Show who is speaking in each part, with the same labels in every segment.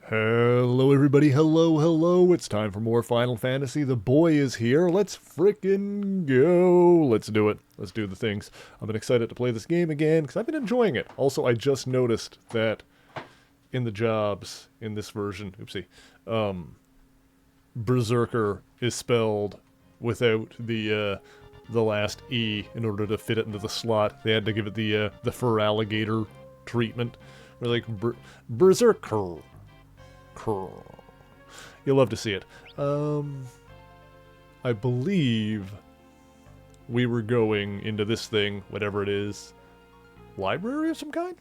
Speaker 1: Hello, everybody. Hello, hello. It's time for more Final Fantasy. The boy is here. Let's frickin' go. Let's do it. Let's do the things. I've been excited to play this game again because I've been enjoying it. Also, I just noticed that in the jobs in this version, oopsie, Berserker is spelled without the last E in order to fit it into the slot. They had to give it the fur alligator treatment. Or like Berserker. You'll love to see it. I believe we were going into this thing, whatever it is. Library of some kind?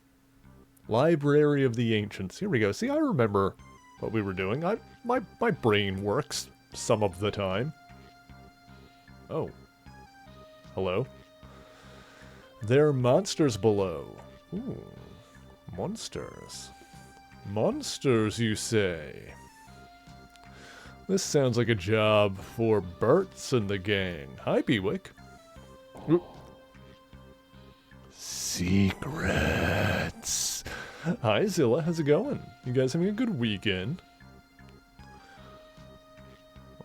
Speaker 1: Library of the Ancients. Here we go. See, I remember what we were doing. My brain works some of the time. Oh. Hello. There are monsters below. Ooh. Monsters. Monsters, you say? This sounds like a job for Bertz and the gang. Hi, Bewick. Secrets. Hi, Zilla. How's it going? You guys having a good weekend?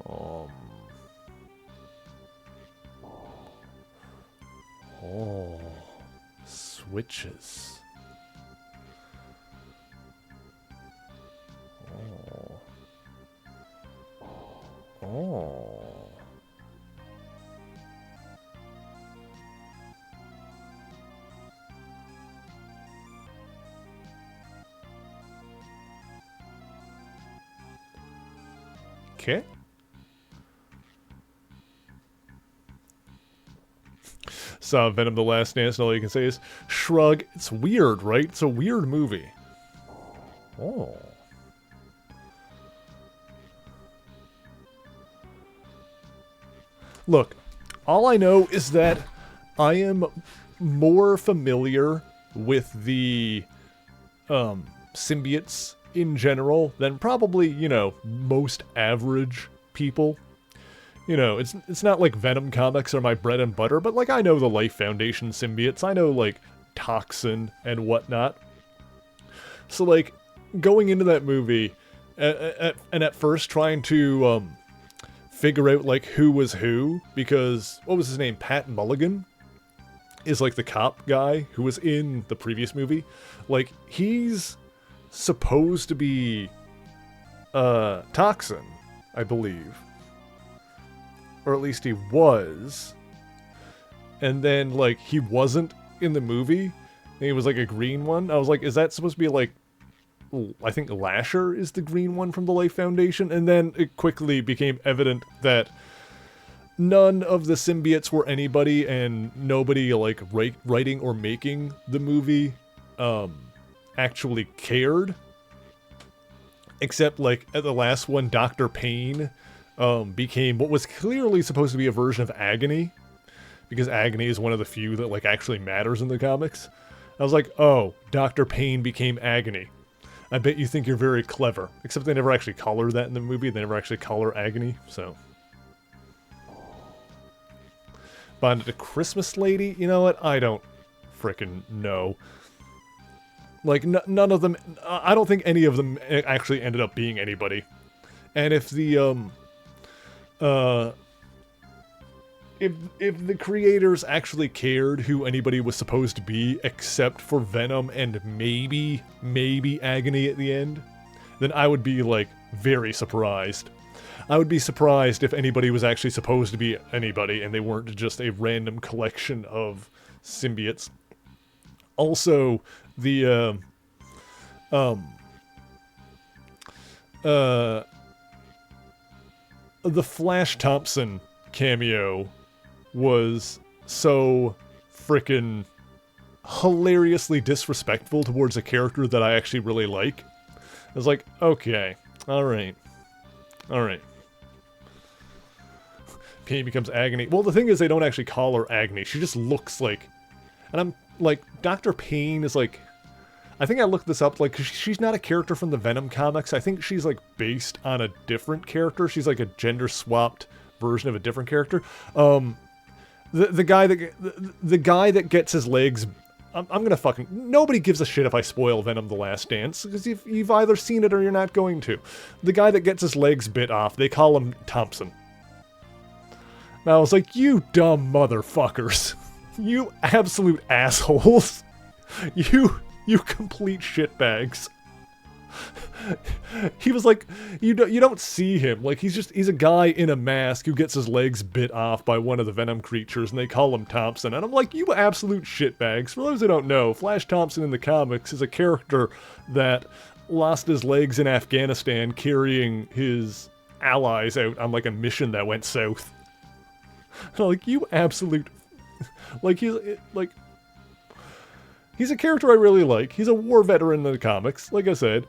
Speaker 1: Oh. Switches. Oh. Okay. Saw Venom the Last Dance, and all you can say is, shrug. It's weird, right? It's a weird movie. Oh. Look, all I know is that I am more familiar with the symbiotes in general than probably, most average people. It's not like Venom comics are my bread and butter, but like I know the Life Foundation symbiotes. I know like Toxin and whatnot. So like going into that movie and at first trying to figure out like who was who, because what was his name? Pat Mulligan is like the cop guy who was in the previous movie. Like he's supposed to be Toxin, I believe. Or at least he was. And then like he wasn't in the movie. And he was like a green one. I was like, is that supposed to be like, I think Lasher is the green one from the Life Foundation, and then it quickly became evident that none of the symbiotes were anybody, and nobody like writing or making the movie actually cared. Except like at the last one, Dr. Payne became what was clearly supposed to be a version of Agony, because Agony is one of the few that like actually matters in the comics. I was like, oh, Dr. Payne became Agony. I bet you think you're very clever. Except they never actually call her that in the movie. They never actually call her Agony, so. Bonded to Christmas Lady? You know what? I don't frickin' know. Like, none of them... I don't think any of them actually ended up being anybody. And if the, If the creators actually cared who anybody was supposed to be, except for Venom and maybe Agony at the end, then I would be, like, very surprised. I would be surprised if anybody was actually supposed to be anybody and they weren't just a random collection of symbiotes. Also, the Flash Thompson cameo was so frickin' hilariously disrespectful towards a character that I actually really like. I was like, okay, alright. Pain becomes Agony. Well, the thing is, they don't actually call her Agony. She just looks like... And I'm like, Dr. Payne is like... I think I looked this up, like, 'cause she's not a character from the Venom comics. I think she's, like, based on a different character. She's, like, a gender-swapped version of a different character. The guy that gets his legs I'm gonna fucking... Nobody gives a shit if I spoil Venom: The Last Dance, because you've either seen it or you're not going to. The guy that gets his legs bit off, they call him Thompson. And I was like, you dumb motherfuckers. You absolute assholes. You complete shitbags. He was like, you don't see him. Like, he's a guy in a mask who gets his legs bit off by one of the Venom creatures, and they call him Thompson. And I'm like, you absolute shitbags. For those who don't know, Flash Thompson in the comics is a character that lost his legs in Afghanistan carrying his allies out on, like, a mission that went south. And I'm like, you absolute... Like, he's a character I really like. He's a war veteran in the comics, like I said.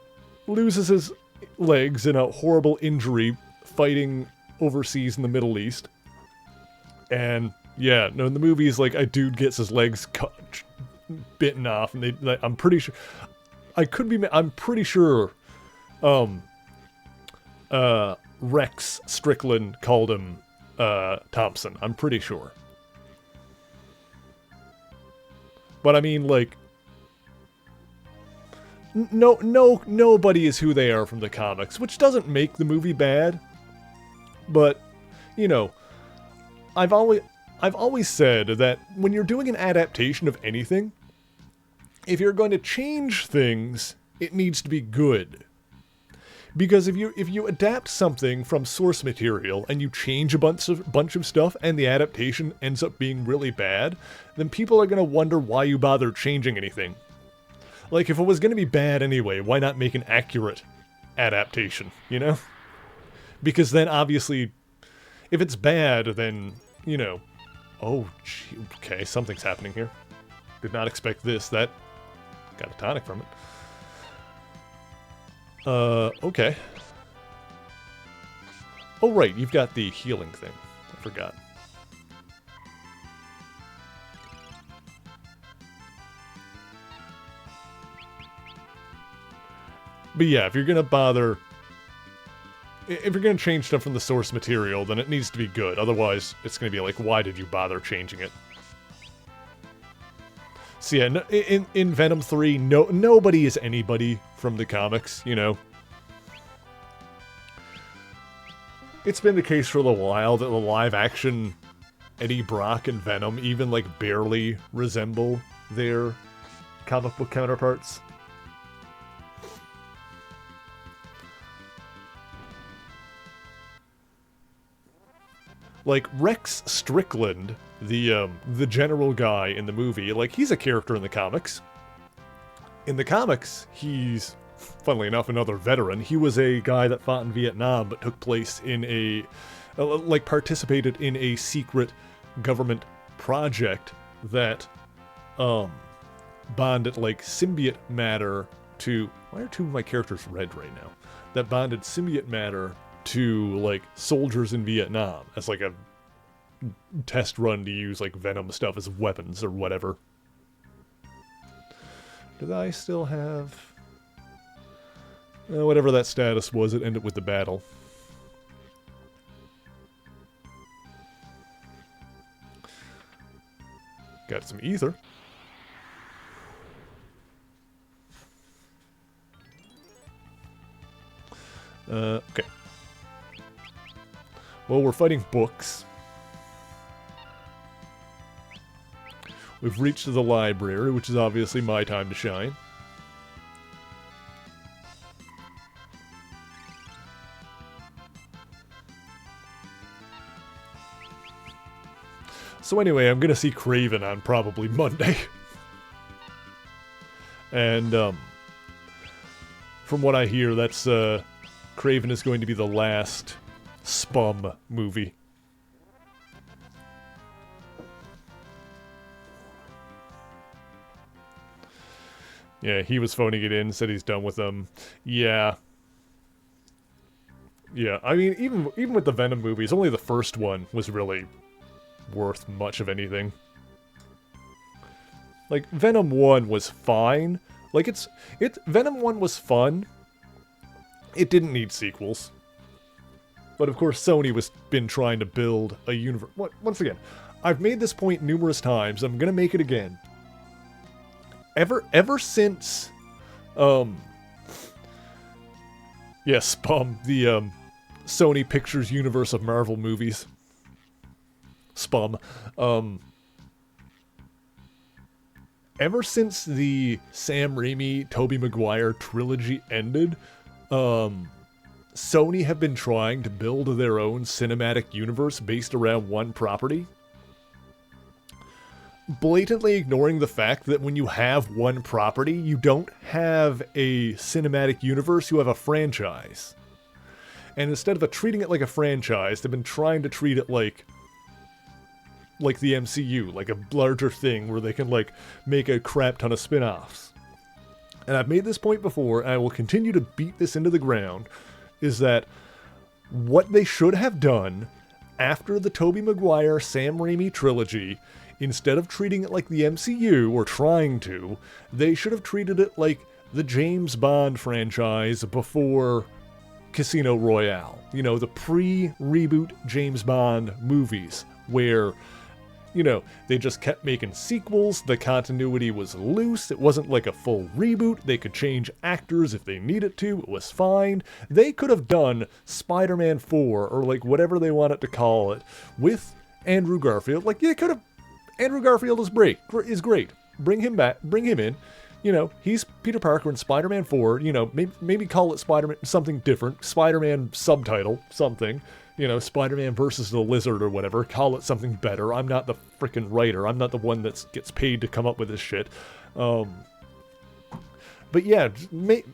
Speaker 1: Loses his legs in a horrible injury fighting overseas in the Middle East. And, yeah, no, in the movies, like, a dude gets his legs bitten off, and I'm pretty sure... I'm pretty sure, Rex Strickland called him, Thompson. I'm pretty sure. But I mean, like, nobody is who they are from the comics, which doesn't make the movie bad. But, you know, I've always said that when you're doing an adaptation of anything, if you're going to change things, it needs to be good. Because if you adapt something from source material and you change a bunch of stuff and the adaptation ends up being really bad, then people are going to wonder why you bother changing anything. Like, if it was going to be bad anyway, why not make an accurate adaptation, you know? Because then, obviously, if it's bad, then, you know... Oh, gee, okay, something's happening here. Did not expect this. That got a tonic from it. Okay. Oh, right, you've got the healing thing. I forgot. But yeah, if you're gonna bother... If you're gonna change stuff from the source material, then it needs to be good. Otherwise, it's gonna be like, why did you bother changing it? So yeah, in Venom 3, nobody is anybody from the comics, you know. It's been the case for a little while that the live-action Eddie Brock and Venom even, like, barely resemble their comic book counterparts. Like, Rex Strickland, the general guy in the movie, like, he's a character in the comics. In the comics, he's, funnily enough, another veteran. He was a guy that fought in Vietnam, but took place in participated in a secret government project that, bonded, like, symbiote matter to... Why are two of my characters red right now? That bonded symbiote matter to, like, soldiers in Vietnam as, like, a test run to use, like, Venom stuff as weapons or whatever. Did I still have... whatever that status was, it ended with the battle. Got some ether. Okay. Well, we're fighting books. We've reached the library, which is obviously my time to shine. So anyway, I'm gonna see Kraven on probably Monday. And, from what I hear, that's, Kraven is going to be the last Spum movie. Yeah, he was phoning it in, said he's done with them. Yeah. Yeah, I mean, even with the Venom movies, only the first one was really worth much of anything. Like, Venom 1 was fine. Like, Venom 1 was fun. It didn't need sequels. But of course, Sony was been trying to build a universe. Once again, I've made this point numerous times. I'm gonna make it again. ever since, SPUM, the Sony Pictures universe of Marvel movies. SPUM. Ever since the Sam Raimi, Tobey Maguire trilogy ended, Sony have been trying to build their own cinematic universe based around one property, blatantly ignoring the fact that when you have one property, you don't have a cinematic universe, you have a franchise. And instead of treating it like a franchise, they've been trying to treat it like the MCU, like a larger thing where they can, like, make a crap ton of spin-offs. And I've made this point before, and I will continue to beat this into the ground, is that what they should have done after the Tobey Maguire, Sam Raimi trilogy, instead of treating it like the MCU, or trying to, they should have treated it like the James Bond franchise before Casino Royale. You know, the pre-reboot James Bond movies, where, you know, they just kept making sequels, the continuity was loose, it wasn't like a full reboot, they could change actors if they needed to, it was fine. They could have done Spider-Man 4, or like whatever they wanted to call it, with Andrew Garfield. Like, they could have... Andrew Garfield is great. Bring him back, bring him in. You know, he's Peter Parker in Spider-Man 4, you know, maybe call it Spider-Man something different, Spider-Man subtitle, something. You know, Spider-Man versus the Lizard or whatever. Call it something better. I'm not the freaking writer. I'm not the one that gets paid to come up with this shit. But yeah, make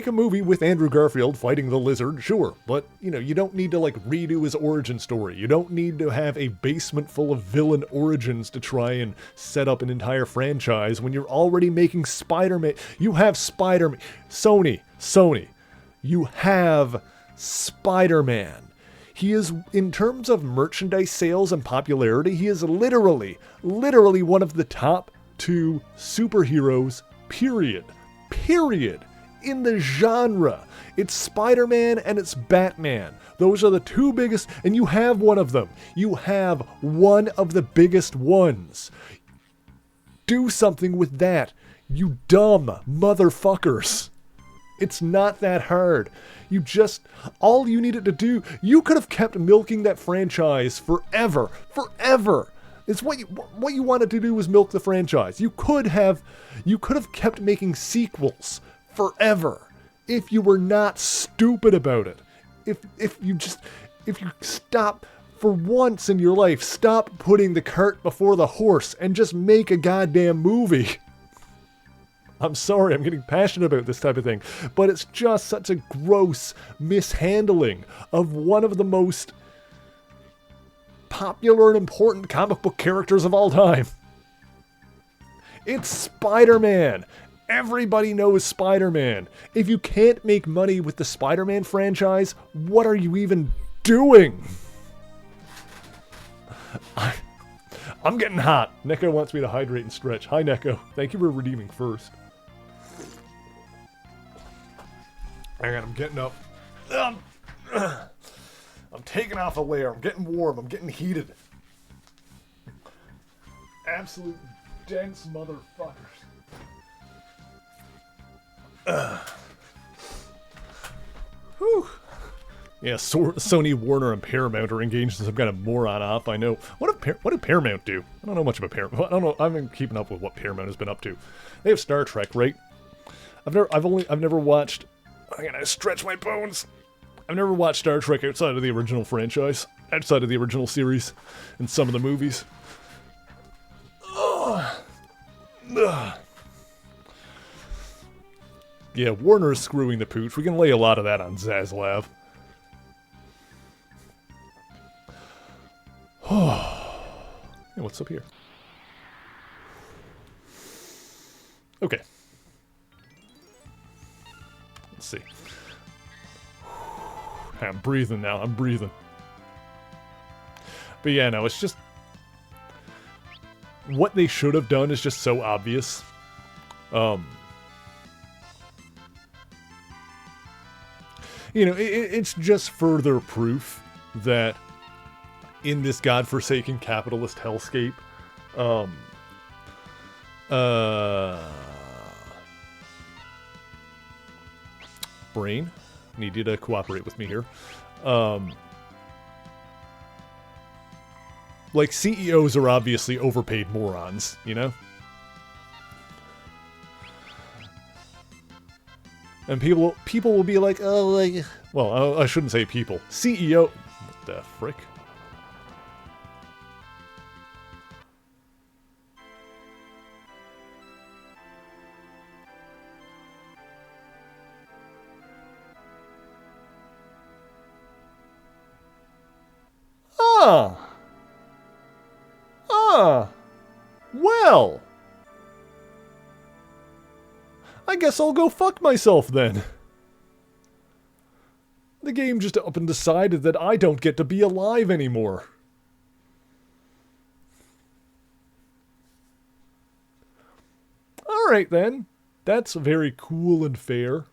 Speaker 1: a movie with Andrew Garfield fighting the Lizard, sure. But, you know, you don't need to, like, redo his origin story. You don't need to have a basement full of villain origins to try and set up an entire franchise when you're already making Spider-Man. You have Spider-Man. Sony. You have Spider-Man. He is, in terms of merchandise sales and popularity, he is literally one of the top 2 superheroes, period, in the genre. It's Spider-Man and it's Batman. Those are the 2 biggest, and you have one of them. You have one of the biggest ones. Do something with that, you dumb motherfuckers. It's not that hard. All you needed to do, you could have kept milking that franchise forever. It's what you wanted to do was milk the franchise. You could have kept making sequels forever if you were not stupid about it. If you stop for once in your life, stop putting the cart before the horse and just make a goddamn movie. I'm sorry, I'm getting passionate about this type of thing, but it's just such a gross mishandling of one of the most popular and important comic book characters of all time. It's Spider-Man. Everybody knows Spider-Man. If you can't make money with the Spider-Man franchise, what are you even doing? I'm getting hot. Neko wants me to hydrate and stretch. Hi, Neko. Thank you for redeeming first. Hang on, I'm getting up. I'm taking off a layer. I'm getting warm. I'm getting heated. Absolute dense motherfuckers. Whew. Yeah, Sony, Warner, and Paramount are engaged in some kind of moron off. I know. What did Paramount do? I don't know much about Paramount. I don't know. I haven't been keeping up with what Paramount has been up to. They have Star Trek, right? I've never watched. I'm gonna stretch my bones. I've never watched Star Trek outside of the original franchise, outside of the original series, and some of the movies. Yeah, Warner is screwing the pooch. We can lay a lot of that on Zaslav. Hey, what's up here? Okay. Let's see. I'm breathing now. I'm breathing. But yeah, no, it's just... What they should have done is just so obvious. You know, it's just further proof that in this godforsaken capitalist hellscape, brain. Need you to cooperate with me here. Like, CEOs are obviously overpaid morons, you know? And people will be like, oh, like... Well, I shouldn't say people. CEO... What the frick? Ah! Ah! Well! I guess I'll go fuck myself then. The game just up and decided that I don't get to be alive anymore. Alright then. That's very cool and fair.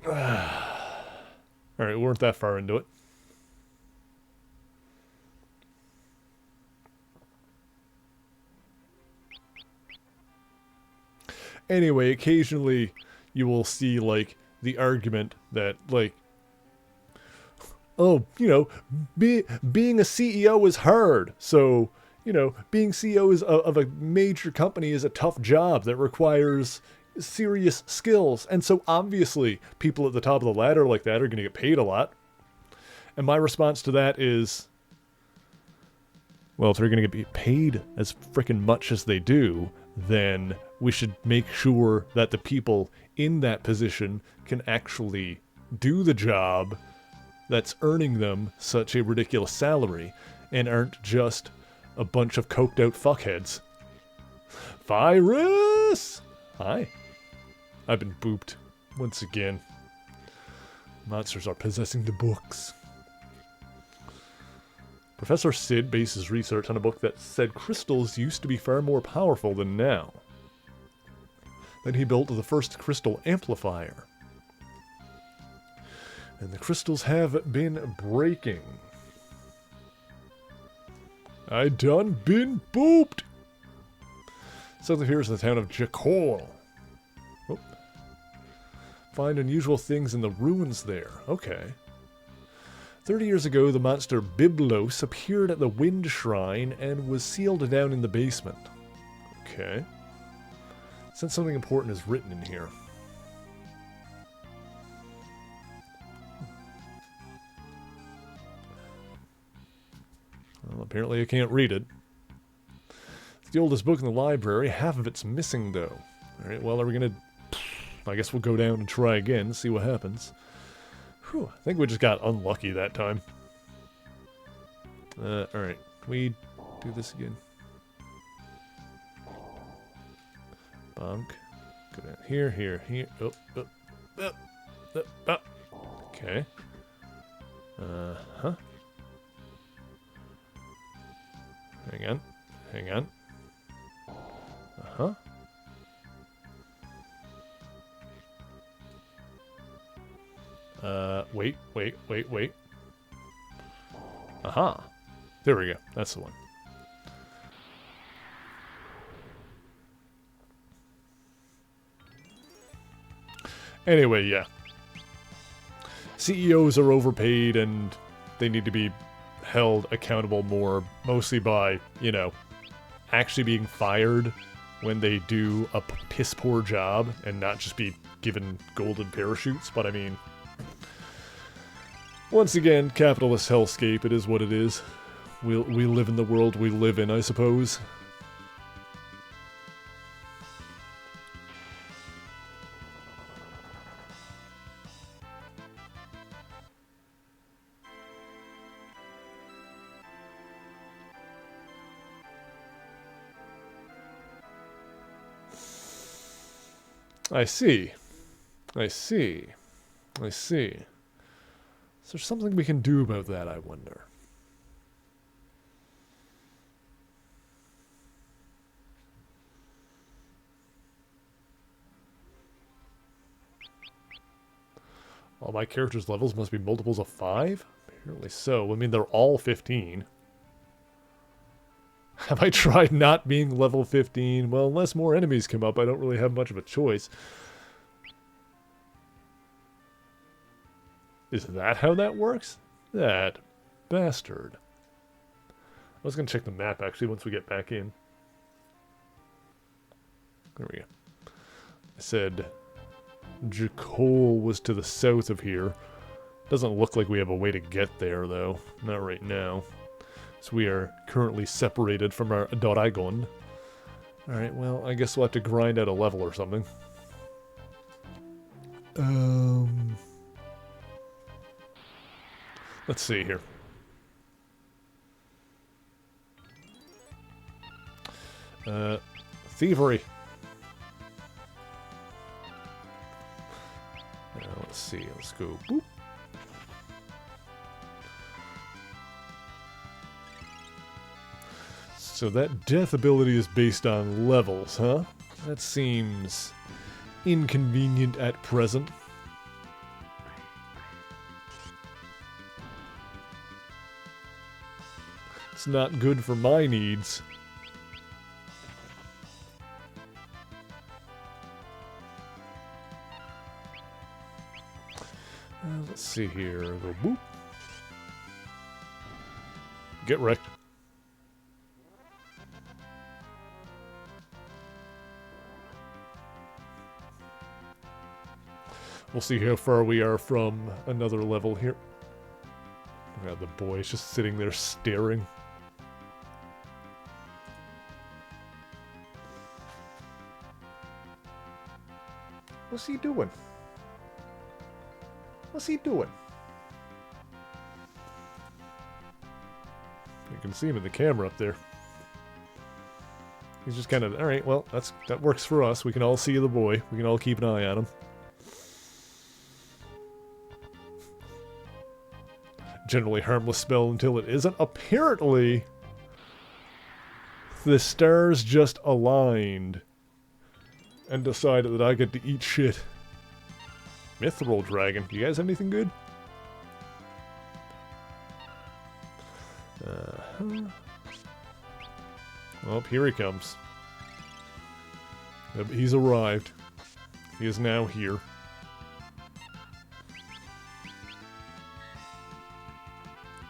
Speaker 1: Alright, we weren't that far into it. Anyway, occasionally you will see, like, the argument that, like, oh, you know, being a CEO is hard. So, you know, being CEO of a major company is a tough job that requires serious skills. And so obviously people at the top of the ladder like that are going to get paid a lot. And my response to that is, well, if they're going to get paid as frickin' much as they do, then we should make sure that the people in that position can actually do the job that's earning them such a ridiculous salary and aren't just a bunch of coked out fuckheads. Virus! Hi. I've been booped once again. Monsters are possessing the books. Professor Sid bases research on a book that said crystals used to be far more powerful than now. Then he built the first crystal amplifier. And the crystals have been breaking. I done been booped! South of here is the town of Jakol. Oh. Find unusual things in the ruins there. Okay. 30 years ago, the monster Biblos appeared at the Wind Shrine and was sealed down in the basement. Okay. Since something important is written in here. Well, apparently I can't read it. It's the oldest book in the library. Half of it's missing, though. Alright, well, are we gonna... I guess we'll go down and try again, see what happens. Whew, I think we just got unlucky that time. Alright. Can we do this again? Bonk. Go down here, here, here. Okay. Uh-huh. Hang on. Hang on. Uh-huh. Wait. Aha. There we go. That's the one. Anyway, yeah. CEOs are overpaid and they need to be held accountable more, mostly by, you know, actually being fired when they do a piss-poor job and not just be given golden parachutes, but I mean... Once again, capitalist hellscape, it is what it is. We live in the world we live in, I suppose. I see. I see. I see. Is there something we can do about that, I wonder? All my characters' levels must be multiples of 5? Apparently so. I mean, they're all 15. Have I tried not being level 15? Well, unless more enemies come up, I don't really have much of a choice. Is that how that works? That bastard. I was going to check the map, actually, once we get back in. There we go. I said Jakol was to the south of here. Doesn't look like we have a way to get there, though. Not right now. So we are currently separated from our Doragon. Alright, well, I guess we'll have to grind out a level or something. Let's see here. Thievery. Let's see, let's go. Boop. So that death ability is based on levels, huh? That seems inconvenient at present. It's not good for my needs. Let's see here. Go boop. Get wrecked. We'll see how far we are from another level here. God, the boy is just sitting there staring. What's he doing? What's he doing? You can see him in the camera up there. He's just kind of, alright, well, that works for us. We can all see the boy. We can all keep an eye on him. Generally harmless spell until it isn't. Apparently, the stars just aligned and decided that I get to eat shit. Mithril Dragon. You guys have anything good? Well, here he comes. He's arrived. He is now here.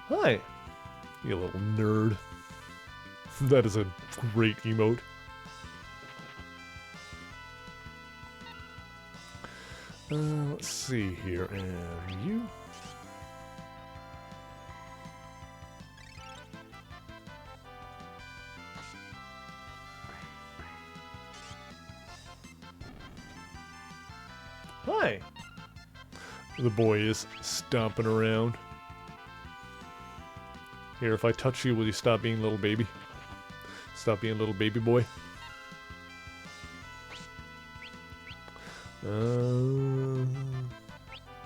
Speaker 1: Hi, you little nerd. That is a great emote. Let's see here, and you? Hi! The boy is stomping around. Here, if I touch you, will you stop being a little baby? Stop being a little baby boy?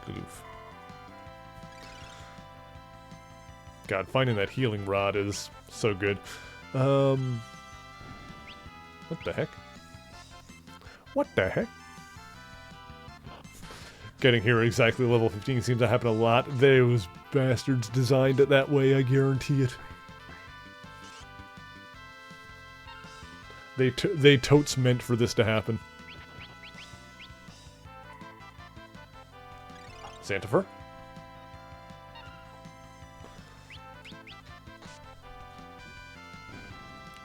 Speaker 1: Goof. God, finding that healing rod is so good. What the heck? What the heck? Getting here at exactly level 15 seems to happen a lot. Those bastards designed it that way, I guarantee it. They totes meant for this to happen. Santifer?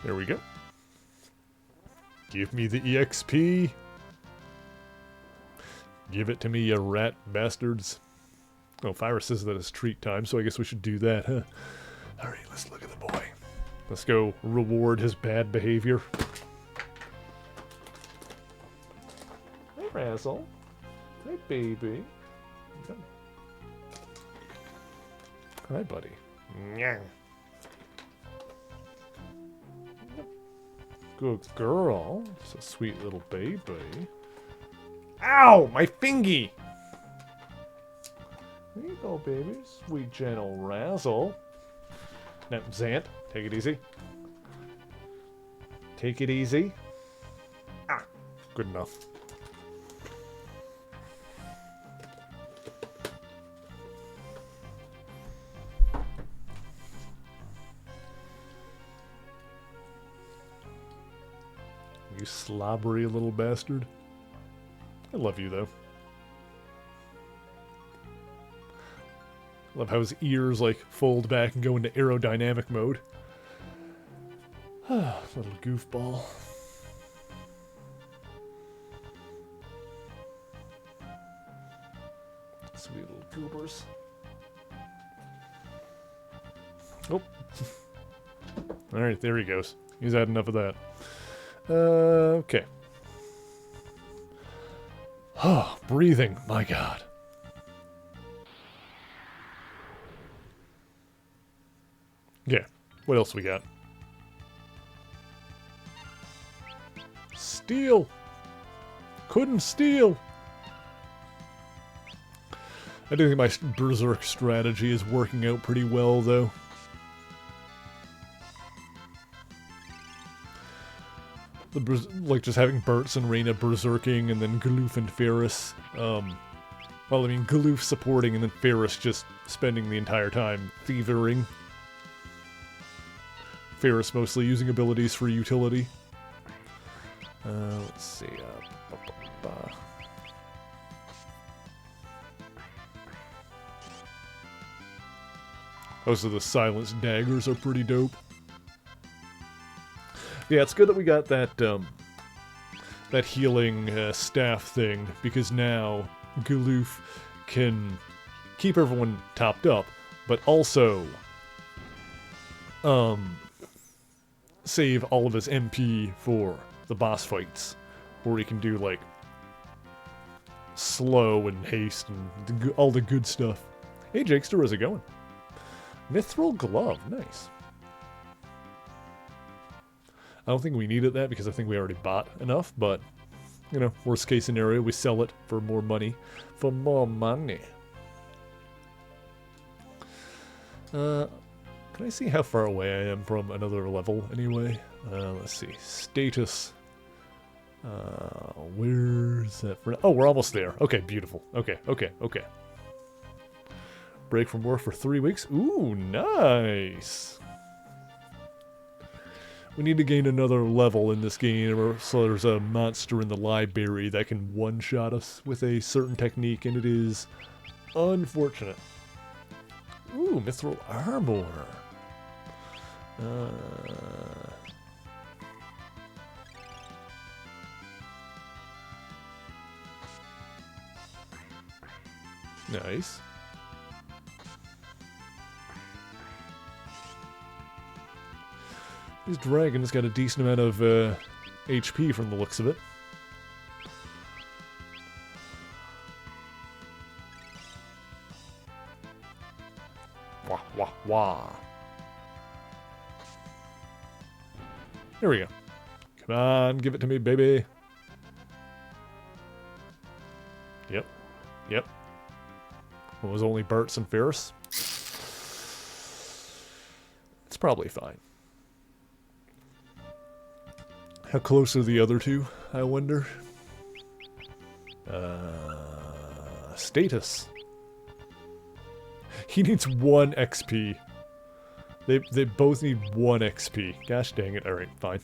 Speaker 1: There we go. Give me the EXP. Give it to me, you rat bastards. Oh, Fyra says that it's treat time, so I guess we should do that, huh? Alright, let's look at the boy. Let's go reward his bad behavior. Hey, Razzle. Hey, baby. Hi, buddy. Yeah. Good girl. It's a sweet little baby. Ow! My fingy! There you go, baby. Sweet, gentle Razzle. Now, Zant, take it easy. Take it easy. Ah, good enough. You slobbery little bastard. I love you, though. Love how his ears, like, fold back and go into aerodynamic mode. Little goofball. Sweet little goobers. Oh. Alright, there he goes. He's had enough of that. Okay. Oh, breathing. My God. Yeah. What else we got? Steal. Couldn't steal. I do think my Berserk strategy is working out pretty well, though. Like, just having Burt's and Reyna berserking, and then Galoof and Ferris. Well, I mean, Galoof supporting, and then Ferris just spending the entire time thievering. Ferris mostly using abilities for utility. Let's see. Also, the silenced daggers are pretty dope. Yeah, it's good that we got that that healing staff thing, because now Galoof can keep everyone topped up, but also save all of his MP for the boss fights, where he can do like slow and haste and all the good stuff. Hey Jakester, how's it going? Mithril glove, nice. I don't think we needed that because I think we already bought enough, but, you know, worst case scenario, we sell it for more money. For more money. Can I see how far away I am from another level, anyway? Let's see. Status. Where's that? Oh, we're almost there. Okay, beautiful. Okay. Break from work for 3 weeks. Ooh, nice. We need to gain another level in this game, so there's a monster in the library that can one-shot us with a certain technique, and it is unfortunate. Ooh, Mithril Armor. Nice. This dragon's got a decent amount of HP from the looks of it. Wah, wah, wah. Here we go. Come on, give it to me, baby. Yep. It was only Burt's and Ferris. It's probably fine. How close are the other two, I wonder? Status. He needs 1 XP. They both need 1 XP. Gosh dang it. Alright, fine.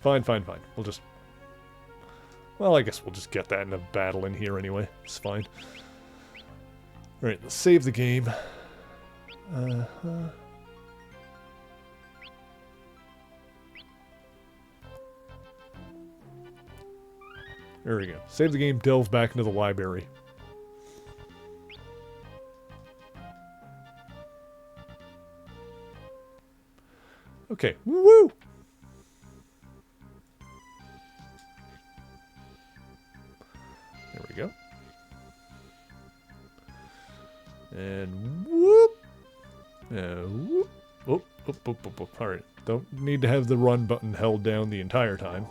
Speaker 1: Fine. We'll just... Well, I guess we'll just get that in a battle in here anyway. It's fine. Alright, let's save the game. There we go. Save the game, delve back into the library. Okay. Woo! There we go. And whoop! Whoop! Whoop. Alright. Don't need to have the run button held down the entire time.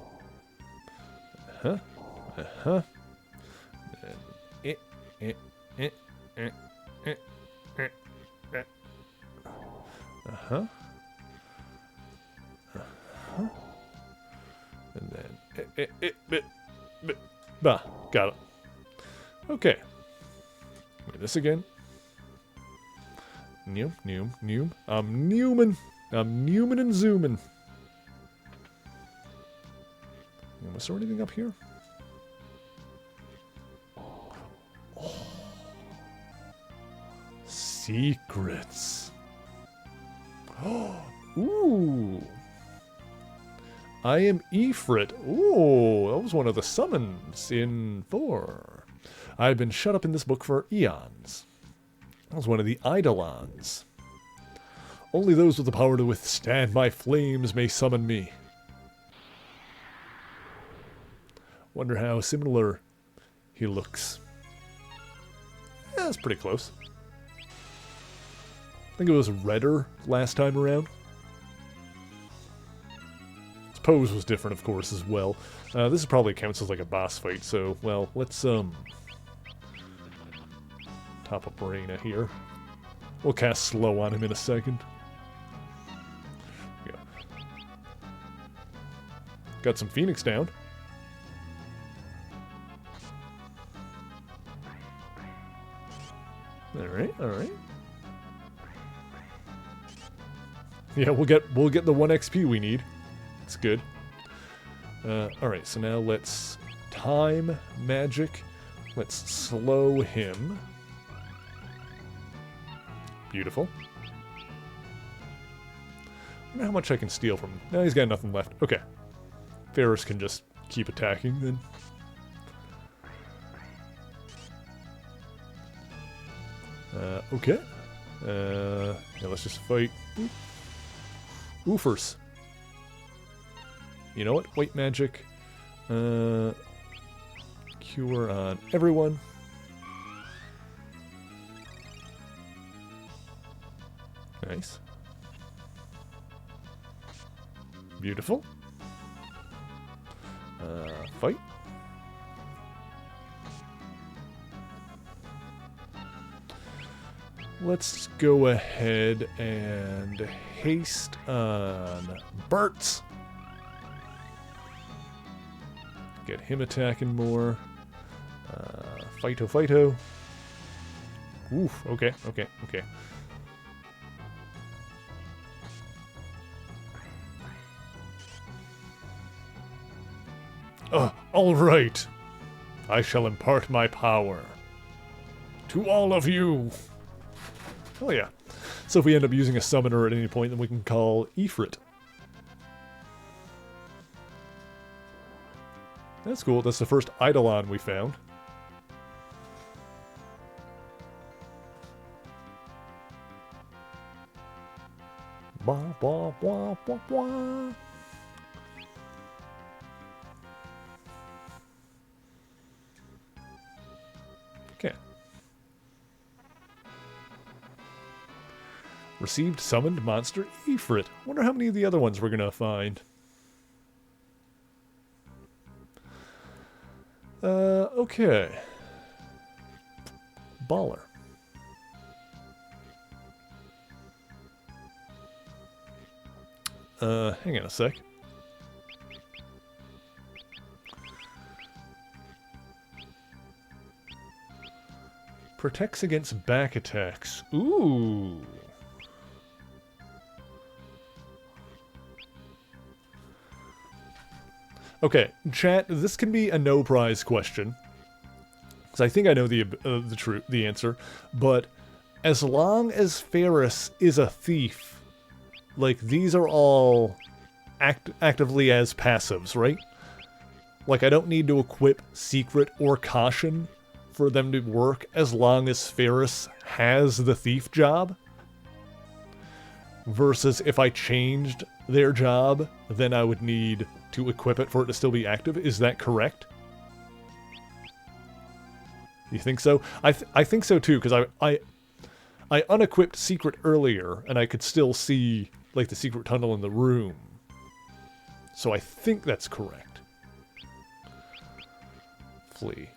Speaker 1: Uh-huh. And Uh-huh. And then bah, got it. Okay. Wait, this again. Noom. I'm Newman and zooming. Is there anything up here? Secrets. Ooh. I am Ifrit. Ooh, that was one of the summons in 4. I've been shut up in this book for eons. That was one of the Eidolons. Only those with the power to withstand my flames may summon me. Wonder how similar he looks. Yeah, that's pretty close. I think it was redder last time around. His pose was different, of course, as well. This probably counts as like a boss fight, so, well, let's, top up Reina here. We'll cast slow on him in a second. Yeah. Got some Phoenix down. Alright, alright. Yeah, we'll get the 1 XP we need. It's good. Alright, so now let's time magic. Let's slow him. Beautiful. I wonder how much I can steal from him. No, he's got nothing left. Okay. Ferris can just keep attacking then. Okay. Yeah, let's just fight. Oofers. You know what? White magic. Cure on everyone. Nice. Beautiful. Fight. Let's go ahead and haste on Bert. Get him attacking more. Fighto, fighto. Oof, okay, okay, okay. All right. I shall impart my power to all of you. Oh yeah. So if we end up using a summoner at any point, then we can call Ifrit. That's cool. That's the first Eidolon we found. Wah, wah, wah, wah, wah. Okay. Received summoned monster Ifrit. Wonder how many of the other ones we're gonna find. Okay. Baller. Hang on a sec. Protects against back attacks. Ooh. Okay, chat, this can be a no prize question. Because I think I know the answer. But as long as Ferris is a thief, like, these are all actively as passives, right? Like, I don't need to equip Secret or Caution for them to work as long as Ferris has the thief job. Versus if I changed their job, then I would need to equip it for it to still be active. Is that correct? You think so? I think so too, because I unequipped Secret earlier, and I could still see, like, the secret tunnel in the room. So I think that's correct. Flee.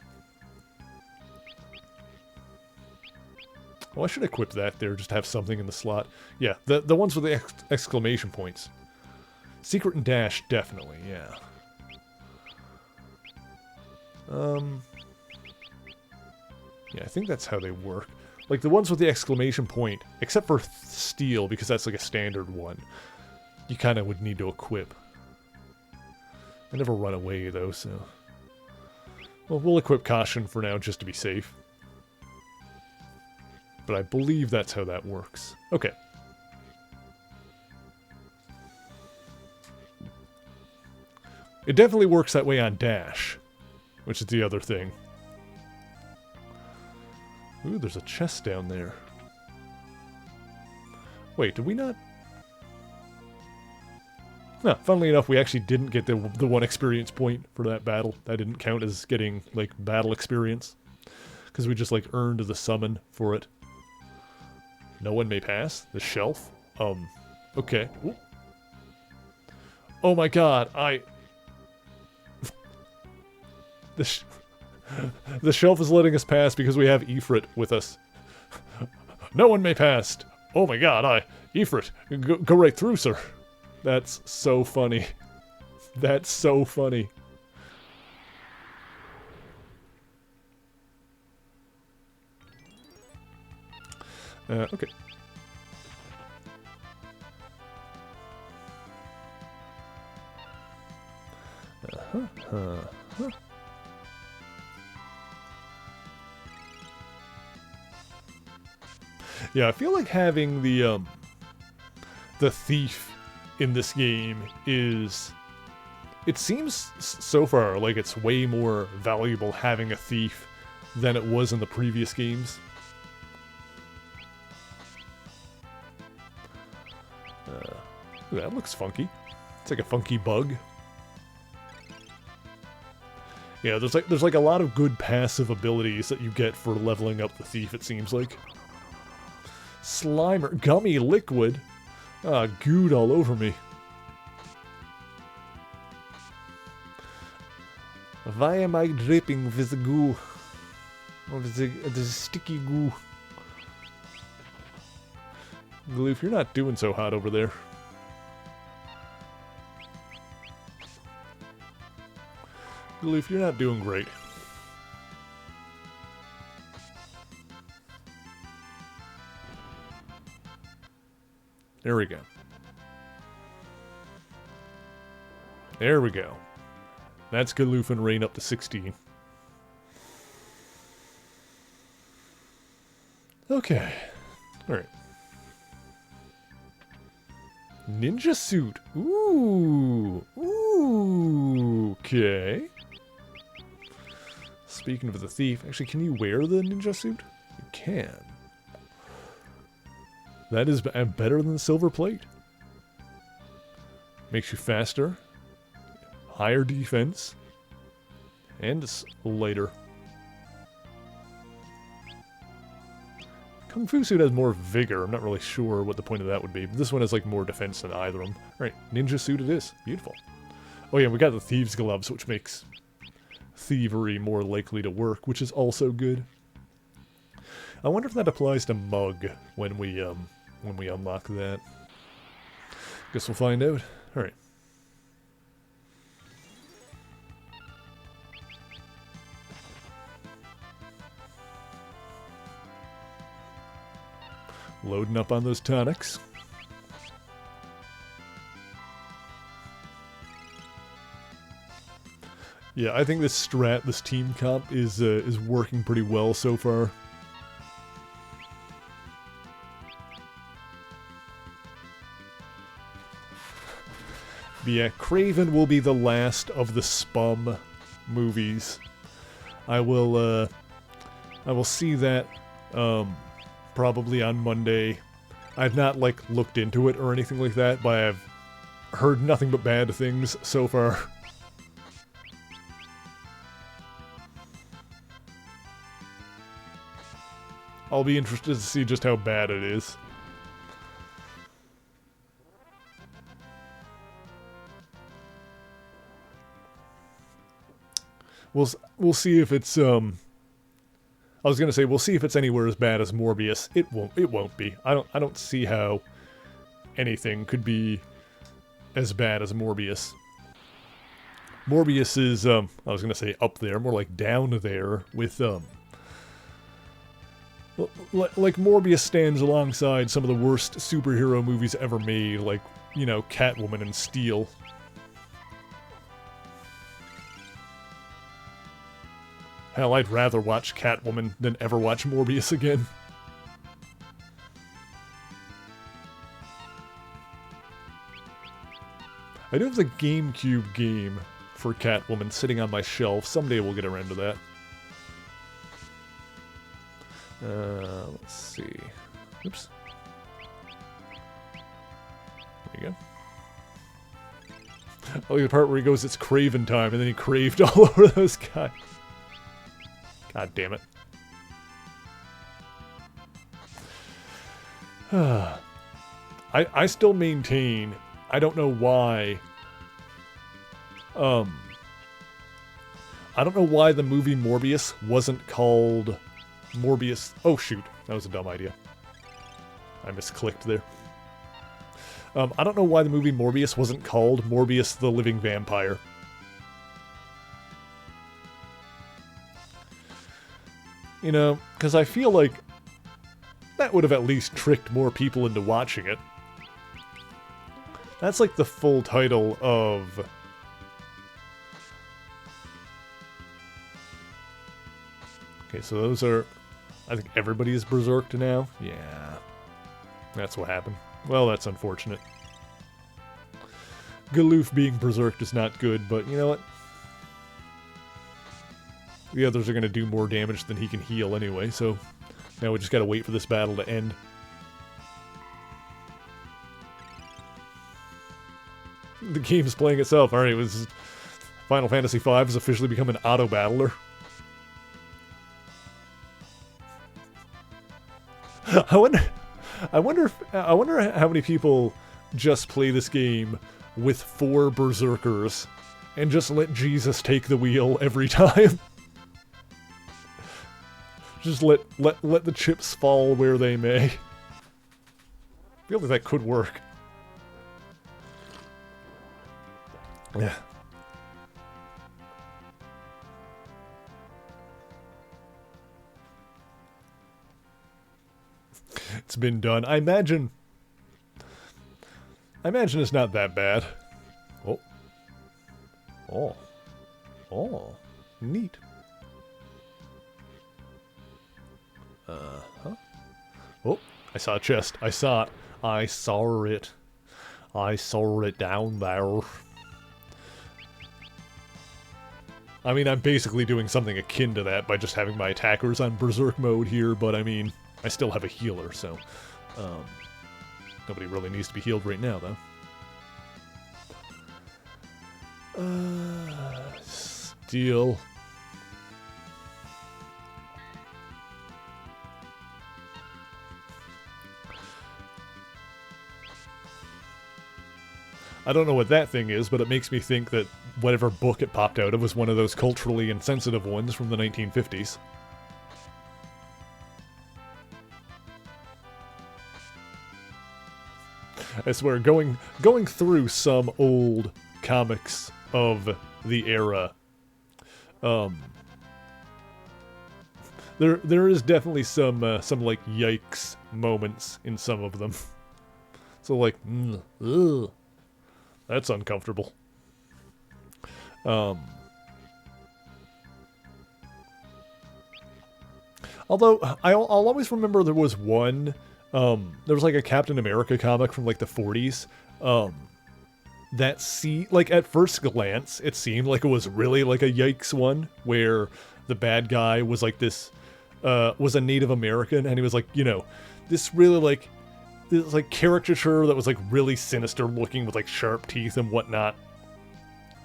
Speaker 1: Oh, I should equip that there, just have something in the slot. Yeah, the ones with the exclamation points. Secret and dash, definitely, yeah. Yeah, I think that's how they work. Like, the ones with the exclamation point, except for Steel, because that's like a standard one, you kind of would need to equip. I never run away, though, so... Well, we'll equip Caution for now, just to be safe. But I believe that's how that works. Okay. It definitely works that way on Dash, which is the other thing. Ooh, there's a chest down there. Wait, did we not... No, funnily enough, we actually didn't get the one experience point for that battle. That didn't count as getting, like, battle experience. Because we just, like, earned the summon for it. No one may pass? The shelf? Okay. Ooh. Oh my god, The shelf is letting us pass because we have Ifrit with us. No one may pass. Oh my god, Ifrit, go right through, sir. That's so funny. That's so funny. Okay. Yeah, I feel like having the thief in this game is... It seems so far like it's way more valuable having a thief than it was in the previous games. Ooh, that looks funky. It's like a funky bug. Yeah, there's like a lot of good passive abilities that you get for leveling up the thief, it seems like. Slimer, gummy liquid. Ah, gooed all over me. Why am I dripping with the goo? Or the sticky goo? Gloof, you're not doing so hot over there. Gloof, you're not doing great. There we go. There we go. That's Galoof and Rain up to 16. Okay. Alright. Ninja suit. Ooh. Ooh. Okay. Speaking of the thief, actually, can you wear the ninja suit? You can. That is better than the silver plate. Makes you faster, higher defense, and lighter. Kung Fu suit has more vigor. I'm not really sure what the point of that would be. But this one has like more defense than either of them. Alright, ninja suit it is. Beautiful. Oh yeah, we got the thieves' gloves, which makes thievery more likely to work, which is also good. I wonder if that applies to Mug when we unlock that. Guess we'll find out. Alright. Loading up on those tonics. Yeah, I think this team comp is working pretty well so far. But yeah, Kraven will be the last of the Spum movies. I will see that probably on Monday. I've not like looked into it or anything like that, but I've heard nothing but bad things so far. I'll be interested to see just how bad it is. We'll see if it's I was gonna say we'll see if it's anywhere as bad as Morbius. It won't be. I don't see how anything could be as bad as Morbius. Morbius is I was gonna say up there, more like down there with like Morbius stands alongside some of the worst superhero movies ever made, like, you know, Catwoman and Steel. Hell, I'd rather watch Catwoman than ever watch Morbius again. I do have the GameCube game for Catwoman sitting on my shelf. Someday we'll get around to that. Let's see. Oops. There you go. Oh, the part where he goes, it's Craven time, and then he craved all over those guys. God damn it. I still maintain, I don't know why, I don't know why the movie Morbius wasn't called Morbius. Oh shoot, that was a dumb idea. I misclicked there. I don't know why the movie Morbius wasn't called Morbius the Living Vampire. You know, because I feel like that would have at least tricked more people into watching it. That's like the full title of... Okay, so those are... I think everybody is berserked now. Yeah. That's what happened. Well, that's unfortunate. Galoof being berserked is not good, but you know what? The others are going to do more damage than he can heal anyway, so now we just got to wait for this battle to end. The game's playing itself. Alright, it was Final Fantasy V has officially become an auto-battler. I wonder how many people just play this game with 4 berserkers and just let Jesus take the wheel every time. Just let the chips fall where they may. I feel like that could work. Yeah. It's been done. I imagine it's not that bad. Oh. Oh. Oh. Neat. Huh? Oh, I saw a chest. I saw it. I saw it. I saw it down there. I mean, I'm basically doing something akin to that by just having my attackers on berserk mode here, but I mean, I still have a healer, so nobody really needs to be healed right now, though. Steel. I don't know what that thing is, but it makes me think that whatever book it popped out of was one of those culturally insensitive ones from the 1950s. I swear, going through some old comics of the era, there is definitely some like yikes moments in some of them. So like, ugh, that's uncomfortable. Although I'll always remember there was one. There was like a Captain America comic from like the 40s. Like at first glance, it seemed like it was really like a yikes one, where the bad guy was like this, was a Native American, and he was like, you know, this really like, this like caricature that was like really sinister looking with like sharp teeth and whatnot.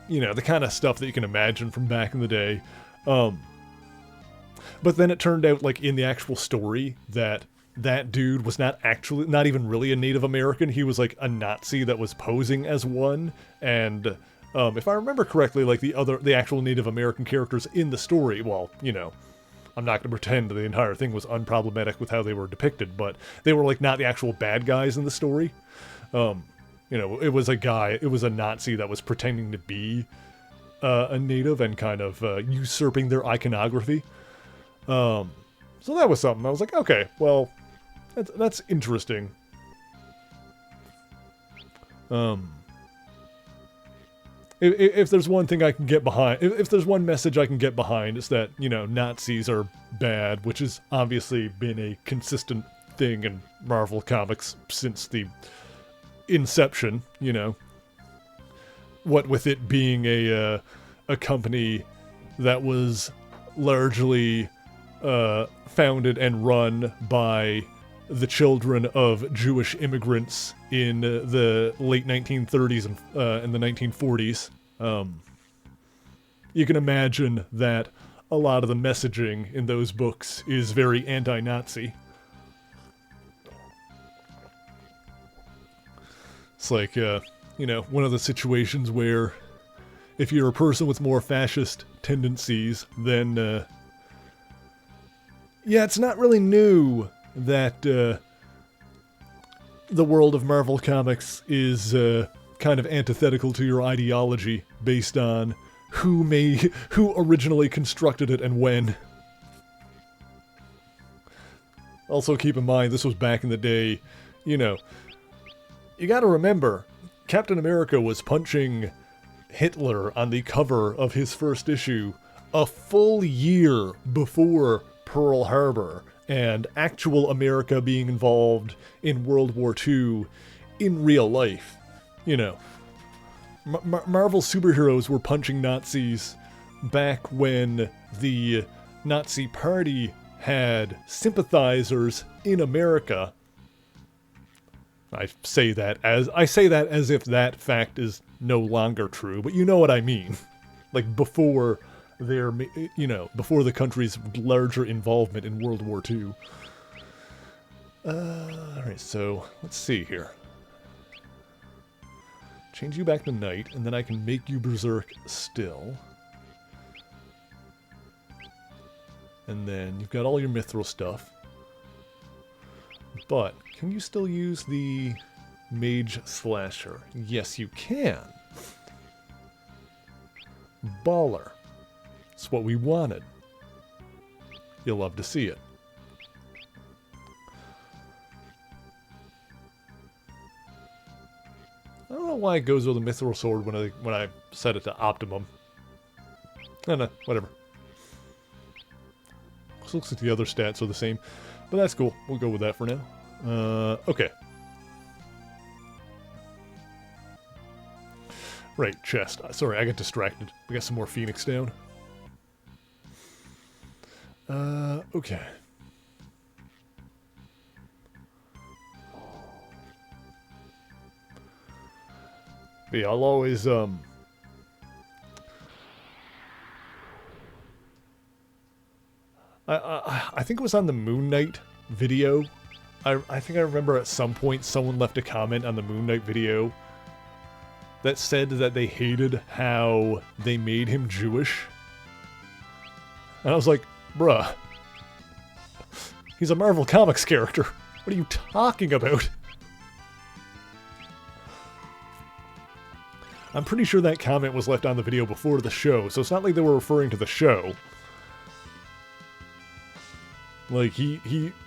Speaker 1: You know, the kind of stuff that you can imagine from back in the day. But then it turned out like in the actual story that dude was not even really a Native American. He was like a Nazi that was posing as one. And if I remember correctly, like the actual Native American characters in the story, well, you know, I'm not going to pretend the entire thing was unproblematic with how they were depicted, but they were like not the actual bad guys in the story. You know, it was a Nazi that was pretending to be a Native and kind of usurping their iconography. So that was something. I was like, okay, well, that's interesting. if there's one thing I can get behind, if there's one message I can get behind, it's that, you know, Nazis are bad, which has obviously been a consistent thing in Marvel Comics since the inception, you know. What with it being a company that was largely founded and run by the children of Jewish immigrants in the late 1930s and the 1940s. You can imagine that a lot of the messaging in those books is very anti-Nazi. It's like, you know, one of the situations where if you're a person with more fascist tendencies, then, yeah, it's not really new that the world of Marvel Comics is kind of antithetical to your ideology based on who originally constructed it and when. Also keep in mind, this was back in the day, you know, you gotta remember, Captain America was punching Hitler on the cover of his first issue a full year before Pearl Harbor and actual America being involved in World War II in real life. You know, Marvel superheroes were punching Nazis back when the Nazi Party had sympathizers in America. I say that as if that fact is no longer true, but you know what I mean. Like before their, you know, before the country's larger involvement in World War II. Alright, so let's see here. Change you back to Knight, and then I can make you Berserk still. And then you've got all your Mithril stuff. But can you still use the Mage Slasher? Yes, you can. Baller. It's what we wanted. You'll love to see it. I don't know why it goes with a Mithril Sword when I set it to optimum. No, whatever. Looks like the other stats are the same. But that's cool. We'll go with that for now. Okay. Right, chest. Sorry, I got distracted. We got some more Phoenix down. Okay. But yeah, I'll always, I think it was on the Moon Knight video. I think I remember at some point someone left a comment on the Moon Knight video that said that they hated how they made him Jewish. And I was like, bruh, he's a Marvel Comics character. What are you talking about? I'm pretty sure that comment was left on the video before the show, so it's not like they were referring to the show. Like,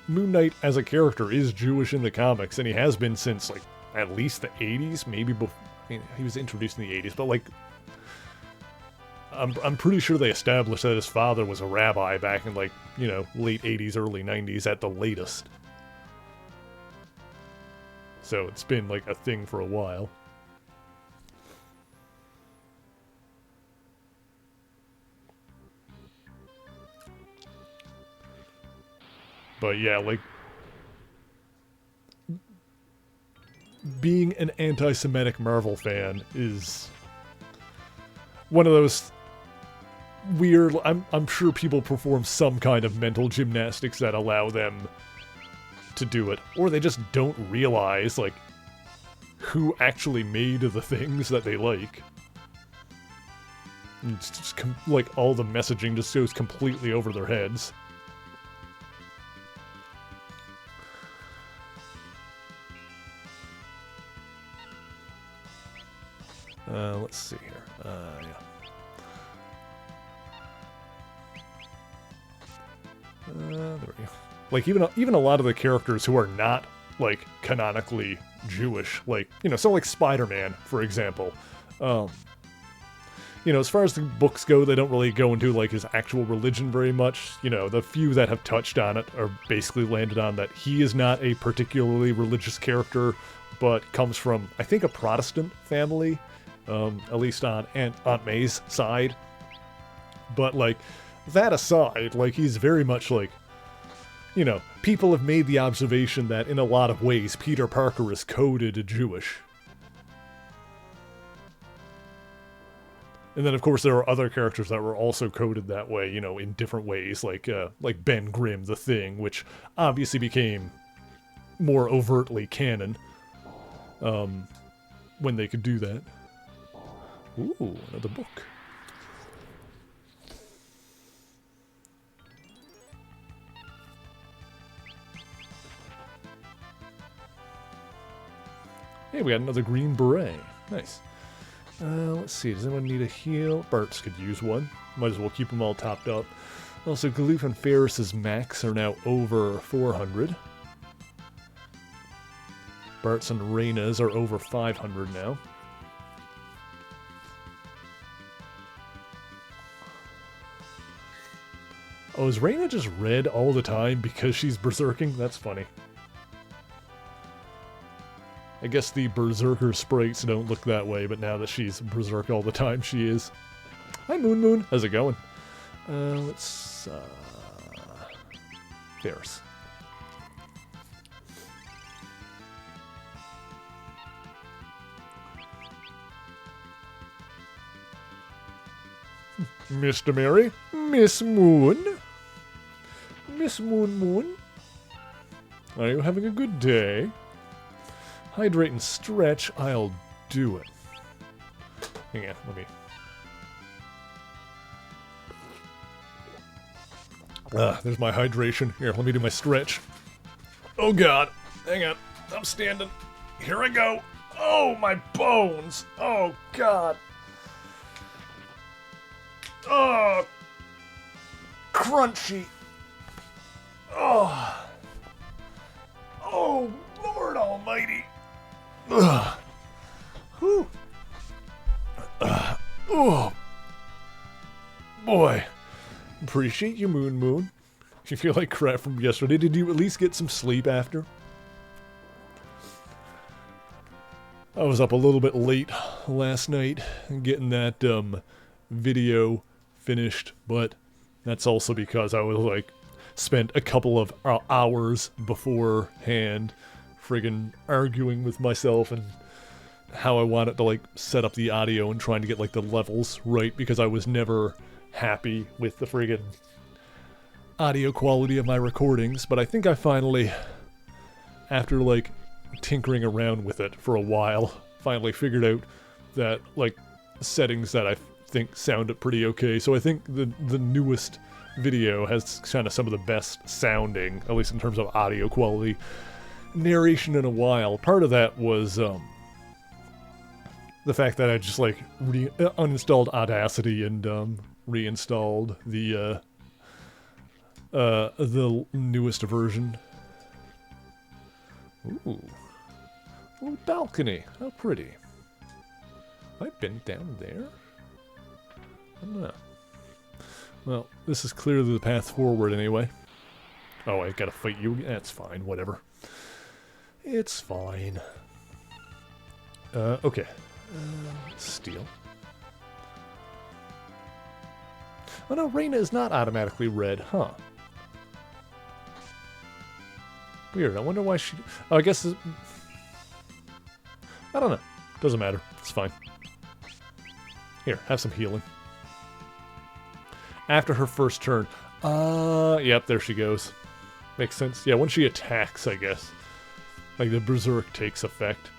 Speaker 1: Moon Knight as a character is Jewish in the comics, and he has been since, like, at least the 80s, maybe before. I mean, he was introduced in the 80s, but, like, I'm pretty sure they established that his father was a rabbi back in, like, you know, late 80s, early 90s at the latest. So it's been, like, a thing for a while. But yeah, like, being an anti-Semitic Marvel fan is one of those weird, I'm sure people perform some kind of mental gymnastics that allow them to do it. Or they just don't realize, like, who actually made the things that they like. And it's just, like, all the messaging just goes completely over their heads. Let's see here. Yeah. There we go. Like, even a lot of the characters who are not, like, canonically Jewish, like, you know, so like Spider-Man, for example. you know, as far as the books go, they don't really go into, like, his actual religion very much. You know, the few that have touched on it are basically landed on that he is not a particularly religious character, but comes from, I think, a Protestant family, at least on Aunt May's side. But, like, that aside, like, he's very much, like, you know, people have made the observation that in a lot of ways Peter Parker is coded Jewish. And then, of course, there are other characters that were also coded that way, you know, in different ways, like Ben Grimm, the Thing, which obviously became more overtly canon when they could do that. Ooh, another book. Hey, we got another green beret. Nice. Let's see, does anyone need a heal? Bart's could use one. Might as well keep them all topped up. Also, Galoof and Ferris's max are now over 400. Bart's and Reyna's are over 500 now. Oh, is Reyna just red all the time because she's berserking? That's funny. I guess the berserker sprites don't look that way, but now that she's berserk all the time, she is. Hi, Moon Moon. How's it going? Let's... Ferris. Mr. Mary? Miss Moon? Miss Moon Moon? Are you having a good day? Hydrate and stretch, I'll do it. Hang on, let me... there's my hydration. Here, let me do my stretch. Oh god, hang on, I'm standing. Here I go. Oh, my bones. Oh god. Oh, crunchy. Oh. Oh, Lord almighty. Ugh. Whew. Oh. Boy. Appreciate you, Moon Moon. You feel like crap from yesterday. Did you at least get some sleep after? I was up a little bit late last night getting that video finished, but that's also because I was like spent a couple of hours beforehand friggin' arguing with myself and how I wanted to like set up the audio and trying to get like the levels right, because I was never happy with the friggin' audio quality of my recordings. But I think I finally, after like tinkering around with it for a while, finally figured out that like settings that I think sounded pretty okay. So I think the newest video has kind of some of the best sounding, at least in terms of audio quality, narration in a while. Part of that was the fact that I just like uninstalled Audacity and reinstalled the newest version. Ooh, a little balcony. How pretty. Have I been down there? I don't know. Well, this is clearly the path forward anyway. Oh, I gotta fight you. That's fine. Whatever. It's fine. Okay. Steal. Oh no, Reyna is not automatically red, huh? Weird. I wonder why she... Oh, I guess... I don't know. Doesn't matter. It's fine. Here, have some healing. After her first turn. Yep, there she goes. Makes sense. Yeah, when she attacks, I guess. Like, the Berserk takes effect.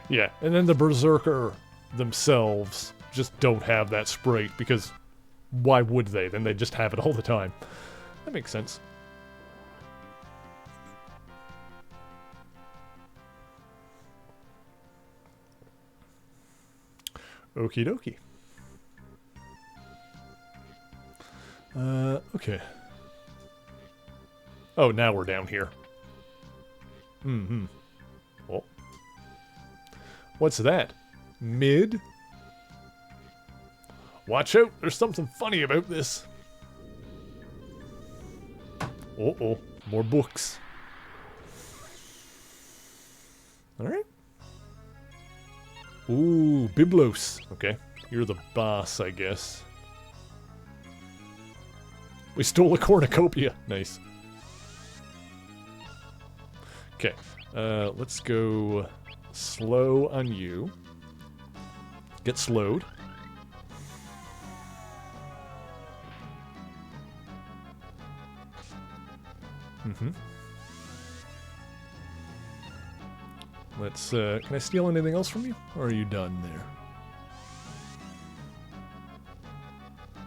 Speaker 1: Yeah, and then the Berserker themselves just don't have that sprite, because why would they? Then they just have it all the time. That makes sense. Okie dokie. Okay. Oh, now we're down here. Mm-hmm. Well, What's that? Mid? Watch out, there's something funny about this. Uh-oh, more books. Alright. Ooh, Biblos. Okay, you're the boss, I guess. We stole a cornucopia. Nice. Okay, let's go slow on you. Get slowed. Mm-hmm. Let's, can I steal anything else from you? Or are you done there?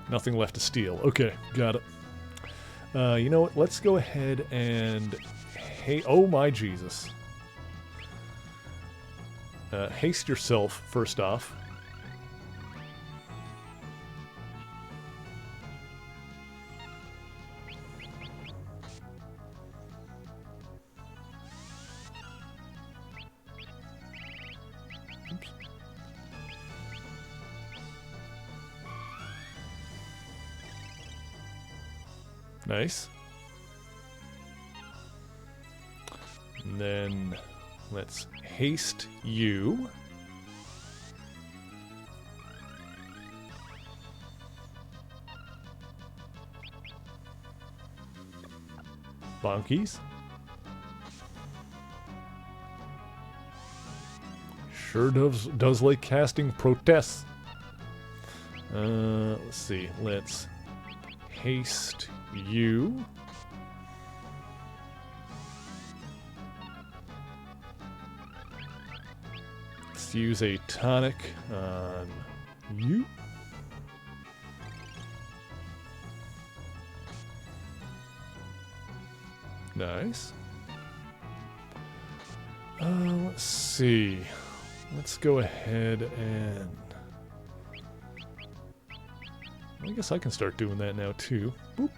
Speaker 1: Nothing left to steal. Okay, got it. You know what? Let's go ahead and... Hey, oh my Jesus. Haste yourself, first off. Oops. Nice. And then let's haste you. Bonkies. Sure does like casting protests. Let's see. Let's haste you. Let's use a tonic on you. Nice. Let's see. Let's go ahead and... I guess I can start doing that now too. Boop.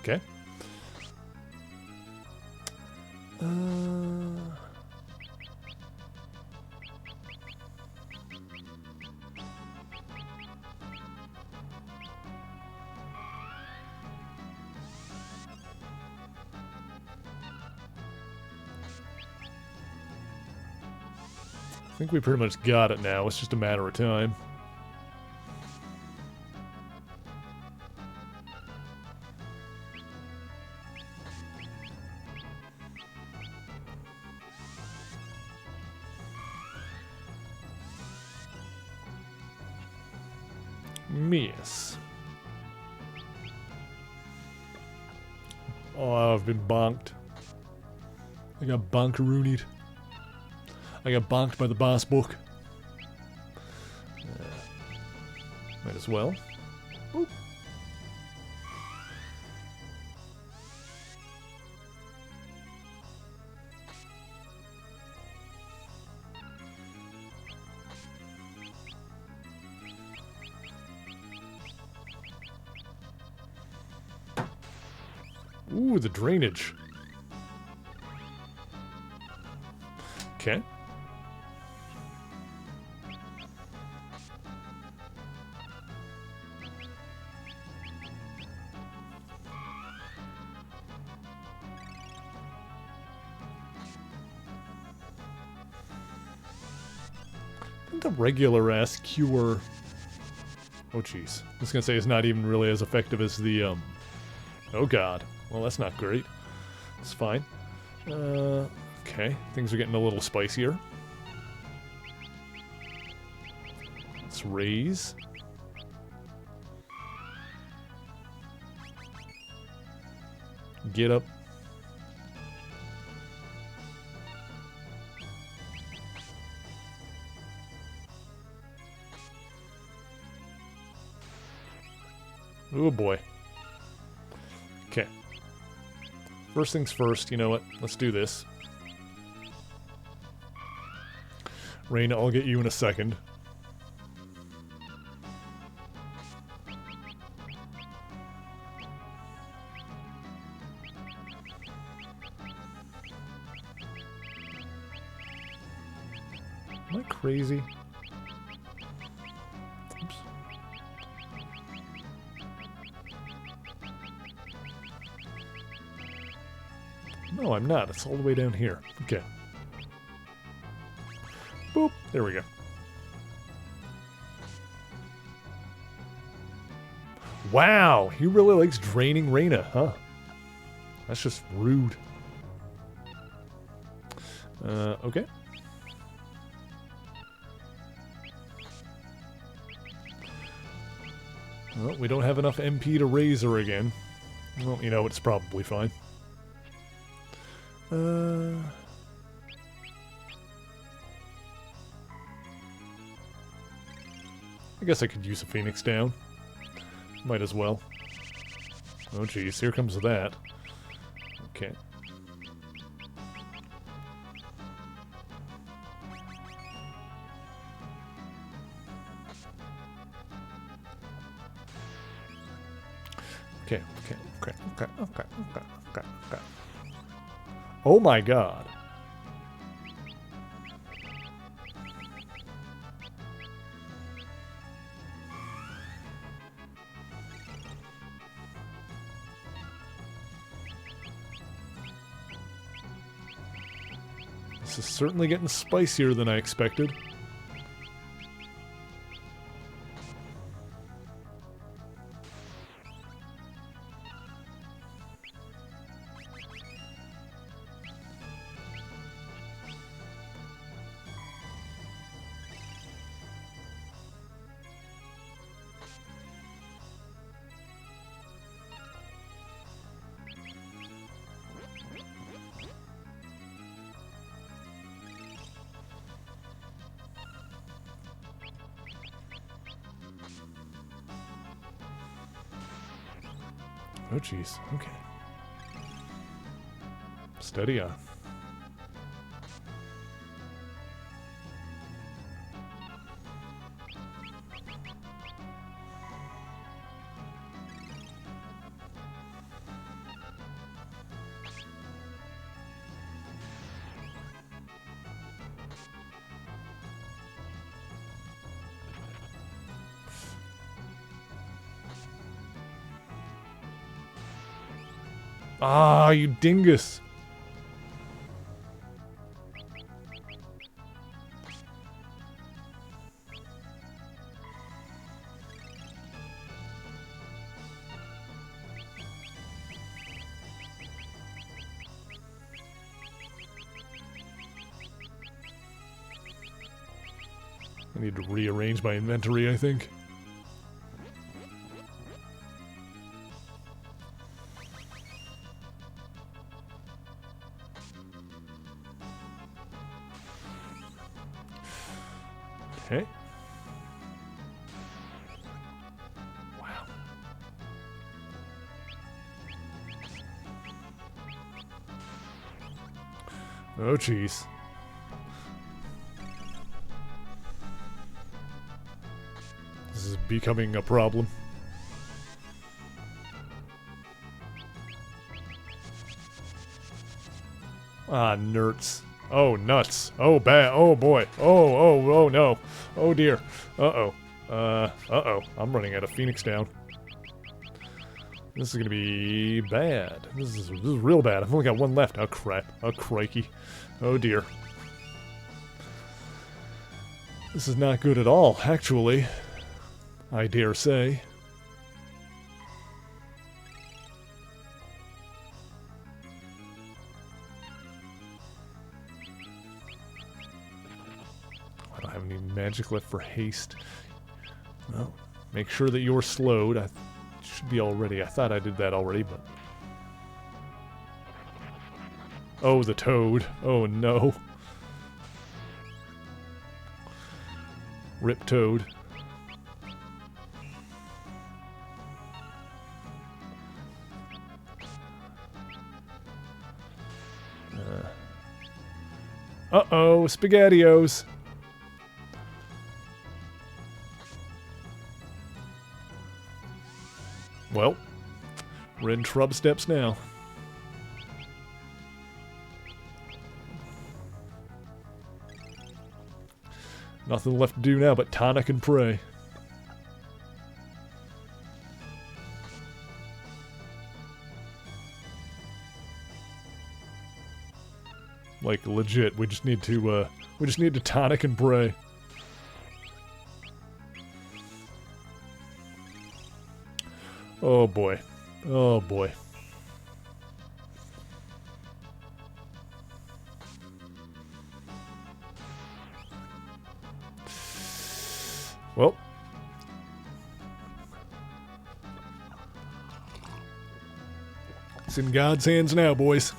Speaker 1: Okay. I think we pretty much got it now. It's just a matter of time. Miss. Oh, I've been bonked. I got bonkaroonied. I got bonked by the boss book. Might as well. Boop. Ooh, the drainage. Okay. The regular ass cure. Oh jeez. I was gonna say it's not even really as effective as the oh god. Well, that's not great. It's fine. Okay. Things are getting a little spicier. Let's raise. Get up. Oh boy. Okay. First things first, you know what? Let's do this. Raina, I'll get you in a second. Am I crazy? Oops. No, I'm not. It's all the way down here. Okay. Boop. There we go. Wow, he really likes draining Raina, huh? That's just rude. Okay. Well, we don't have enough MP to raise her again. Well, you know, it's probably fine. I guess I could use a Phoenix down. Might as well. Oh geez, here comes that. Okay. Okay. Oh my god. This is certainly getting spicier than I expected. Oh, jeez. Okay. Steady on. Ah, you dingus! I need to rearrange my inventory, I think. Okay. Wow. Oh, jeez. This is becoming a problem. Ah, nerds. Oh, nuts. Oh, bad. Oh, boy. Oh, no. Oh, dear. Uh-oh. Uh-oh. I'm running out of Phoenix down. This is gonna be bad. This is real bad. I've only got one left. Oh, crap. Oh, crikey. Oh, dear. This is not good at all, actually. I dare say. I don't have any magic left for haste. Well, make sure that you're slowed. I should be already. I thought I did that already, but... Oh, the toad. Oh, no. Rip toad. Uh-oh, SpaghettiOs. We're in Trub steps now. Nothing left to do now but tonic and pray. Like legit, we just need to tonic and pray. Oh boy. Oh boy. Well. It's in God's hands now, boys.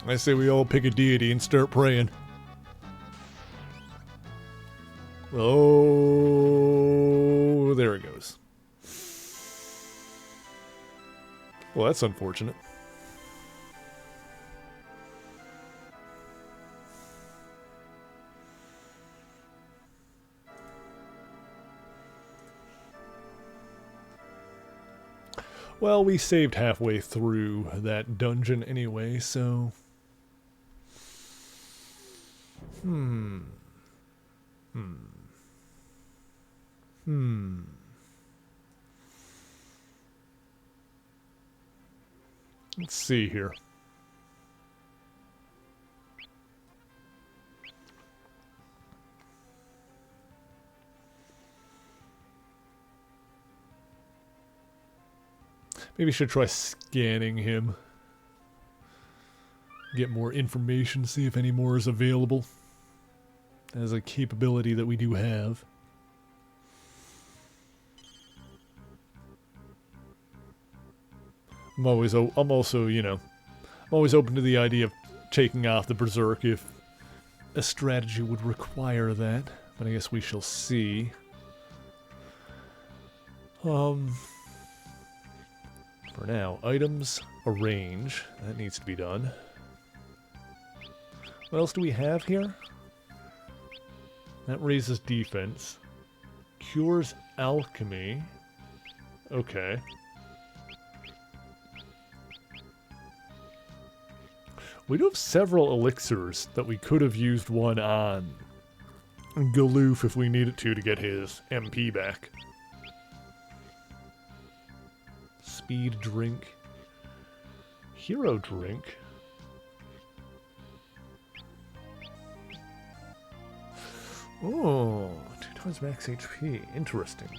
Speaker 1: I say we all pick a deity and start praying. Oh, there it goes. Well, that's unfortunate. Well, we saved halfway through that dungeon anyway, so... Let's see here. Maybe we should try scanning him. Get more information, see if any more is available. As a capability that we do have. I'm also, you know, I'm always open to the idea of taking off the Berserk if a strategy would require that. But I guess we shall see. For now, items, arrange. That needs to be done. What else do we have here? That raises defense. Cures alchemy. Okay. We do have several elixirs that we could have used one on Galoof if we needed to get his MP back. Speed drink. Hero drink. Oh, 2 times max HP. Interesting.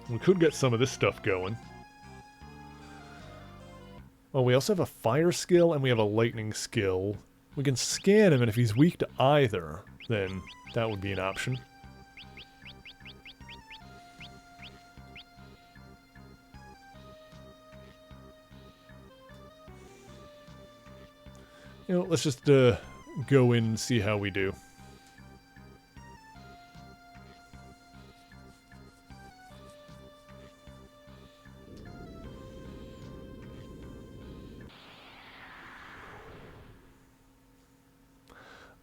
Speaker 1: We could get some of this stuff going. Oh, we also have a fire skill and we have a lightning skill. We can scan him, and if he's weak to either, then that would be an option. You know, let's just go in and see how we do.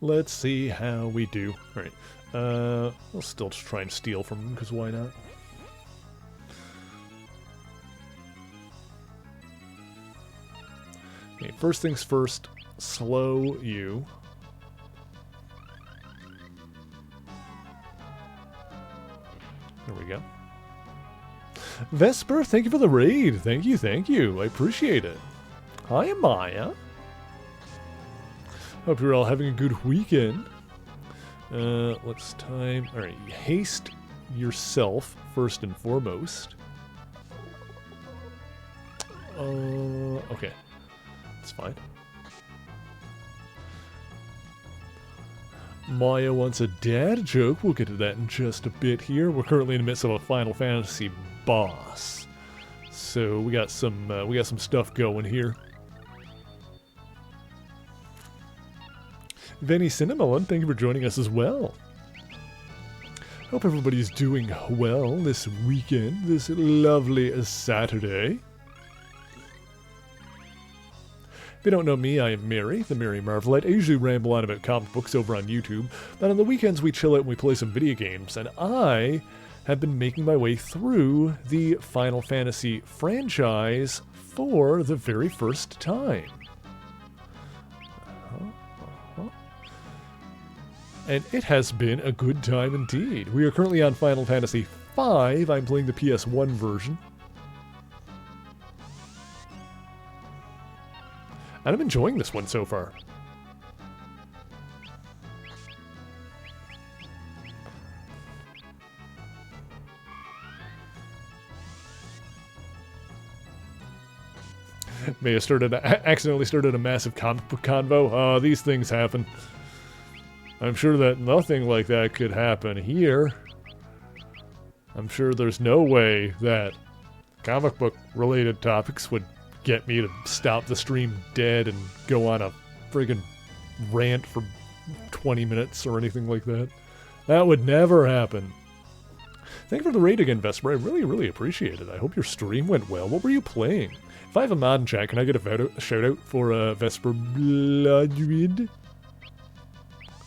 Speaker 1: Let's see how we do. Alright. We'll still just try and steal from him, because why not? Okay, first things first, slow you. There we go. Vesper, thank you for the raid. Thank you, thank you. I appreciate it. Hi, Maya. Hope you're all having a good weekend. Let's time... Alright, haste yourself first and foremost. Okay. That's fine. Maya wants a dad joke. We'll get to that in just a bit here. We're currently in the midst of a Final Fantasy boss. So we got some stuff going here. Venny Cinnamon, thank you for joining us as well. Hope everybody's doing well this weekend, this lovely Saturday. If you don't know me, I am Mary, the Mary Marvelette. I usually ramble on about comic books over on YouTube, but on the weekends we chill out and we play some video games, and I have been making my way through the Final Fantasy franchise for the very first time. And it has been a good time indeed. We are currently on Final Fantasy V. I'm playing the PS1 version. And I'm enjoying this one so far. May have accidentally started a massive comic book convo. These things happen. I'm sure that nothing like that could happen here. I'm sure there's no way that comic book related topics would get me to stop the stream dead and go on a friggin' rant for 20 minutes or anything like that. That would never happen. Thank you for the raid again, Vesper. I really, really appreciate it. I hope your stream went well. What were you playing? If I have a mod in chat, can I get a shout out for Vesper Bloodrid?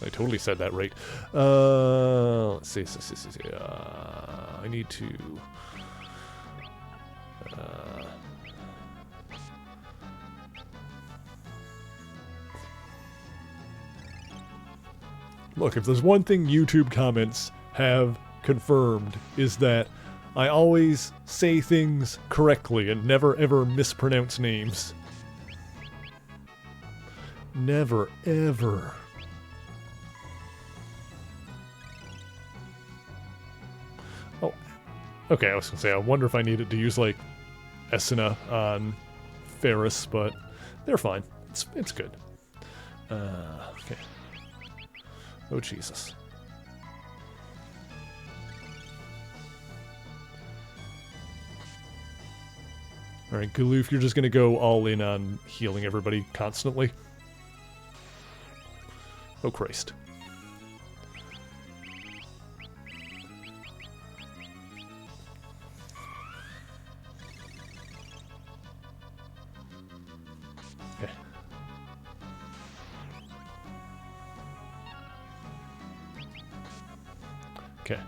Speaker 1: I totally said that right. Let's see. I need to... Look, if there's one thing YouTube comments have confirmed, is that I always say things correctly and never ever mispronounce names. Never ever. Oh, okay, I was gonna say, I wonder if I needed to use, like, Esuna on Ferris, but they're fine. It's good. Okay. Oh, Jesus. Alright, Galoof, you're just gonna go all in on healing everybody constantly. Oh, Christ. Okay. Okay.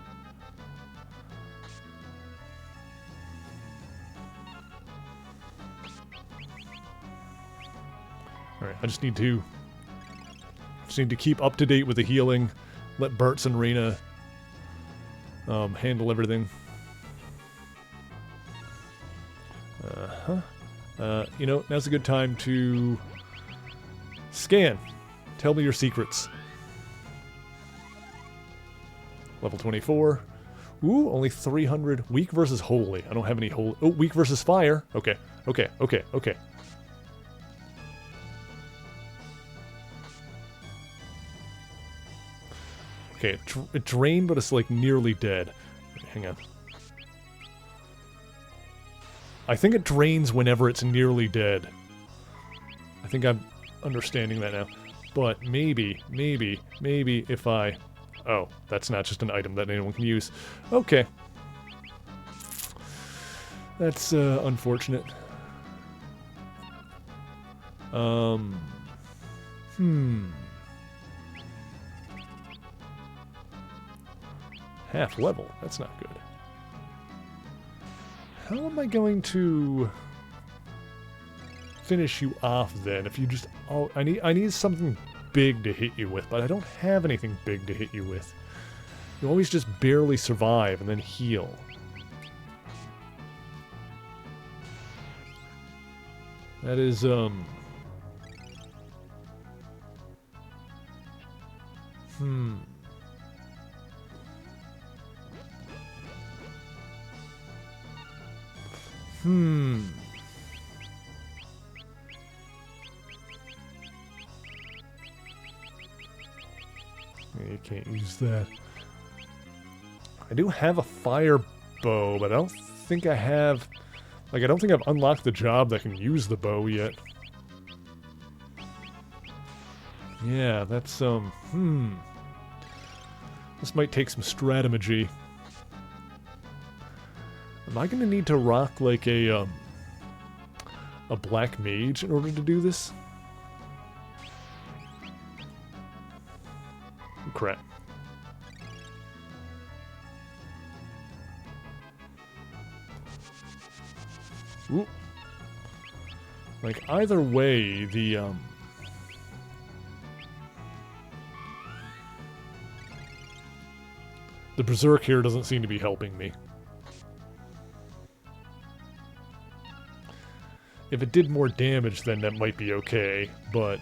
Speaker 1: Alright, I just need to keep up to date with the healing. Let Bartz and Reyna handle everything. You know, now's a good time to scan. Tell me your secrets. Level 24. Ooh, only 300. Weak versus holy. I don't have any holy. Oh, weak versus fire. Okay. Okay. Okay. It drained, but it's like nearly dead. Hang on. I think it drains whenever it's nearly dead. I think I'm understanding that now. But maybe if I... Oh, that's not just an item that anyone can use. Okay. That's unfortunate. Half level. That's not good. How am I going to finish you off then? If you just... Oh, I need something big to hit you with, but I don't have anything big to hit you with. You always just barely survive and then heal. That is, You can't use that. I do have a fire bow, but I don't think I have... Like, I don't think I've unlocked the job that can use the bow yet. Yeah, that's, This might take some strategy. Am I gonna need to rock, like, a black mage in order to do this? Crap. Ooh. Like, either way, the Berserk here doesn't seem to be helping me. If it did more damage, then that might be okay, but...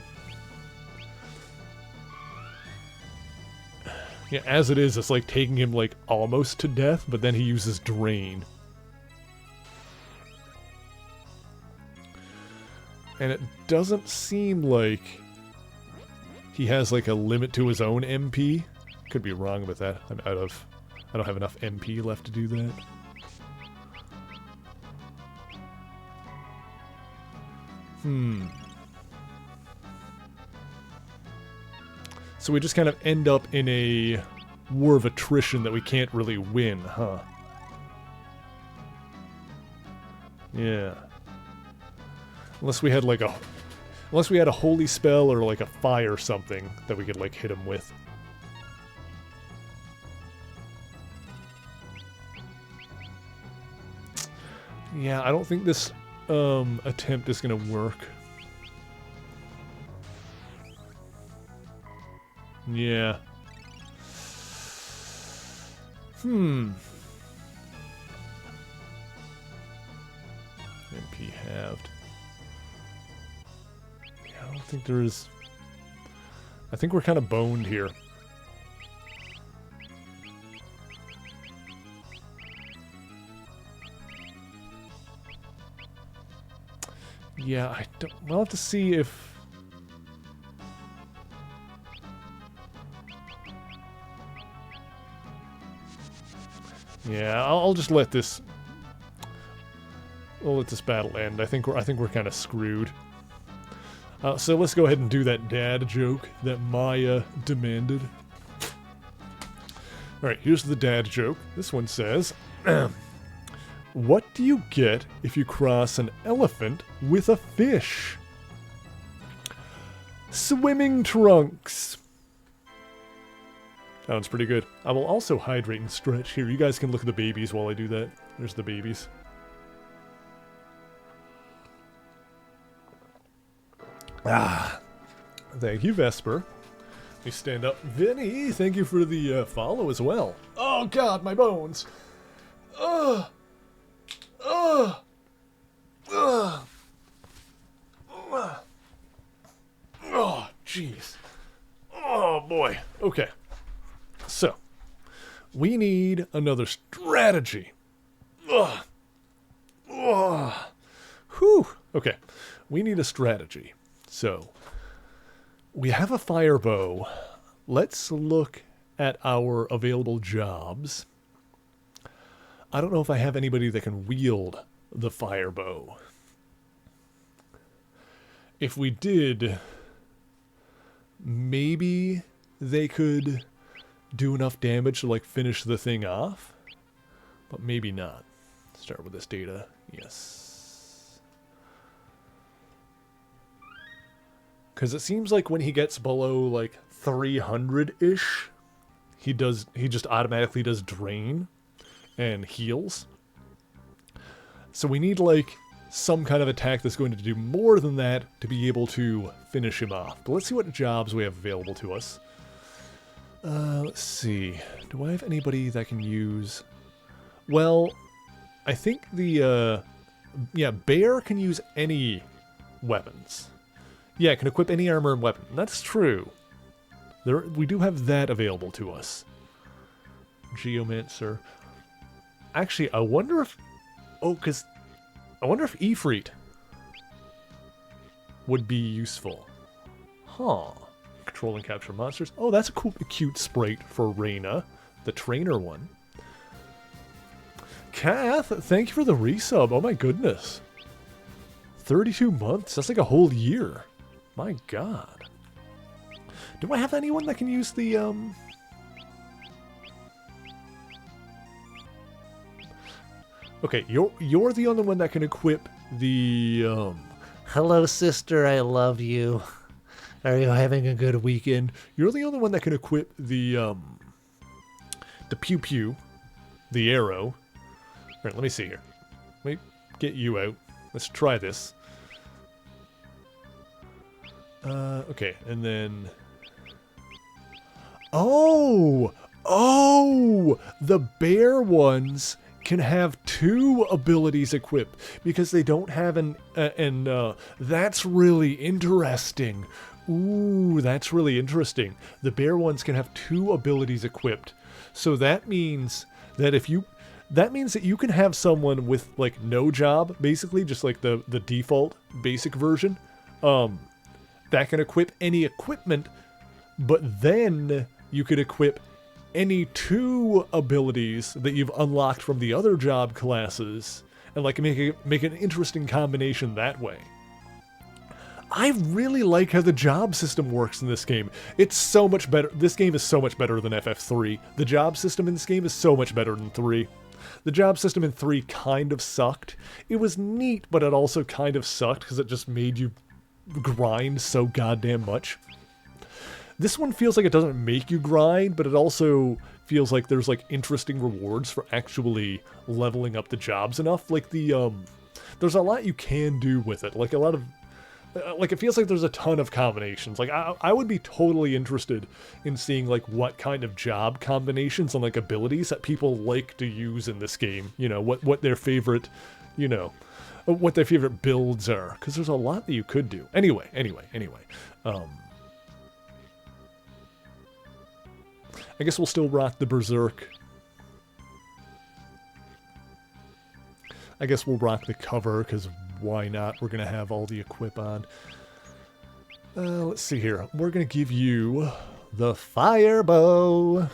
Speaker 1: yeah, as it is, it's like taking him, like, almost to death, but then he uses Drain. And it doesn't seem like he has, like, a limit to his own MP. Could be wrong with that. I'm out of... I don't have enough MP left to do that. So we just kind of end up in a war of attrition that we can't really win, huh? Yeah. Unless we had like a... unless we had a holy spell or like a fire or something that we could like hit him with. Yeah, I don't think this attempt is gonna work. Yeah. MP halved. Yeah, I don't think there is... I think we're kind of boned here. Yeah, I don't... we'll have to see if... yeah, I'll just let this... we'll let this battle end. I think we're kind of screwed. So let's go ahead and do that dad joke that Maya demanded. Alright, here's the dad joke. This one says... what do you get if you cross an elephant with a fish? Swimming trunks. Sounds pretty good. I will also hydrate and stretch. Here, you guys can look at the babies while I do that. There's the babies. Ah. Thank you, Vesper. Let me stand up. Vinny, thank you for the follow as well. Oh god, my bones. Ugh. Ugh. Ugh. Ugh. Oh, jeez. Oh, boy. Okay. So, we need another strategy. Ugh. Ugh. Whew. Okay. We need a strategy. So, we have a fire bow. Let's look at our available jobs. I don't know if I have anybody that can wield the fire bow. If we did, maybe they could do enough damage to like finish the thing off, but maybe not. Start with this data. Yes. Because it seems like when he gets below like 300-ish, he just automatically does drain and heals. So we need like some kind of attack that's going to do more than that to be able to finish him off. But let's see what jobs we have available to us. Let's see. Do I have anybody that can use... well, I think the, yeah, Bear can use any weapons. Yeah, it can equip any armor and weapon. That's true. We do have that available to us. Geomancer. Actually, I wonder if... oh, because... I wonder if Ifrit would be useful. Huh. Control and capture monsters. Oh, that's a cool, cute sprite for Reyna, the trainer one. Kath, thank you for the resub. Oh my goodness. 32 months? That's like a whole year. My god. Do I have anyone that can use the, okay, you're the only one that can equip the,
Speaker 2: Hello, sister, I love you.
Speaker 1: Are you having a good weekend? You're the only one that can equip the pew pew, the arrow. All right, let me see here. Let me get you out. Let's try this. Okay, and then... Oh! Oh! The bear ones can have 2 abilities equipped because they don't have that's really interesting. Ooh, that's really interesting. The bear ones can have 2 abilities equipped. So that means that that means that you can have someone with like no job, basically just like the default basic version, that can equip any equipment, but then you could equip any 2 abilities that you've unlocked from the other job classes, and like make an interesting combination that way. I really like how the job system works in this game. It's so much better. This game is so much better than FF3. The job system in this game is so much better than 3. The job system in 3 kind of sucked. It was neat, but it also kind of sucked because it just made you grind so goddamn much. This one feels like it doesn't make you grind, but it also feels like there's like interesting rewards for actually leveling up the jobs enough. Like there's a lot you can do with it. Like a lot of, like it feels like there's a ton of combinations. Like I would be totally interested in seeing like what kind of job combinations and like abilities that people like to use in this game. You know, what their favorite, you know, what their favorite builds are. Because there's a lot that you could do. Anyway. I guess we'll still rock the Berserk. I guess we'll rock the cover, because why not? We're going to have all the equip on. Let's see here. We're going to give you the fire bow.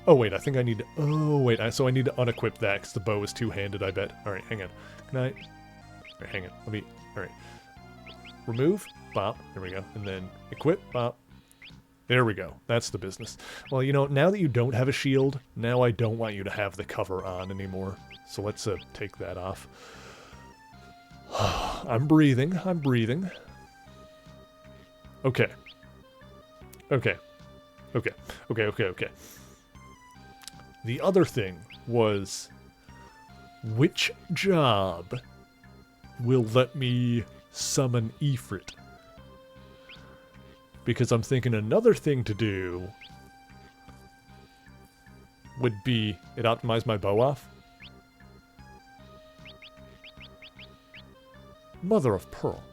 Speaker 1: Oh, wait, I think I need to... Oh, wait, so I need to unequip that, because the bow is two-handed, I bet. All right, hang on. Can I... All right, hang on. Let me... All right. Remove. Bop. There we go. And then equip. Bop. There we go. That's the business. Well, you know, now that you don't have a shield, now I don't want you to have the cover on anymore. So let's take that off. I'm breathing. I'm breathing. Okay. Okay. Okay. Okay, okay, okay. The other thing was, which job will let me summon Ifrit? Because I'm thinking another thing to do would be... It optimized my bow off? Mother of Pearl.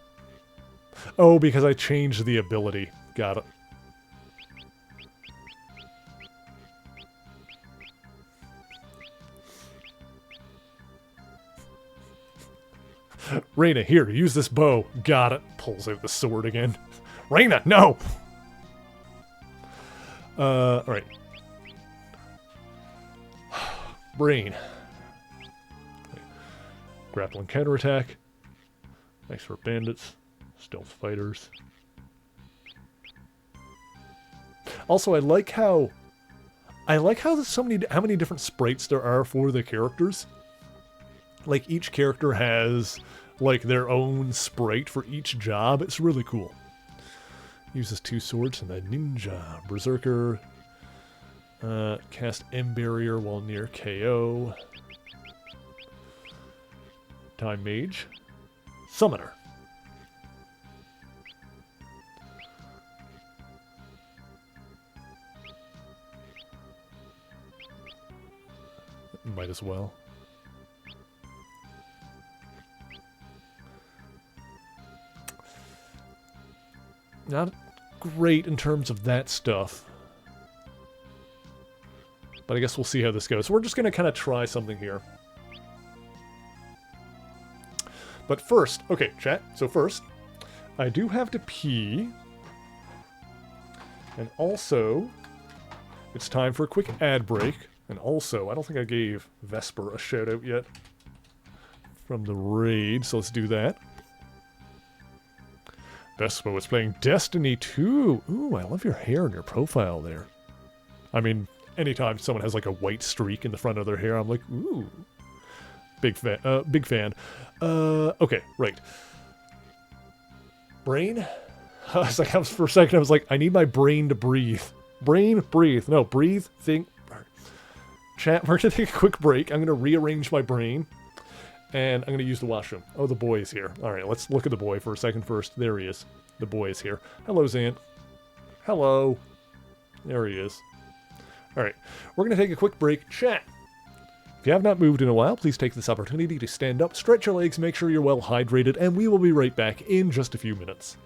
Speaker 1: Oh, because I changed the ability. Got it. Reina, here, use this bow. Got it. Pulls out the sword again. Reina, no! Alright. Brain. Grappling counterattack. Nice for bandits. Stealth fighters. Also, I like how there's so many, how many different sprites there are for the characters. Like, each character has, like, their own sprite for each job. It's really cool. Uses 2 swords and a ninja. Berserker. Cast M Barrier while near KO. Time Mage. Summoner. Might as well. Not great in terms of that stuff. But I guess we'll see how this goes. So we're just going to kind of try something here. But first, okay, chat. So first, I do have to pee. And also, it's time for a quick ad break. And also, I don't think I gave Vesper a shout out yet from the raid, so let's do that. Vespa was playing Destiny 2. Ooh, I love your hair and your profile there. I mean, anytime someone has like a white streak in the front of their hair, I'm like, ooh. Big fan. Big fan. Okay, right. Brain? For a second, I was like, I need my brain to breathe. Brain, breathe. No, breathe, think. Chat, we're going to take a quick break. I'm going to rearrange my brain. And I'm going to use the washroom. Oh, the boy is here. All right, let's look at the boy for a second first. There he is. The boy is here. Hello, Zant. Hello. There he is. All right, we're going to take a quick break. Chat. If you have not moved in a while, please take this opportunity to stand up, stretch your legs, make sure you're well hydrated, and we will be right back in just a few minutes.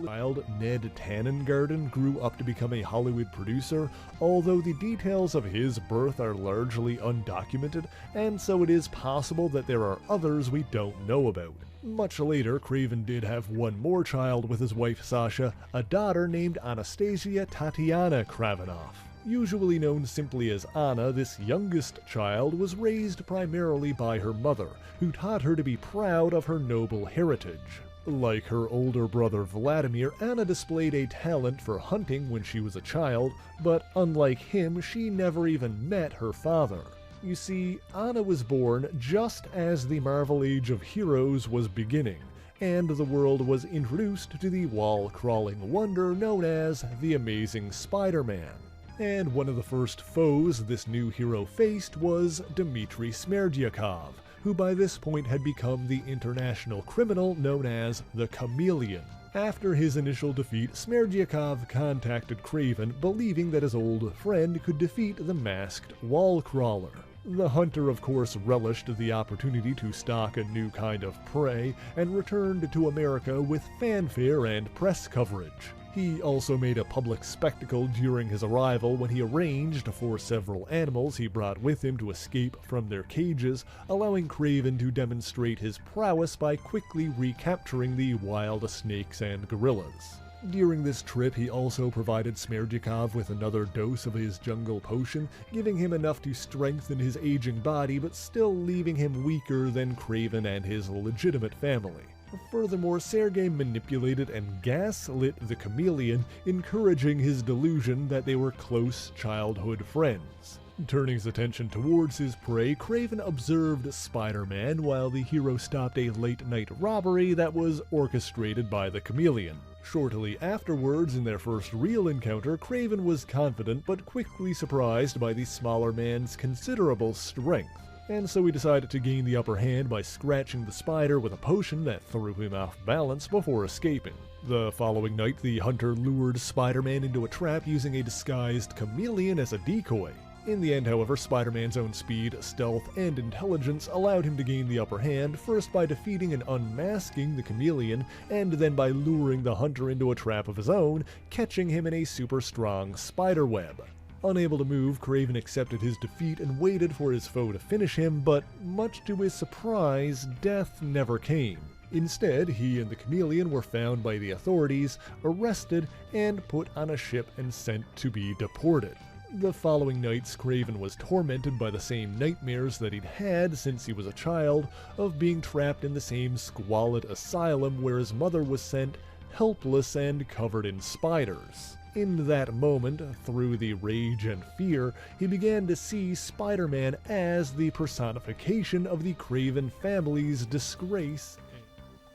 Speaker 1: Child Ned Tannengarden grew up to become a Hollywood producer, although the details of his birth are largely undocumented, and so it is possible that there are others we don't know about. Much later, Craven did have one more child with his wife Sasha, a daughter named Anastasia Tatiana Kravinoff. Usually known simply as Anna, this youngest child was raised primarily by her mother, who taught her to be proud of her noble heritage. Like her older brother Vladimir, Anna displayed a talent for hunting when she was a child, but unlike him, she never even met her father. You see, Anna was born just as the Marvel Age of Heroes was beginning, and the world was introduced to the wall-crawling wonder known as the Amazing Spider-Man. And one of the first foes this new hero faced was Dmitry Smerdyakov, who by this point had become the international criminal known as the Chameleon. After his initial defeat, Smerdyakov contacted Craven, believing that his old friend could defeat the masked wall crawler. The hunter, of course, relished the opportunity to stalk a new kind of prey, and returned to America with fanfare and press coverage. He also made a public spectacle during his arrival when he arranged for several animals he brought with him to escape from their cages, allowing Craven to demonstrate his prowess by quickly recapturing the wild snakes and gorillas. During this trip, he also provided Smerdyakov with another dose of his jungle potion, giving him enough to strengthen his aging body but still leaving him weaker than Craven and his legitimate family. Furthermore, Sergei manipulated and gaslit the Chameleon, encouraging his delusion that they were close childhood friends. Turning his attention towards his prey, Craven observed Spider-Man while the hero stopped a late-night robbery that was orchestrated by the Chameleon. Shortly afterwards, in their first real encounter, Craven was confident but quickly surprised by the smaller man's considerable strength, and so he decided to gain the upper hand by scratching the spider with a potion that threw him off balance before escaping. The following night, the hunter lured Spider-Man into a trap using a disguised chameleon as a decoy. In the end, however, Spider-Man's own speed, stealth, and intelligence allowed him to gain the upper hand, first by defeating and unmasking the chameleon, and then by luring the hunter into a trap of his own, catching him in a super strong spider web. Unable to move, Craven accepted his defeat and waited for his foe to finish him, but much to his surprise, death never came. Instead, he and the chameleon were found by the authorities, arrested, and put on a ship and sent to be deported. The following nights, Craven was tormented by the same nightmares that he'd had since he was a child, of being trapped in the same squalid asylum where his mother was sent, helpless and covered in spiders. In that moment, through the rage and fear, he began to see Spider-Man as the personification of the Craven family's disgrace.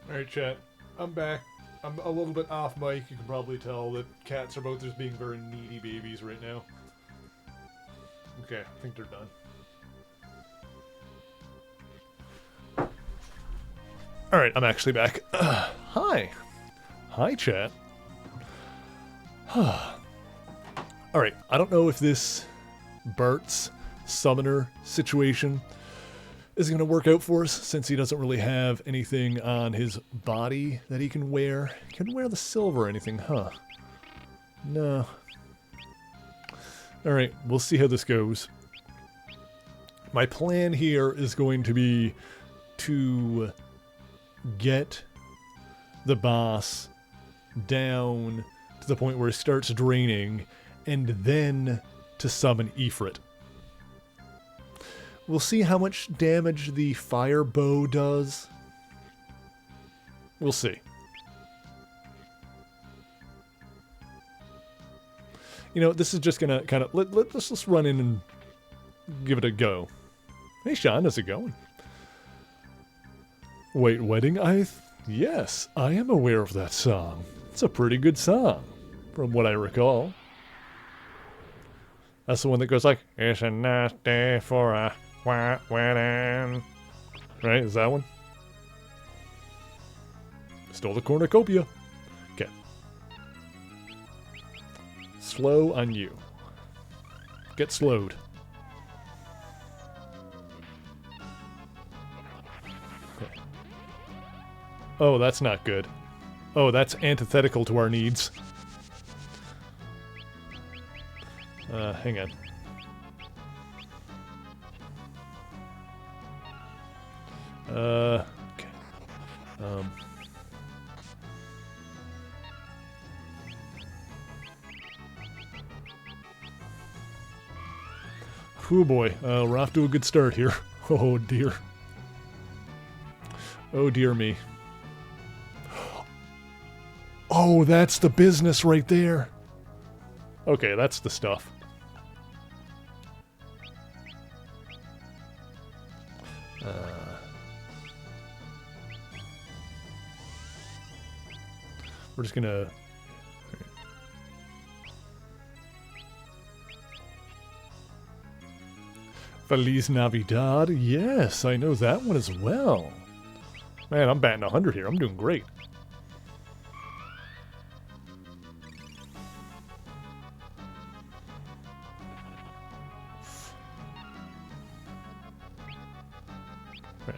Speaker 1: Alright, chat. I'm back. I'm a little bit off mic. You can probably tell that cats are both just being very needy babies right now. Okay, I think they're done. Alright, I'm actually back. Hi. Hi, chat. Alright, I don't know if this Bart's summoner situation is going to work out for us, since he doesn't really have anything on his body that he can wear. He can wear the silver or anything, huh? No. Alright, we'll see how this goes. My plan here is going to be to get the boss down to the point where it starts draining, and then to summon Ifrit. We'll see how much damage the fire bow does. We'll see. You know, this is just gonna kind of... Let's just run in and give it a go. Hey, Sean, how's it going? Wait, wedding? I Yes, I am aware of that song. It's a pretty good song, from what I recall. That's the one that goes like, "It's a nice day for a white wedding." Right? Is that one? Stole the cornucopia. Okay. Slow on you. Get slowed. Okay. Oh, that's not good. Oh, that's antithetical to our needs. Hang on. Okay. Oh boy, we're off to a good start here. Oh dear. Oh dear me. Oh, that's the business right there. Okay, that's the stuff. We're just gonna... Feliz Navidad. Yes, I know that one as well. Man, I'm batting 100 here. I'm doing great.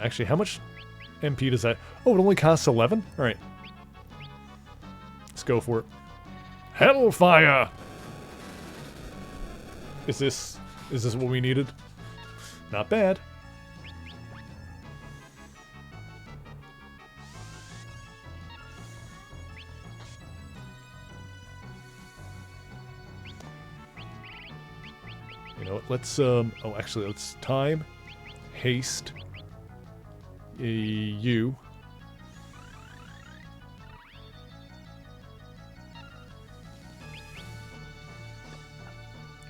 Speaker 1: Actually, how much MP does that... Oh, it only costs 11? Alright. Let's go for it. Hellfire! Is this what we needed? Not bad. You know what, let's, oh, actually, let's time, haste, you.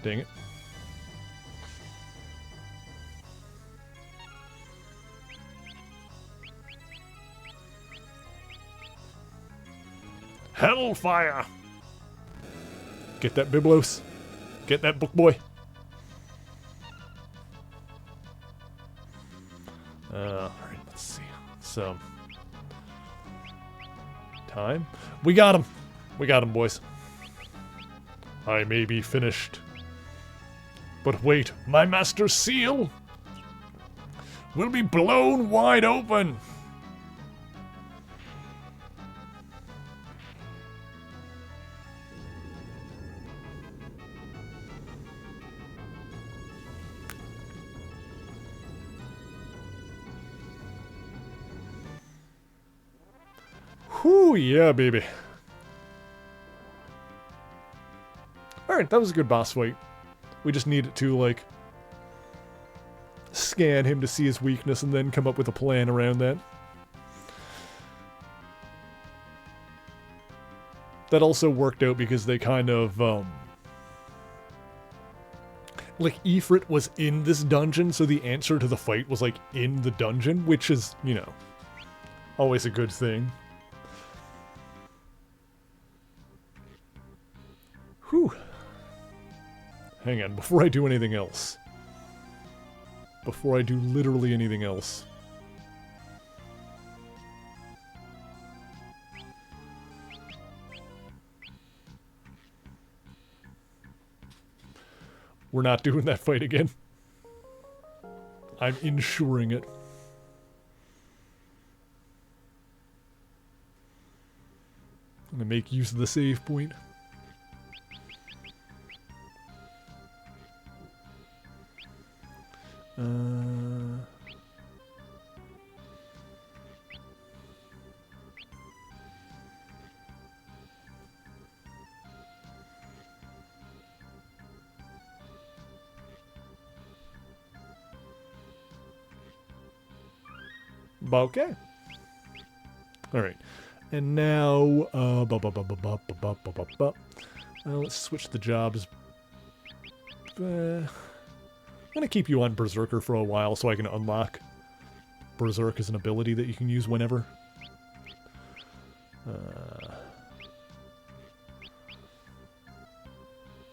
Speaker 1: Dang it. Hellfire! Get that Biblos. Get that book boy. Alright, let's see. So, time. We got him. We got him, boys. I may be finished. But wait, my master seal will be blown wide open. Whew, yeah, baby. Alright, that was a good boss fight. We just needed to, like, scan him to see his weakness and then come up with a plan around that. That also worked out because they kind of, like, Ifrit was in this dungeon, so the answer to the fight was, like, in the dungeon, which is, you know, always a good thing. Whew. Hang on, before I do anything else. Before I do literally anything else. We're not doing that fight again. I'm ensuring it. I'm gonna make use of the save point. Okay. Alright. And now, let's switch the jobs. I'm gonna keep you on Berserker for a while so I can unlock Berserk as an ability that you can use whenever. I'll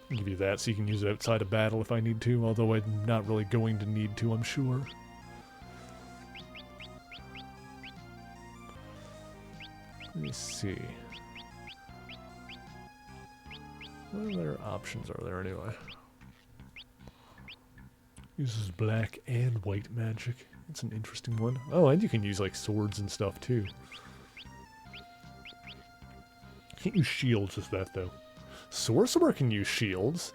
Speaker 1: give you that so you can use it outside of battle if I need to, although I'm not really going to need to, I'm sure. Let me see. What other options are there anyway? Uses black and white magic. That's an interesting one. Oh, and you can use like swords and stuff too. Can't use shields as that though. Sorcerer can use shields.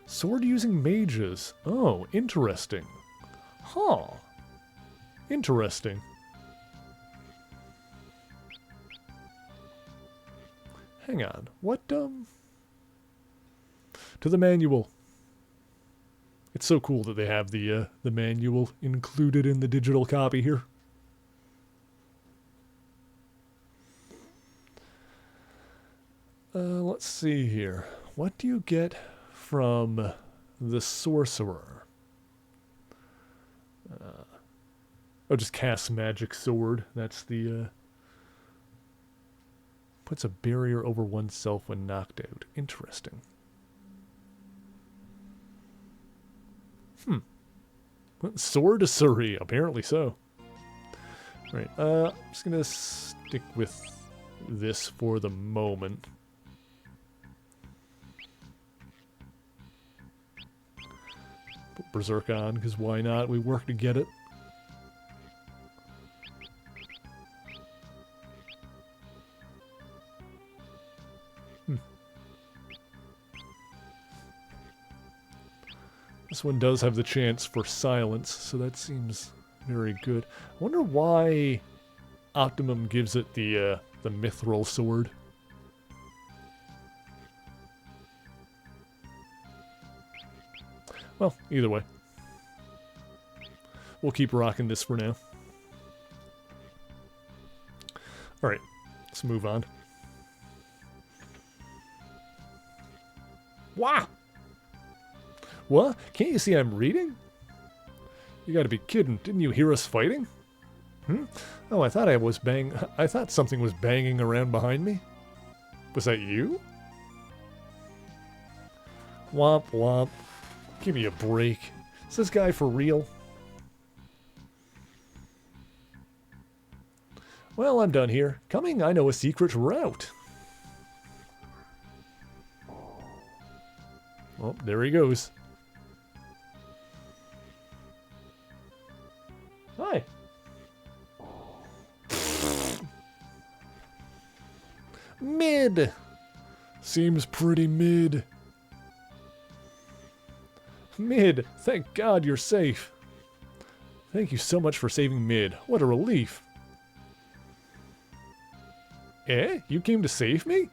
Speaker 1: Sword using mages. Oh, interesting. Huh. Interesting. Hang on. What, To the manual. It's so cool that they have the manual included in the digital copy here. Let's see here. What do you get from the sorcerer? Oh, just cast magic sword. That's the puts a barrier over oneself when knocked out. Interesting. Sorcery, apparently so. Right, I'm just gonna stick with this for the moment. Put Berserk on, because why not? We work to get it. This one does have the chance for silence, so that seems very good. I wonder why Optimum gives it the mithril sword. Well, either way. We'll keep rocking this for now. Alright, let's move on. Wow! What? Can't you see I'm reading? You gotta be kidding. Didn't you hear us fighting? Oh, I thought something was banging around behind me. Was that you? Womp womp. Give me a break. Is this guy for real? Well, I'm done here. Coming, I know a secret route. Oh, there he goes. Hi. Mid. Seems pretty mid. Mid, thank God you're safe. Thank you so much for saving Mid. What a relief. Eh? You came to save me?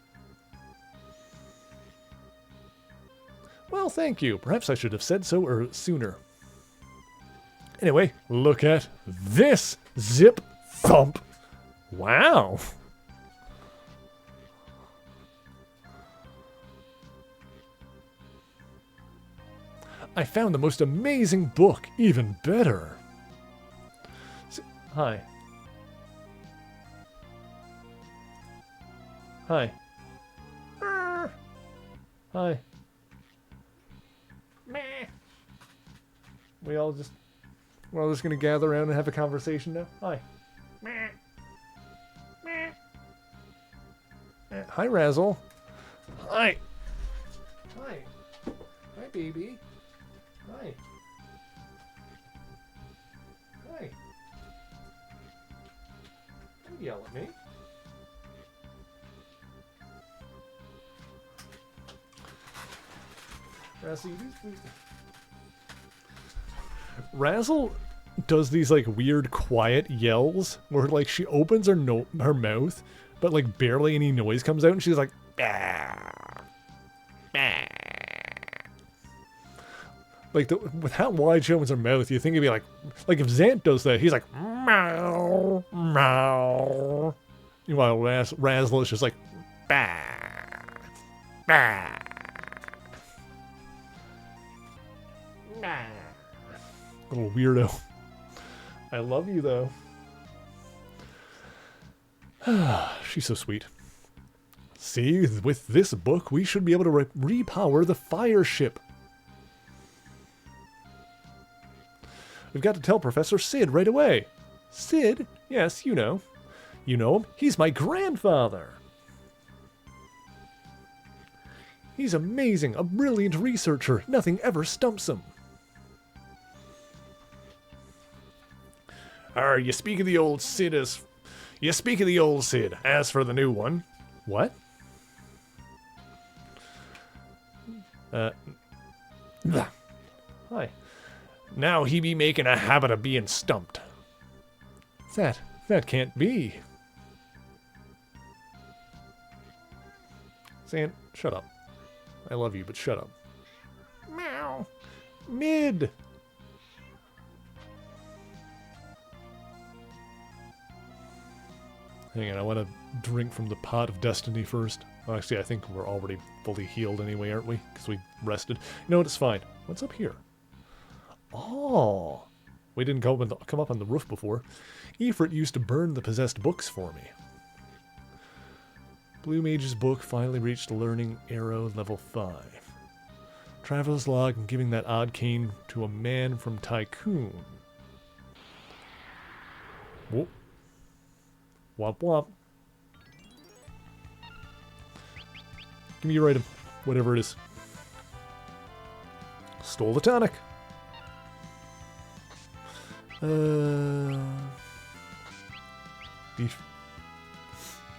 Speaker 1: Well, thank you. Perhaps I should have said so sooner. Anyway, look at this. Zip thump. Wow. I found the most amazing book. Even better. Hi. Hi. Hi. We're all just gonna gather around and have a conversation now. Hi. Hi, Razzle. Hi. Hi. Hi, baby. Hi. Hi. Don't yell at me. Razzle does these like weird quiet yells where like she opens her mouth, but like barely any noise comes out, and she's like, bah, bah. Like with how wide she opens her mouth, you think it'd be like if Zant does that, he's like meow meow. Meanwhile, Razzle is just like bah bah. Little weirdo. I love you though. she's so sweet. See, with this book, we should be able to repower the fire ship. We've got to tell Professor Cid right away. Cid? Yes, you know. You know him? He's my grandfather. He's amazing, a brilliant researcher. Nothing ever stumps him. You speak of the old Cid as... You speak of the old Cid. As for the new one... What? Hi. Now he be making a habit of being stumped. That can't be. Zant, shut up. I love you, but shut up. Meow. Mid. Hang on, I want to drink from the pot of destiny first. Well, actually, I think we're already fully healed anyway, aren't we? Because we rested. You know what? It's fine. What's up here? Oh. We didn't come up on the roof before. Ifrit used to burn the possessed books for me. Blue Mage's book finally reached Learning Arrow level 5. Traveler's log and giving that odd cane to a man from Tycoon. Whoop. Womp womp. Give me your item. Whatever it is. Stole the tonic.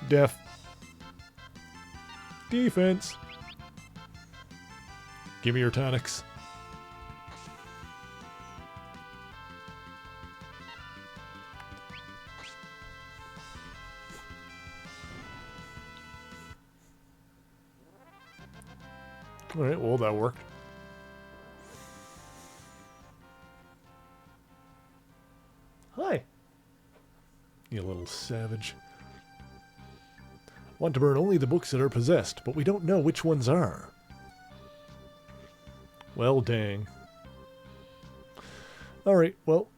Speaker 1: Def. Defense. Give me your tonics. Alright, well, that worked. Hi. You little savage. Want to burn only the books that are possessed, but we don't know which ones are. Well, dang. Alright, well,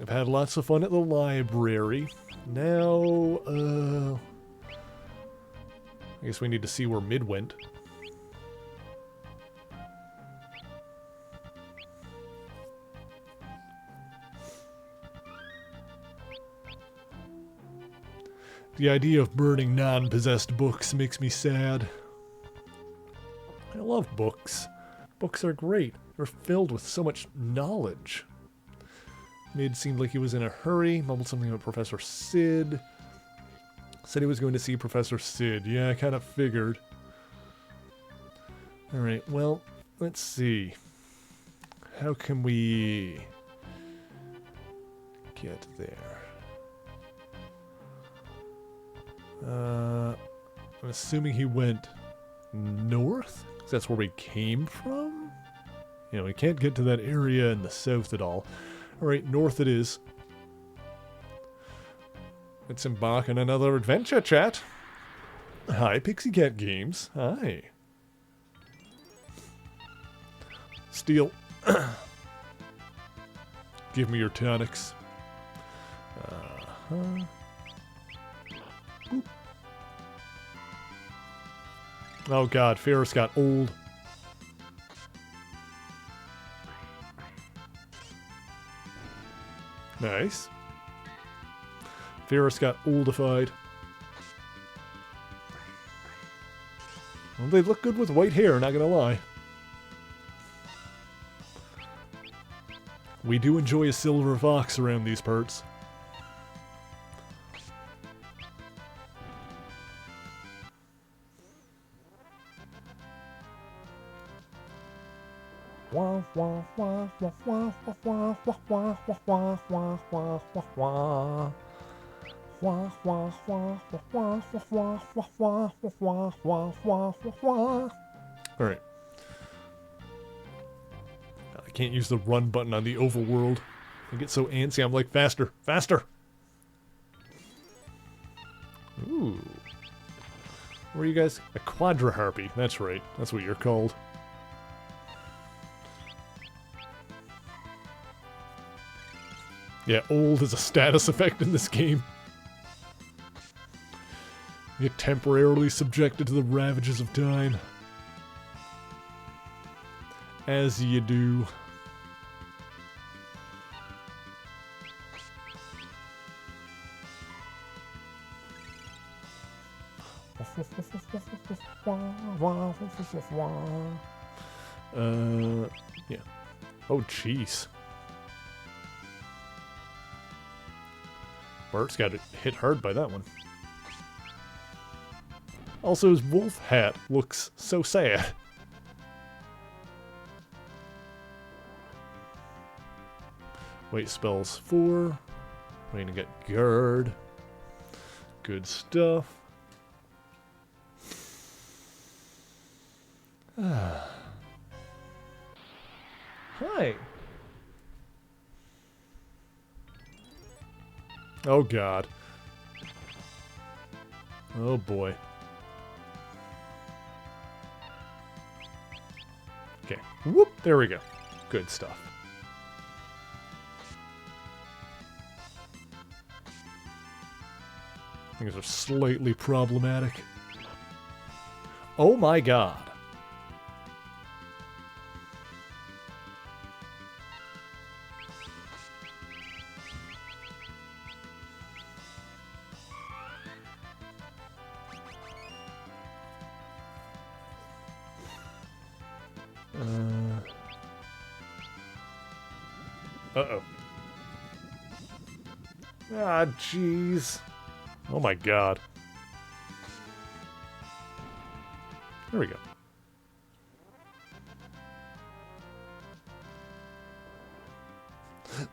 Speaker 1: I've had lots of fun at the library. Now, I guess we need to see where Mid went. The idea of burning non-possessed books makes me sad. I love books. Books are great. They're filled with so much knowledge. Mid seemed like he was in a hurry, mumbled something about Professor Cid. Said he was going to see Professor Cid. Yeah, I kind of figured. Alright, well, let's see. How can we get there? I'm assuming he went north? 'Cause that's where we came from? You know, we can't get to that area in the south at all. Alright, north it is. Let's embark on another adventure, chat. Hi, Pixie Cat Games. Hi. Steal. Give me your tonics. Uh-huh. Boop. Oh god, Ferris got old. Nice. Ferris got oldified. Well, they look good with white hair, not gonna lie. We do enjoy a silver fox around these parts. Alright. I can't use the run button on the overworld. I get so antsy, I'm like, faster, faster! Ooh. Where are you guys? A quadra harpy. That's right. That's what you're called. Yeah, old is a status effect in this game. Get temporarily subjected to the ravages of time. As you do. Yeah. Oh, jeez. Bart's got hit hard by that one. Also, his wolf hat looks so sad. Wait spells 4. Waiting to get guard. Good stuff. Hi. Oh god. Oh boy. Okay. Whoop. There we go. Good stuff. Things are slightly problematic. Oh my god. Uh-oh. Ah, jeez. Oh my god. There we go.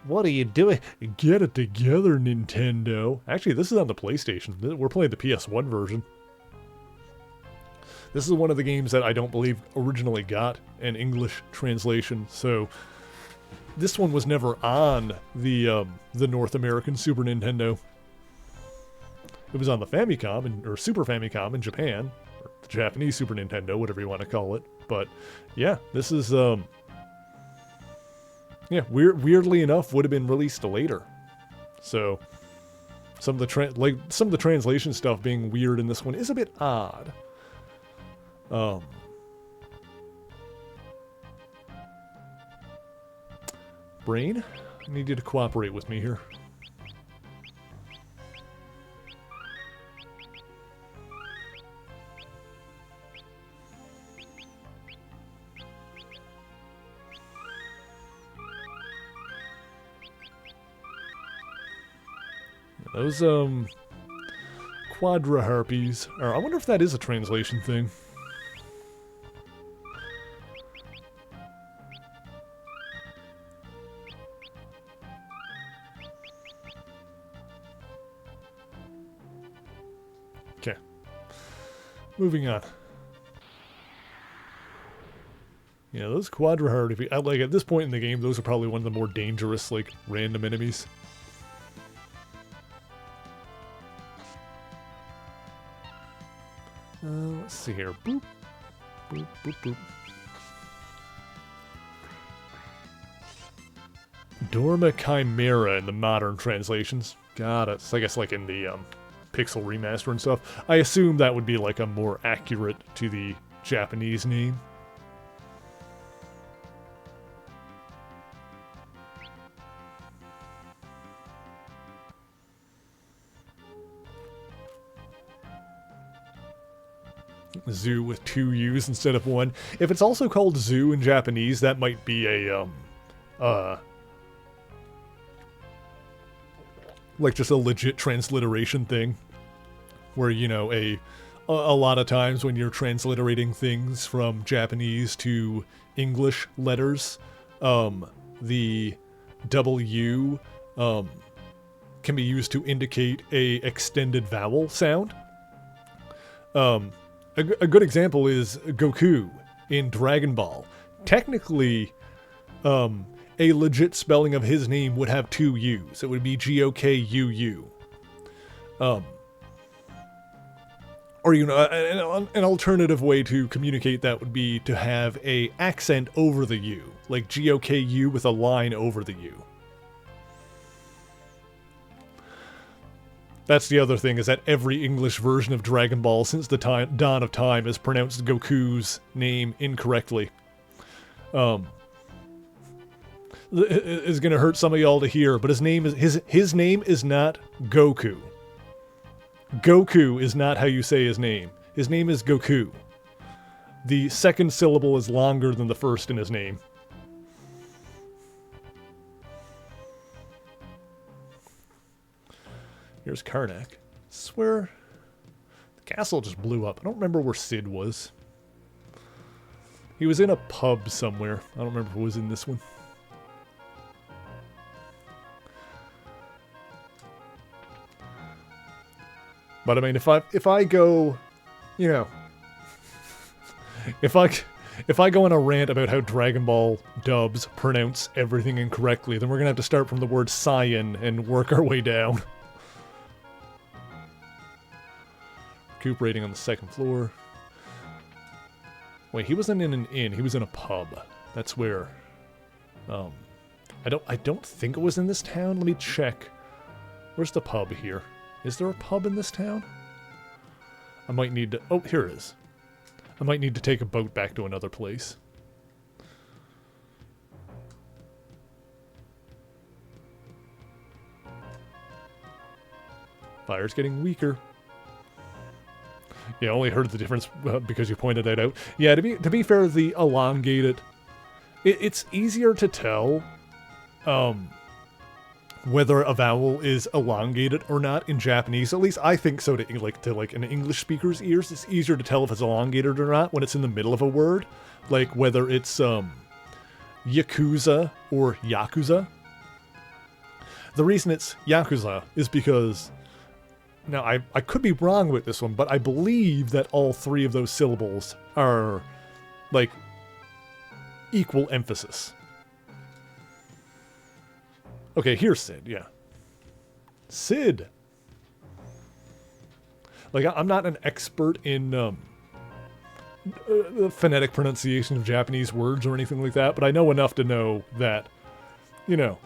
Speaker 1: What are you doing? Get it together, Nintendo. Actually, this is on the PlayStation. We're playing the PS1 version. This is one of the games that I don't believe originally got an English translation, so this one was never on the North American Super Nintendo. It was on the Famicom, or Super Famicom in Japan, or the Japanese Super Nintendo, whatever you want to call it. But yeah, this is yeah, weirdly enough, would have been released later. So some of the translation stuff being weird in this one is a bit odd. Brain, I need you to cooperate with me here. Those, quadra harpies. Or I wonder if that is a translation thing. Okay. Moving on. Yeah, those quadra harpies, like at this point in the game, those are probably one of the more dangerous, like, random enemies. Let's see here. Boop. Boop, boop, boop. Dorma Chimera in the modern translations. Got it. So I guess like in the Pixel remaster and stuff. I assume that would be like a more accurate to the Japanese name. Zoo with 2 U's instead of 1. If it's also called zoo in Japanese, that might be a, like just a legit transliteration thing. Where, you know, a lot of times when you're transliterating things from Japanese to English letters, the W, can be used to indicate a extended vowel sound. A good example is Goku in Dragon Ball. Technically, a legit spelling of his name would have 2 U's. It would be G-O-K-U-U. Or, you know, an alternative way to communicate that would be to have a accent over the U. Like G-O-K-U with a line over the U. That's the other thing, is that every English version of Dragon Ball since the dawn of time has pronounced Goku's name incorrectly. Is gonna hurt some of y'all to hear, but his name is not Goku. Goku is not how you say his name. His name is Goku. The second syllable is longer than the first in his name. Here's Karnak. Swear the castle just blew up. I don't remember where Sid was. He was in a pub somewhere. I don't remember if it was in this one. But I mean, if I go, you know, if I go on a rant about how Dragon Ball dubs pronounce everything incorrectly, then we're gonna have to start from the word Saiyan and work our way down. Recuperating on the second floor. Wait, he wasn't in an inn. He was in a pub. That's where. I don't think it was in this town. Let me check. Where's the pub here? Is there a pub in this town? I might need to... Oh, here it is. I might need to take a boat back to another place. Fire's getting weaker. Yeah, I only heard the difference because you pointed that out. Yeah, to be fair, the elongated... It's easier to tell whether a vowel is elongated or not in Japanese. At least I think so to an English speaker's ears. It's easier to tell if it's elongated or not when it's in the middle of a word. Like whether it's Yakuza or Yakuza. The reason it's Yakuza is because... Now, I could be wrong with this one, but I believe that all three of those syllables are, like, equal emphasis. Okay, here's Sid, yeah. Sid! Like, I'm not an expert in phonetic pronunciation of Japanese words or anything like that, but I know enough to know that, you know,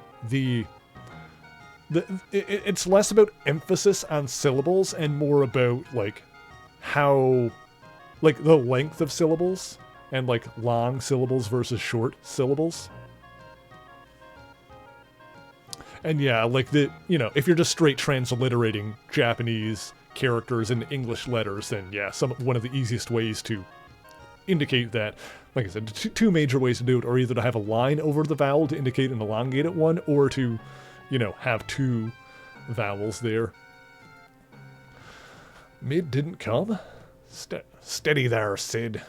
Speaker 1: it's less about emphasis on syllables and more about, like, how, like, the length of syllables and, like, long syllables versus short syllables. And yeah, like, you know, if you're just straight transliterating Japanese characters into English letters, then yeah, one of the easiest ways to indicate that, like I said, two major ways to do it are either to have a line over the vowel to indicate an elongated one, or to, you know, have two vowels there. Mid didn't come? Steady there, Sid.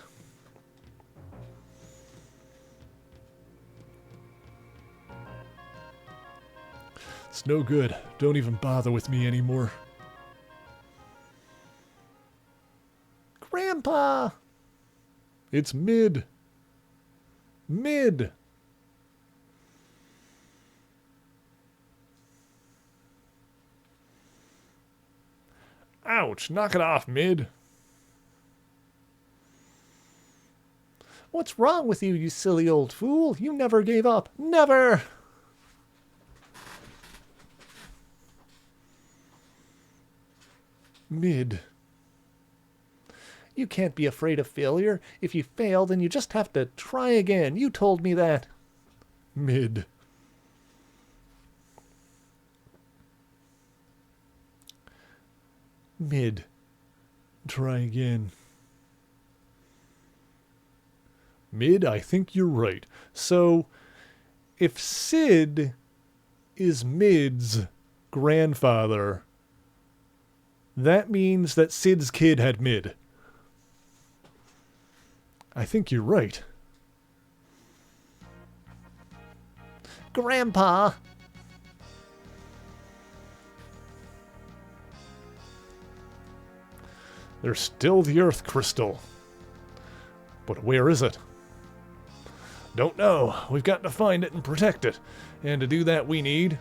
Speaker 1: It's no good. Don't even bother with me anymore. Grandpa! It's Mid. Mid! Ouch, knock it off, Mid. What's wrong with you, you silly old fool? You never gave up. Never! Mid. You can't be afraid of failure. If you fail, then you just have to try again. You told me that. Mid. Mid. Try again. Mid, I think you're right. So, if Sid is Mid's grandfather, that means that Sid's kid had Mid. I think you're right. Grandpa! There's still the Earth Crystal. But where is it? Don't know. We've got to find it and protect it. And to do that we need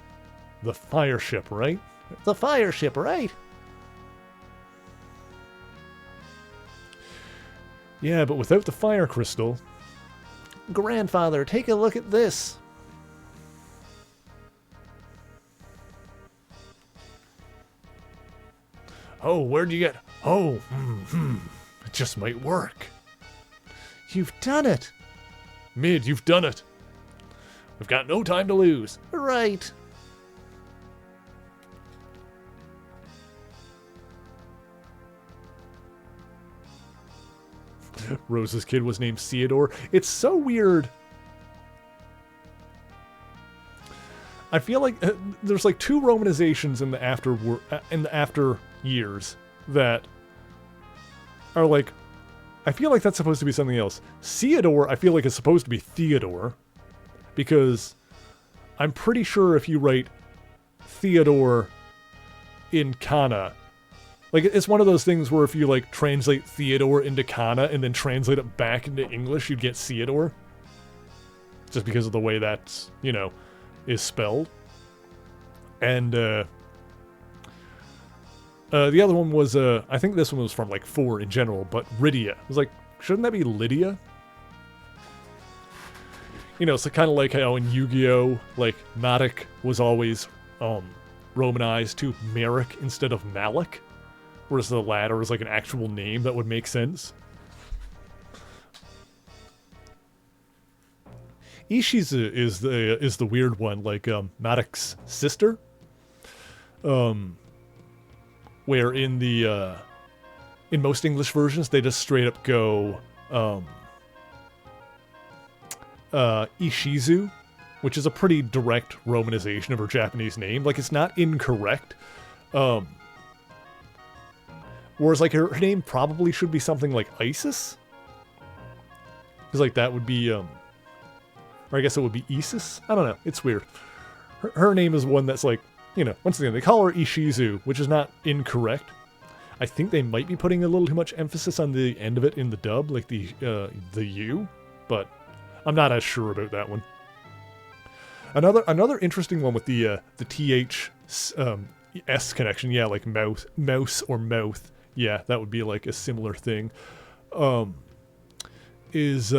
Speaker 1: the fire ship, right? The fire ship, right? Yeah, but without the fire crystal... Grandfather, take a look at this. Oh, where'd you get... Oh, it just might work.
Speaker 2: You've done it.
Speaker 1: Mid, you've done it. We've got no time to lose.
Speaker 2: Right.
Speaker 1: Rose's kid was named Theodore. It's so weird. I feel like there's like 2 Romanizations in the after years that are like, I feel like that's supposed to be something else. Theodore, I feel like is supposed to be Theodore, because I'm pretty sure if you write Theodore in Kana, like it's one of those things where if you like translate Theodore into Kana and then translate it back into English, you'd get Theodore. Just because of the way that's, is spelled. And the other one was, I think this one was from like 4 in general, but Rydia. I was like, shouldn't that be Lydia? It's kind of like how in Yu-Gi-Oh! Like, Matic was always Romanized to Merrick instead of Malik. Whereas the latter is like an actual name that would make sense. Ishizu is the weird one, like Maddox's sister. Where in the in most English versions they just straight up go Ishizu, which is a pretty direct romanization of her Japanese name. Like, it's not incorrect. Whereas like her name probably should be something like Isis. Because like that would be or I guess it would be Isis? I don't know. It's weird. Her name is one that's like, once again, they call her Ishizu, which is not incorrect. I think they might be putting a little too much emphasis on the end of it in the dub, like the U, but I'm not as sure about that one. Another interesting one with the TH S connection, yeah, like mouse or mouth. Yeah, that would be like a similar thing. Is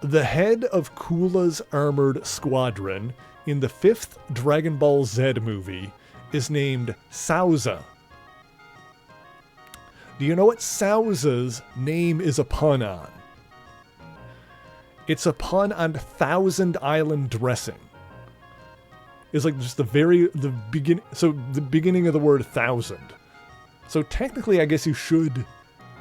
Speaker 1: the head of Kula's armored squadron in the 5th Dragon Ball Z movie is named Sauza. Do you know what Sauza's name is a pun on? It's a pun on Thousand Island dressing. It's like just the beginning of the word thousand. So technically, I guess you should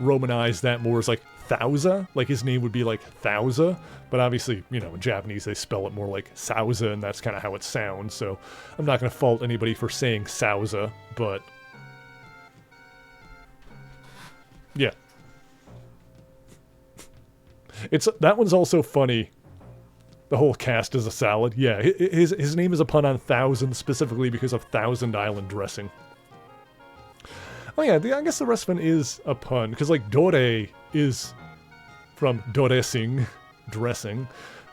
Speaker 1: Romanize that more as like Thausa, like his name would be like Thausa, but obviously, in Japanese they spell it more like Sauza, and that's kind of how it sounds, so I'm not going to fault anybody for saying Sauza, but yeah. That one's also funny. The whole cast is a salad. Yeah, his name is a pun on thousand, specifically because of Thousand Island dressing. Oh yeah, I guess the rest of it is a pun, because like Dore is from Doresing, dressing.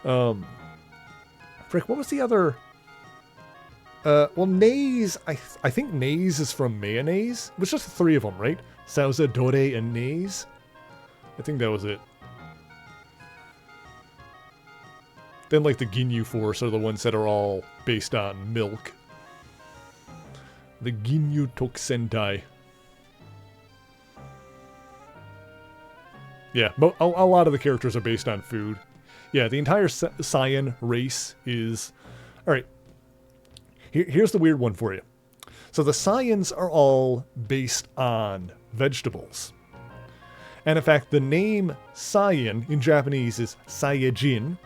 Speaker 1: Frick, what was the other? Well, Naze, I think Naze is from mayonnaise. It was just the 3 of them, right? Sauza, Dore, and Naze. I think that was it. Then like the Ginyu Force are the ones that are all based on milk. The Ginyu Tokusentai. Yeah, a lot of the characters are based on food. Yeah, the entire Saiyan race is... Alright, here's the weird one for you. So the Saiyans are all based on vegetables. And in fact, the name Saiyan in Japanese is Saiyajin,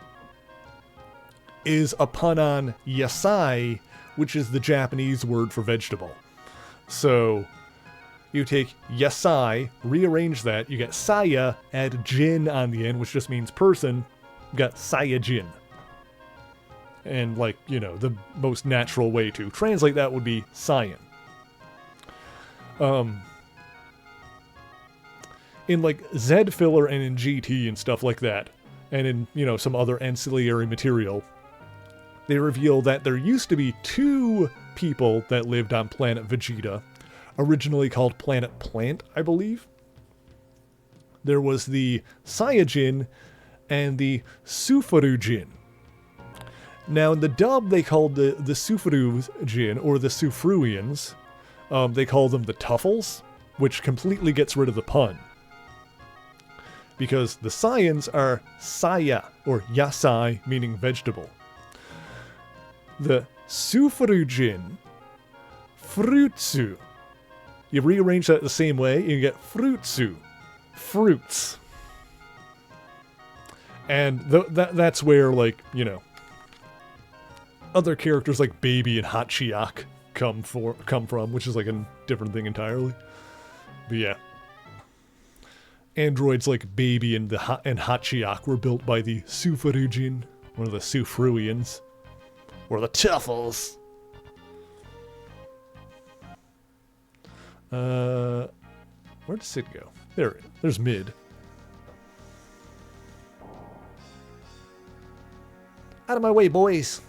Speaker 1: is a pun on yasai, which is the Japanese word for vegetable. So you take yasai, rearrange that, you get saya, add jin on the end, which just means person, you got Saiyajin. And like, the most natural way to translate that would be Saiyan. In like Z filler and in GT and stuff like that, and in, some other ancillary material, they reveal that there used to be 2 people that lived on planet Vegeta, originally called Planet Plant, I believe. There was the Saiyajin and the Sufurujin. Now, in the dub, they called the Sufurujin, or the Sufruians, they call them the Tuffles, which completely gets rid of the pun. Because the Saiyans are Saya, or Yasai, meaning vegetable. The Sufurujin, Fruitsu. You rearrange that the same way, you get Fruitsu, fruits. And that's where, like, you know, other characters like Baby and Hachiyak come from, which is like a different thing entirely. But yeah. Androids like Baby and Hachiyak were built by the Sufurujin, one of the Sufruians, or the Tuffles. Where'd Sid go? There's Mid. Out of my way, boys.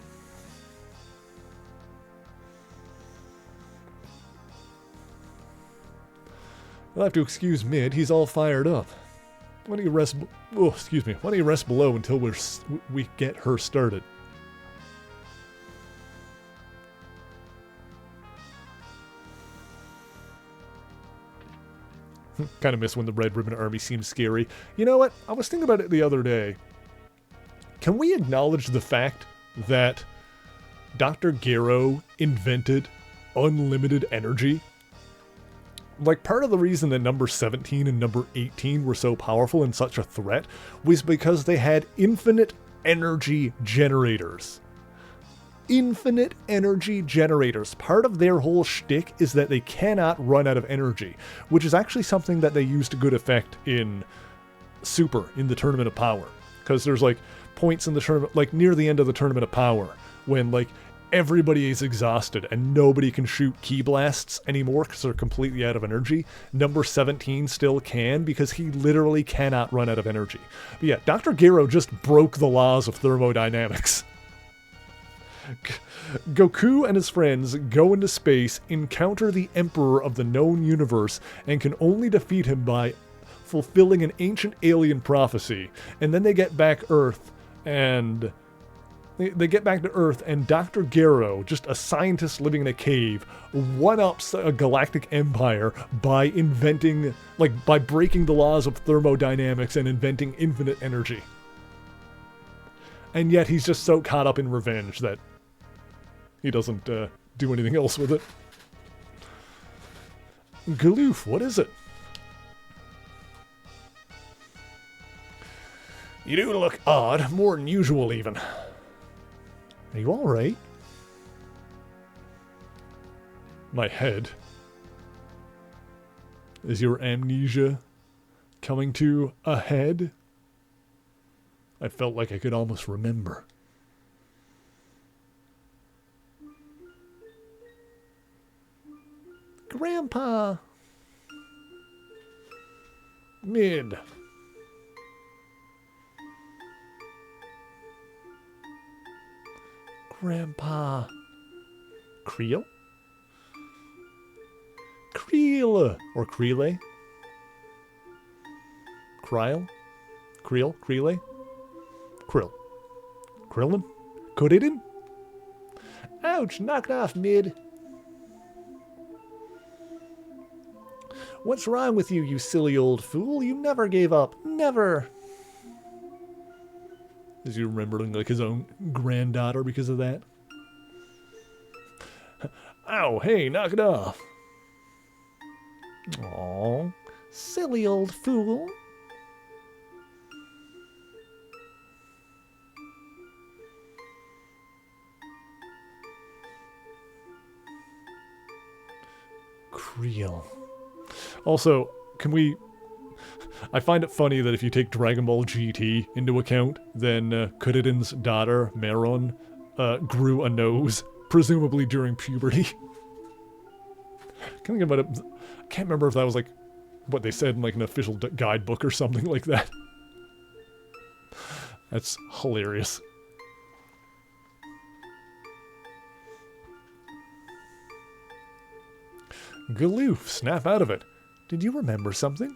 Speaker 1: You'll have to excuse Mid. He's all fired up. Why don't you rest? Oh, excuse me. Why don't you rest below until we get her started? Kind of miss when the Red Ribbon Army seems scary. You know what? I was thinking about it the other day. Can we acknowledge the fact that Dr. Gero invented unlimited energy? Like, part of the reason that number 17 and number 18 were so powerful and such a threat was because they had infinite energy generators. Infinite energy generators. Part of their whole shtick is that they cannot run out of energy, which is actually something that they use to good effect in Super, in the Tournament of Power. Because there's, like, points in the tournament, like, near the end of the Tournament of Power, when, like, everybody is exhausted and nobody can shoot Ki Blasts anymore because they're completely out of energy. Number 17 still can because he literally cannot run out of energy. But yeah, Dr. Gero just broke the laws of thermodynamics. Goku and his friends go into space, encounter the Emperor of the known universe, and can only defeat him by fulfilling an ancient alien prophecy. And then they get back Earth, and they get back to Earth, and Dr. Gero, just a scientist living in a cave, one-ups a galactic empire by inventing, like, by breaking the laws of thermodynamics and inventing infinite energy. And yet he's just so caught up in revenge that he doesn't do anything else with it. Galoof, what is it? You do look odd, more than usual even. Are you alright? My head. Is your amnesia coming to a head? I felt like I could almost remember. Grandpa! Mid. Grandpa. Creel? Creel! Or Creele? Cryle? Creel? Creele? Krill. Krillin? Kodidin? Ouch! Knocked off, Mid. What's wrong with you, you silly old fool? You never gave up. Never! Is he remembering, like, his own granddaughter because of that? Ow, hey, knock it off. Aw, silly old fool. Creel. Also, can we... I find it funny that if you take Dragon Ball GT into account, then Kuririn's daughter, Meron, grew a nose, presumably during puberty. Can I think about it? I can't remember if that was, like, what they said in, like, an official guidebook or something like that. That's hilarious. Galoof, snap out of it. Did you remember something?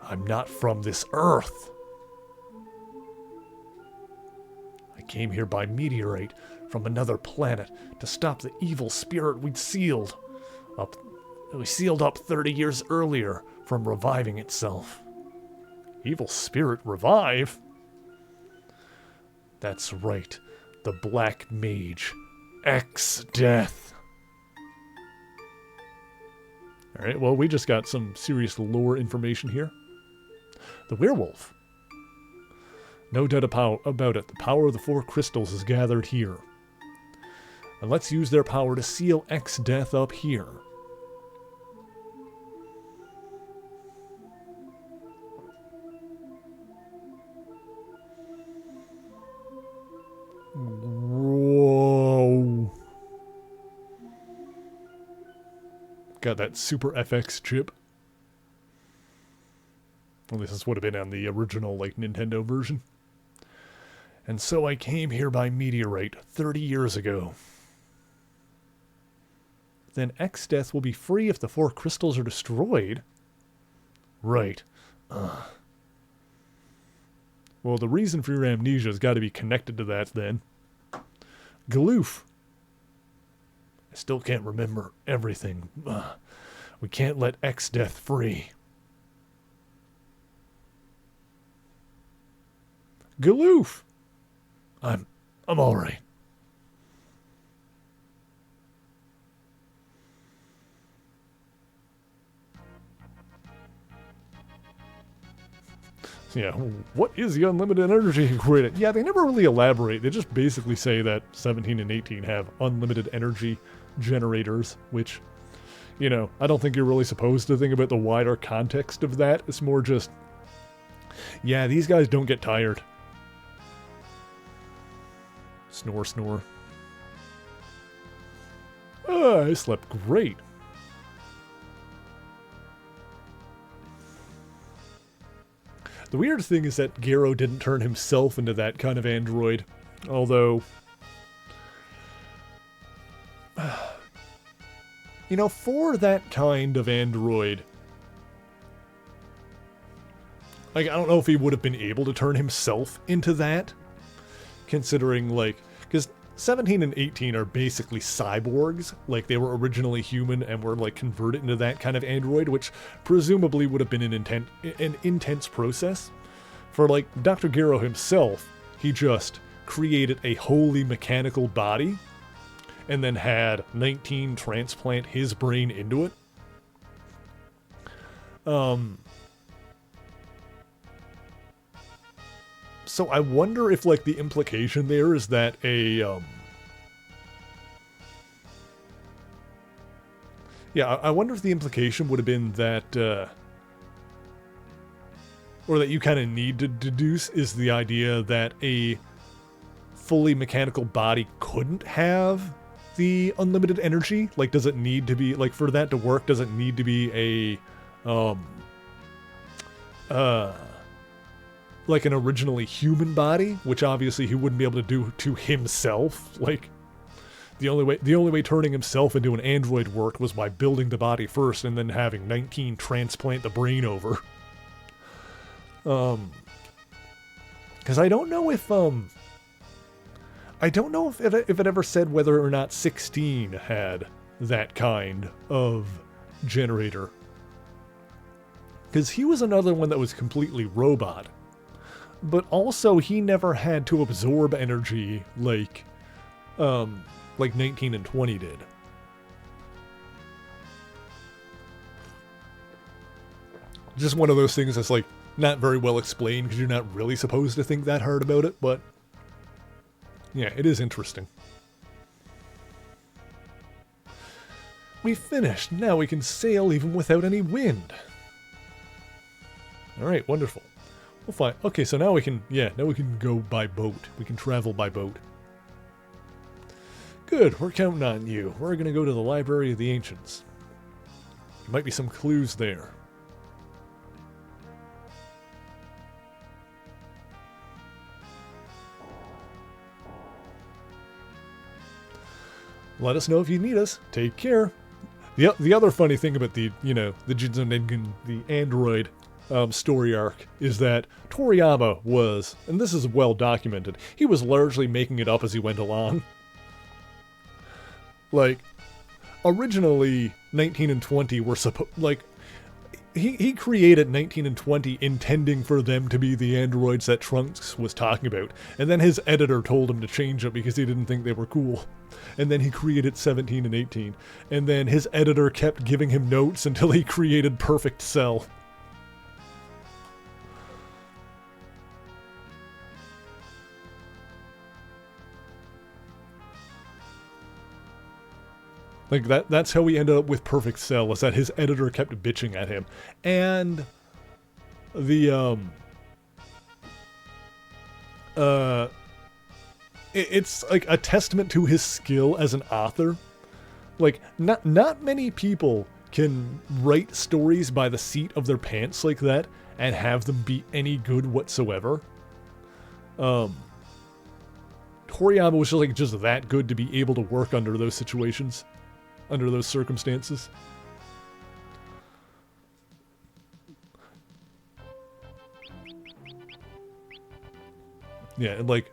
Speaker 1: I'm not from this earth. I came here by meteorite from another planet to stop the evil spirit we'd sealed up. We sealed up 30 years earlier from reviving itself. Evil spirit revive? That's right. The Black Mage. X-Death. Alright, well, we just got some serious lore information here. The werewolf. No doubt about it. The power of the four crystals is gathered here. And let's use their power to seal X-Death up here. Whoa. Got that Super FX chip. Well, this would have been on the original, like, Nintendo version. And so I came here by meteorite 30 years ago. Then X-Death will be free if the four crystals are destroyed. Right. Well, the reason for your amnesia has got to be connected to that, then. Galoof. I still can't remember everything. We can't let X-Death free. Galoof. I'm all right. Yeah, what is the unlimited energy equated? Yeah, they never really elaborate. They just basically say that 17 and 18 have unlimited energy generators, which, you know, I don't think you're really supposed to think about the wider context of that. It's more just, yeah, these guys don't get tired. Snore, snore. I slept great. The weird thing is that Garo didn't turn himself into that kind of android. Although, you know, for that kind of android, like, I don't know if he would have been able to turn himself into that. Considering, like, because 17 and 18 are basically cyborgs. Like, they were originally human and were, like, converted into that kind of android, which presumably would have been an intense process. For, like, Dr. Garo himself, he just created a wholly mechanical body and then had 19 transplant his brain into it. So I wonder if, like, the implication there is that yeah, I wonder if the implication would have been that, or that you kind of need to deduce is the idea that a fully mechanical body couldn't have the unlimited energy. Like, does it need to be, like, for that to work, does it need to be a, like an originally human body, which obviously he wouldn't be able to do to himself. Like, the only way turning himself into an android worked was by building the body first and then having 19 transplant the brain over. Because I don't know if it ever said whether or not 16 had that kind of generator. Because he was another one that was completely robot. But also, he never had to absorb energy like 19 and 20 did. Just one of those things that's, like, not very well explained because you're not really supposed to think that hard about it, but yeah, it is interesting. We finished. Now we can sail even without any wind. Alright, wonderful. We'll find. Okay, so now we can, now we can go by boat. We can travel by boat. Good, we're counting on you. We're gonna go to the Library of the Ancients. There might be some clues there. Let us know if you need us. Take care. The other funny thing about the, the Jinzo Nengen, the android, story arc is that Toriyama was, and this is well documented, he was largely making it up as he went along. Like, originally, 19 and 20 were supposed, like, he created 19 and 20 intending for them to be the androids that Trunks was talking about, and then his editor told him to change it because he didn't think they were cool. And then he created 17 and 18, and then his editor kept giving him notes until he created Perfect Cell. Like, that's how we ended up with Perfect Cell, is that his editor kept bitching at him. And the, it's like a testament to his skill as an author. Like, not many people can write stories by the seat of their pants like that and have them be any good whatsoever. Toriyama was just that good to be able to work under those situations. Under those circumstances. Yeah, and like,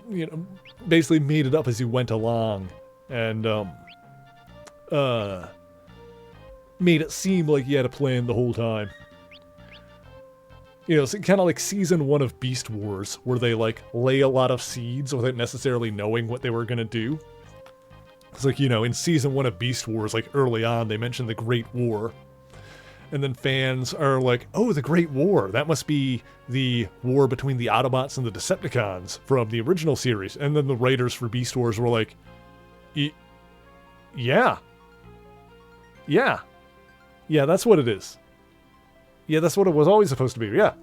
Speaker 1: you know, basically made it up as he went along, and made it seem like he had a plan the whole time. You know, so kind of like season 1 of Beast Wars, where they like lay a lot of seeds without necessarily knowing what they were gonna do. It's like, you know, in season 1 of Beast Wars, like early on, they mentioned the Great War. And then fans are like, oh, the Great War. That must be the war between the Autobots and the Decepticons from the original series. And then the writers for Beast Wars were like, yeah. Yeah. Yeah, that's what it is. Yeah, that's what it was always supposed to be. Yeah.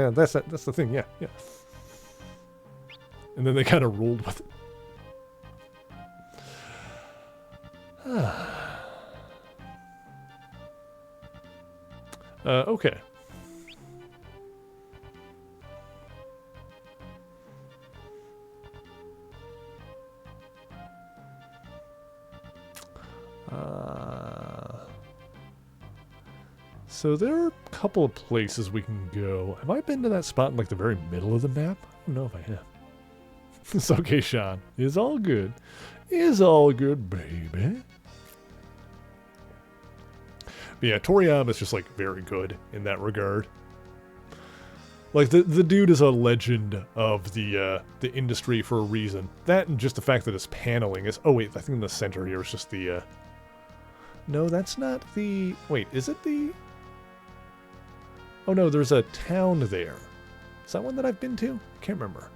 Speaker 1: That's the thing, yeah. And then they kind of rolled with it. Okay. So there are a couple of places we can go. Have I been to that spot in like the very middle of the map? I don't know if I have. It's okay, Sean. It's all good. It's all good, baby. But yeah, Toriyama is just like very good in that regard. Like the dude is a legend of the industry for a reason. That and just the fact that his paneling is. Oh wait, I think in the center here is just the. No, that's not the. Wait, is it the? Oh no, there's a town there. Is that one that I've been to? Can't remember.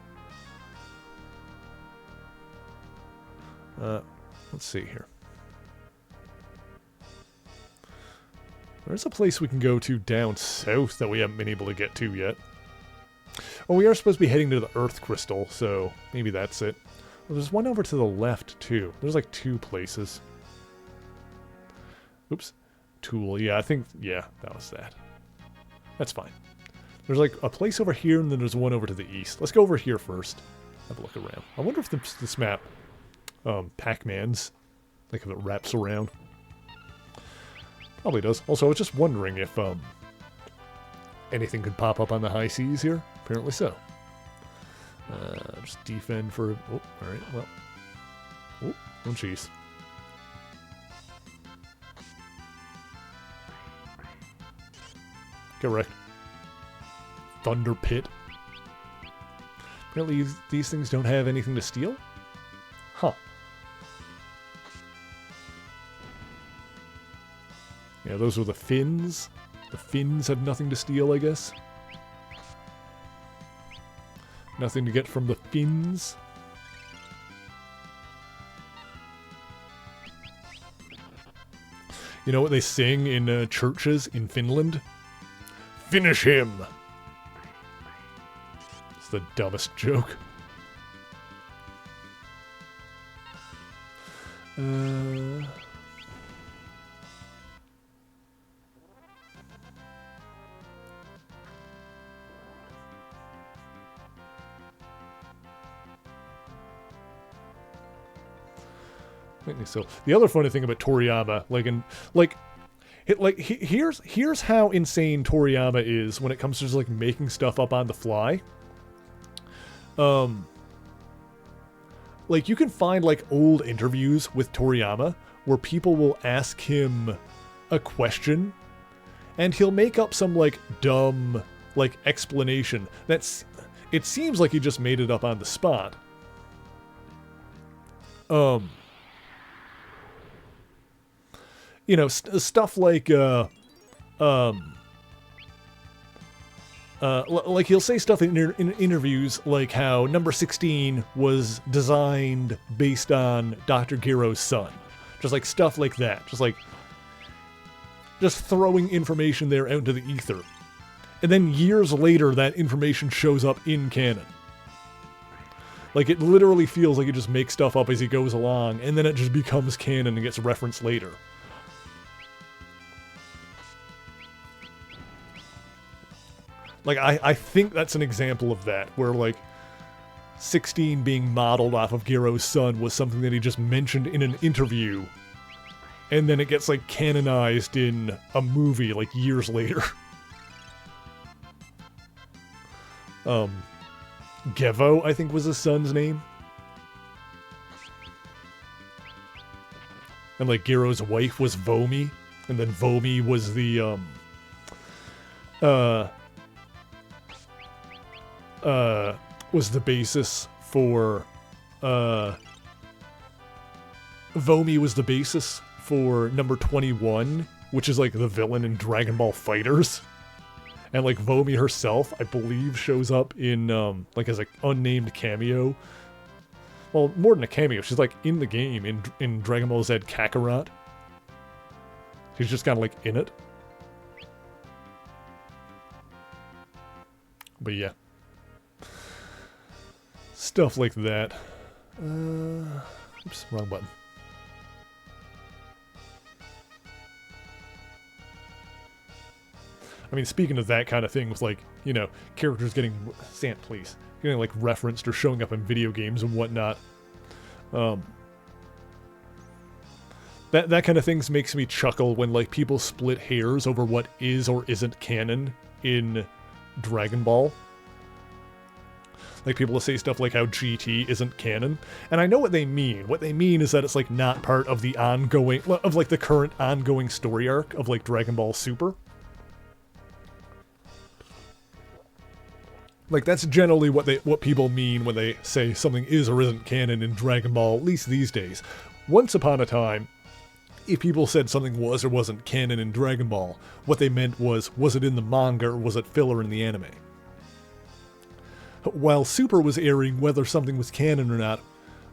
Speaker 1: Let's see here. There's a place we can go to down south that we haven't been able to get to yet. Oh, we are supposed to be heading to the Earth Crystal, so maybe that's it. Well, there's one over to the left, too. There's like 2 places. Oops. Tool. Yeah, I think... Yeah, that was that. That's fine. There's like a place over here, and then there's one over to the east. Let's go over here first. Have a look around. I wonder if this map... Pac-Man's. Like if it wraps around. Probably does. Also, I was just wondering if anything could pop up on the high seas here. Apparently so. Just defend for... Oh, alright, well. Oh, jeez. Correct. Thunder Pit. Apparently these things don't have anything to steal? Huh. Yeah, those were the fins. The fins have nothing to steal, I guess. Nothing to get from the fins. You know what they sing in churches in Finland? Finish him! It's the dumbest joke. So the other funny thing about Toriyama, like Here's how insane Toriyama is when it comes to just like making stuff up on the fly. Like you can find like old interviews with Toriyama where people will ask him a question and he'll make up some like dumb like explanation it seems like he just made it up on the spot. You know, stuff like like he'll say stuff in interviews like how number 16 was designed based on Dr. Giro's son. Just like stuff like that. Just throwing information there out into the ether. And then years later, that information shows up in canon. Like, it literally feels like he just makes stuff up as he goes along, and then it just becomes canon and gets referenced later. Like, I think that's an example of that, where, like, 16 being modeled off of Giro's son was something that he just mentioned in an interview, and then it gets, like, canonized in a movie, like, years later. Gevo, I think was his son's name. And, like, Giro's wife was Vomi, and then Vomi was the, was the basis for, Vomi was the basis for number 21, which is like the villain in Dragon Ball FighterZ. And like Vomi herself, I believe, shows up in, like as an unnamed cameo. Well, more than a cameo, she's like in the game in Dragon Ball Z Kakarot. She's just kind of like in it. But yeah. Stuff like that. Oops, wrong button. I mean, speaking of that kind of thing with, like, you know, characters getting... Sant, please. Getting, like, referenced or showing up in video games and whatnot. That kind of things makes me chuckle when, like, people split hairs over what is or isn't canon in Dragon Ball. Like, people will say stuff like how GT isn't canon. And I know what they mean. What they mean is that it's, like, not part of the ongoing... of, like, the current ongoing story arc of, like, Dragon Ball Super. Like, that's generally what people mean when they say something is or isn't canon in Dragon Ball, at least these days. Once upon a time, if people said something was or wasn't canon in Dragon Ball, what they meant was it in the manga or was it filler in the anime? While Super was airing, whether something was canon or not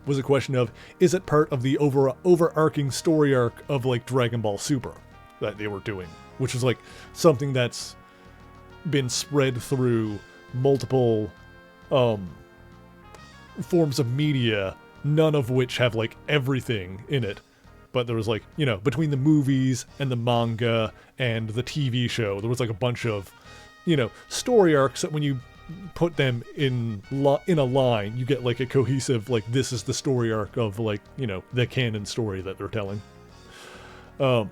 Speaker 1: was a question of, is it part of the overarching story arc of, like, Dragon Ball Super that they were doing? Which is, like, something that's been spread through multiple forms of media, none of which have, like, everything in it. But there was, like, you know, between the movies and the manga and the TV show, there was, like, a bunch of, you know, story arcs that when you put them in a line, you get, like, a cohesive, like, this is the story arc of, like, you know, the canon story that they're telling. But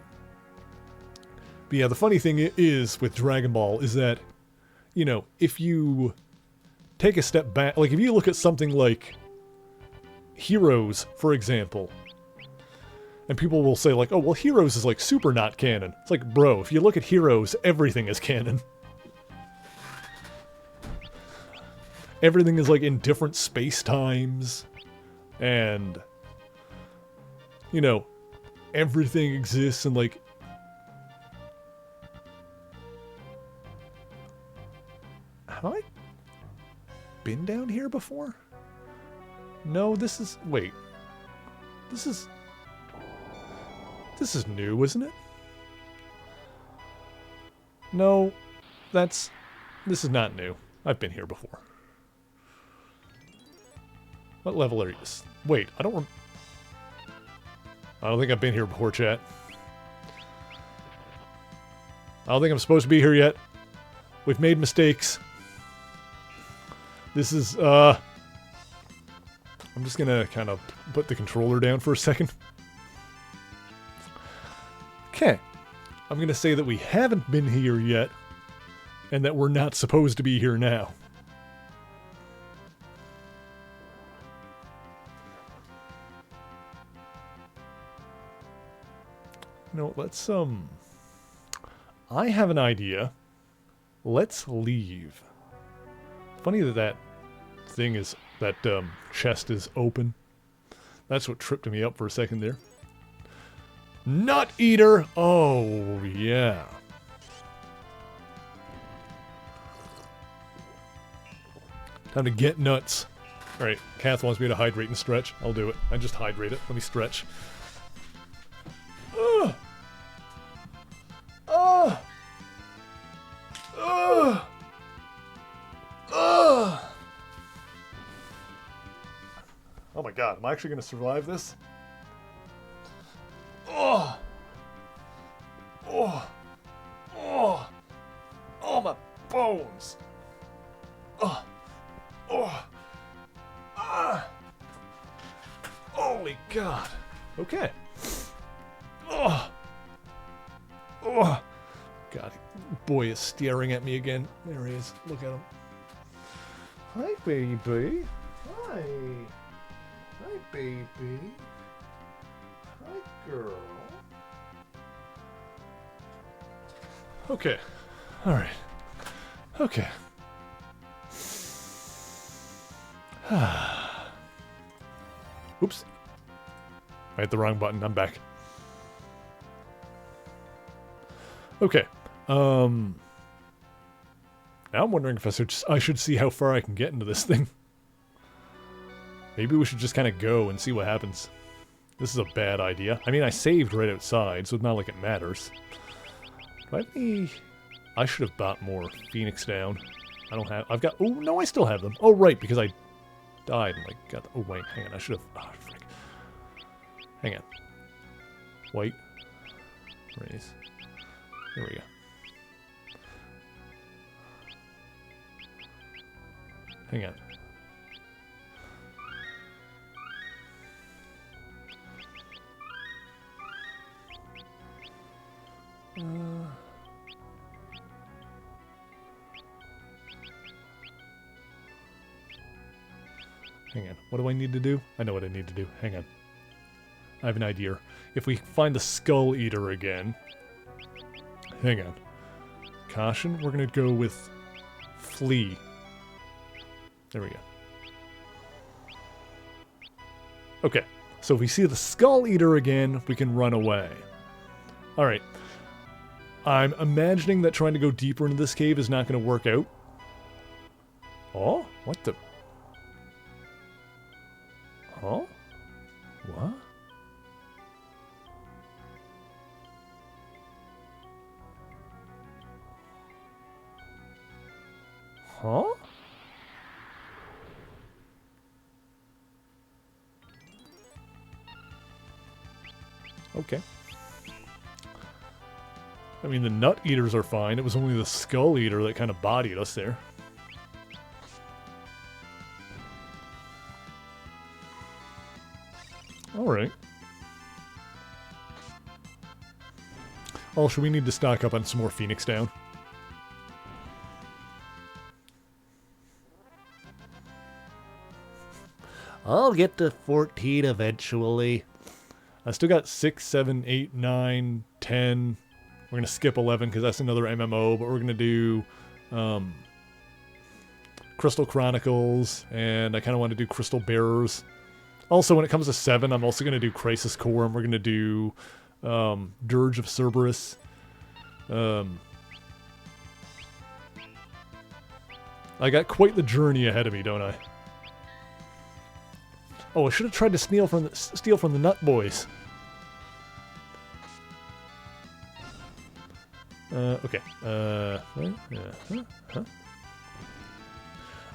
Speaker 1: yeah, the funny thing is with Dragon Ball is that, you know, if you take a step back, like, if you look at something like Heroes, for example, and people will say, like, oh, well, Heroes is, like, super not canon. It's like, bro, if you look at Heroes, everything is canon. Everything is, like, in different space-times, and, you know, everything exists in, like, have I been down here before? No, this is... Wait. This is new, isn't it? No, this is not new. I've been here before. What level are you? Wait, I don't think I've been here before, chat. I don't think I'm supposed to be here yet. We've made mistakes. This is, I'm just gonna kind of put the controller down for a second. Okay. I'm going to say that we haven't been here yet, and that we're not supposed to be here now. No, let's, I have an idea. Let's leave. Funny that that thing is, that, chest is open. That's what tripped me up for a second there. Nut Eater! Oh, yeah. Time to get nuts. Alright, Kath wants me to hydrate and stretch. I'll do it. I just hydrate it. Let me stretch. Ugh! Ugh! Ugh! Ugh! Oh my god, am I actually going to survive this? Oh! Oh! Oh! Oh, my bones! Oh! Oh! Ah! Holy god! Okay. Oh! Oh! God, boy is staring at me again. There he is. Look at him. Hi, baby. Hi. Hi, baby. Hi, girl. Okay. Alright. Okay. Oops. I hit the wrong button. I'm back. Okay. Now I'm wondering if I should see how far I can get into this thing. Maybe we should just kind of go and see what happens. This is a bad idea. I mean, I saved right outside, so it's not like it matters. I should have bought more Phoenix down. I don't have... I've got... Oh, no, I still have them. Oh, right, because I died and, like, got... Oh, wait, hang on. I should have... Oh, frick. Hang on. White. Raise. Here we go. Hang on. Hang on. What do I need to do? I know what I need to do. Hang on. I have an idea. If we find the Skull Eater again... Hang on. Caution, we're going to go with Flee. There we go. Okay. So if we see the Skull Eater again, we can run away. Alright. I'm imagining that trying to go deeper into this cave is not going to work out. Oh? What the... Huh? What? Huh? Okay. I mean, the Nut Eaters are fine. It was only the Skull Eater that kind of bodied us there. Alright. Oh, should we need to stock up on some more Phoenix down?
Speaker 2: I'll get to 14 eventually.
Speaker 1: I still got 6, 7, 8, 9, 10. We're going to skip 11 because that's another MMO, but we're going to do Crystal Chronicles, and I kind of want to do Crystal Bearers. Also, when it comes to 7, I'm also going to do Crisis Core, and we're going to do Dirge of Cerberus. I got quite the journey ahead of me, don't I? Oh, I should have tried to steal from the Nut Boys. Okay. I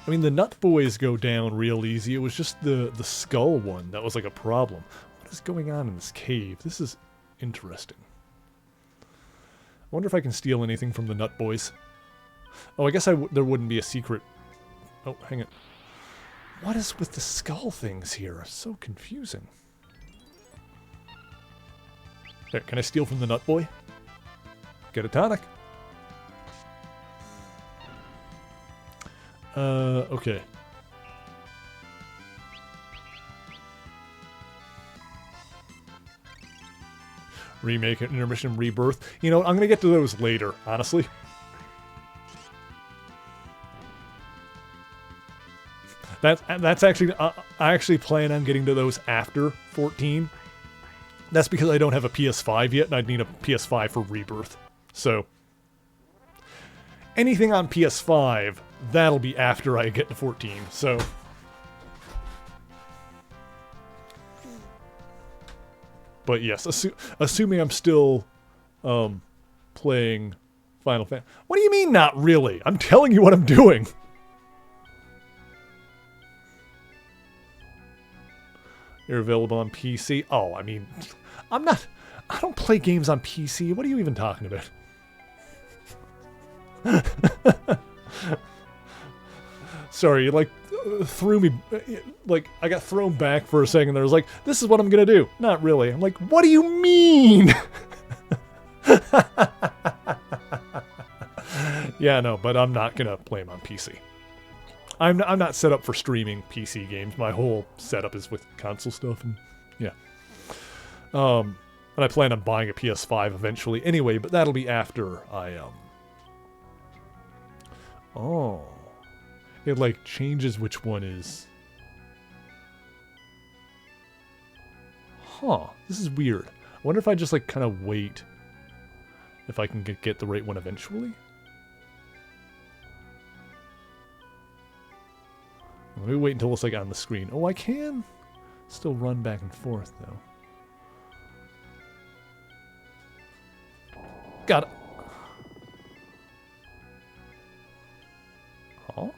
Speaker 1: mean, the Nut Boys go down real easy. It was just the skull one that was like a problem. What is going on in this cave? This is interesting. I wonder if I can steal anything from the Nut Boys. Oh, I guess there wouldn't be a secret. Oh, hang on. What is with the skull things here? So confusing. There, can I steal from the Nut Boy? Get a tonic. Okay. Remake, intermission, rebirth. You know, I'm gonna get to those later, honestly. That's actually, I actually plan on getting to those after 14. That's because I don't have a PS5 yet, and I'd need a PS5 for rebirth. So, anything on PS5, that'll be after I get to 14. So, but yes, assuming I'm still playing Final Fantasy. What do you mean, not really? I'm telling you what I'm doing. You're available on PC. Oh, I mean, I don't play games on PC. What are you even talking about? Sorry, you threw me, I got thrown back for a second there. I was like, this is what I'm gonna do. Not really. I'm like, what do you mean? Yeah, no, but I'm not gonna play them on PC. I'm not set up for streaming PC games. My whole setup is with console stuff, and yeah. And I plan on buying a PS5 eventually anyway, but that'll be after I Oh. It changes which one is. Huh. This is weird. I wonder if I just kind of wait if I can get the right one eventually. Let me wait until it's on the screen. Oh, I can still run back and forth though. Got it. Huh?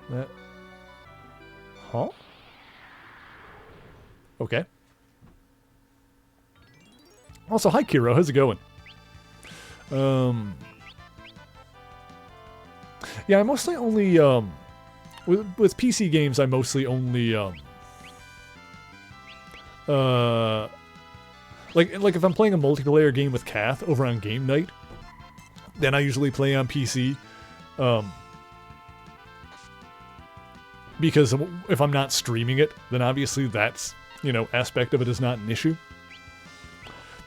Speaker 1: That. Huh? Okay. Also, hi Kiro, how's it going? Yeah, I mostly only, with PC games, I mostly only, like if I'm playing a multiplayer game with Kath over on game night, then I usually play on PC, because if I'm not streaming it, then obviously that's, aspect of it is not an issue.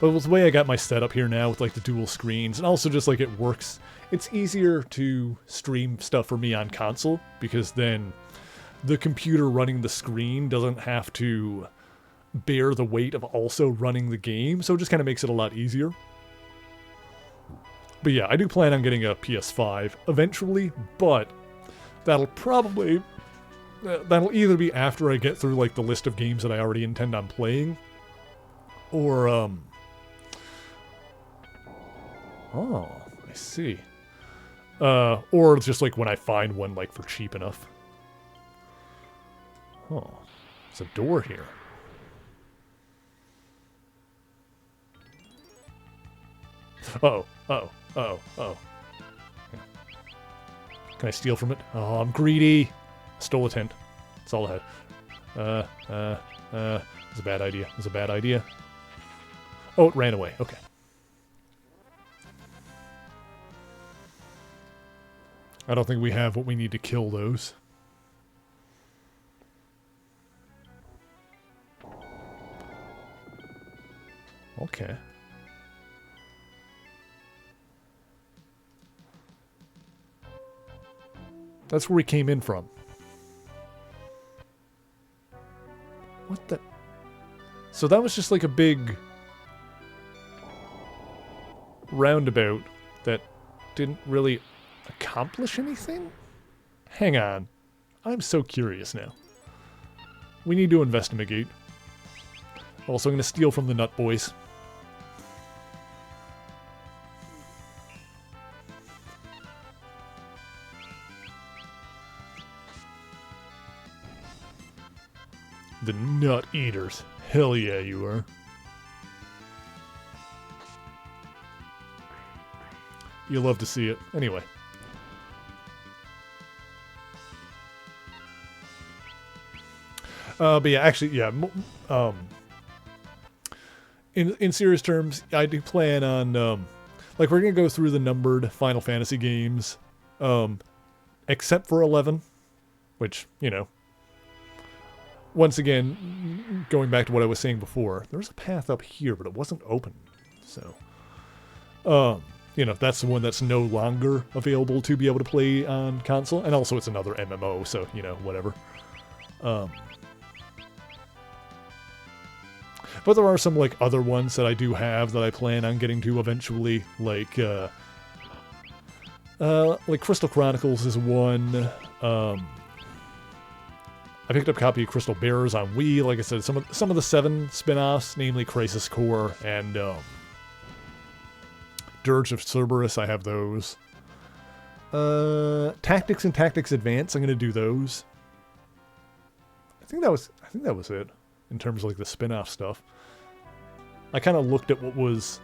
Speaker 1: But with the way I got my setup here now with the dual screens, and also just it works, it's easier to stream stuff for me on console, because then the computer running the screen doesn't have to bear the weight of also running the game, so it just kind of makes it a lot easier. But yeah, I do plan on getting a PS5 eventually, but that'll either be after I get through the list of games that I already intend on playing, or oh, I see. Or it's just when I find one for cheap enough. Oh, there's a door here. Oh. Can I steal from it? Oh, I'm greedy. Stole a tent. That's all I had. It's a bad idea. It's a bad idea. Oh, it ran away. Okay. I don't think we have what we need to kill those. Okay. That's where we came in from. What the? So that was just a big roundabout that didn't really accomplish anything? Hang on. I'm so curious now. We need to investigate. Also, I'm going to steal from the Nut Boys. The Nut Eaters. Hell yeah, you are. You'll love to see it. Anyway. But yeah, actually, yeah. In serious terms, I do plan on like we're gonna go through the numbered Final Fantasy games, except for 11, which once again, going back to what I was saying before, there's a path up here, but it wasn't open, so that's the one that's no longer available to be able to play on console, and also it's another MMO, so whatever. But there are some like other ones that I do have that I plan on getting to eventually, like Crystal Chronicles is one. I picked up a copy of Crystal Bearers on Wii. Like I said, some of the 7 spin-offs, namely Crisis Core and Dirge of Cerberus, I have those. Tactics and Tactics Advance, I'm gonna do those. I think that was it in terms of like the spin-off stuff. I kind of looked at what was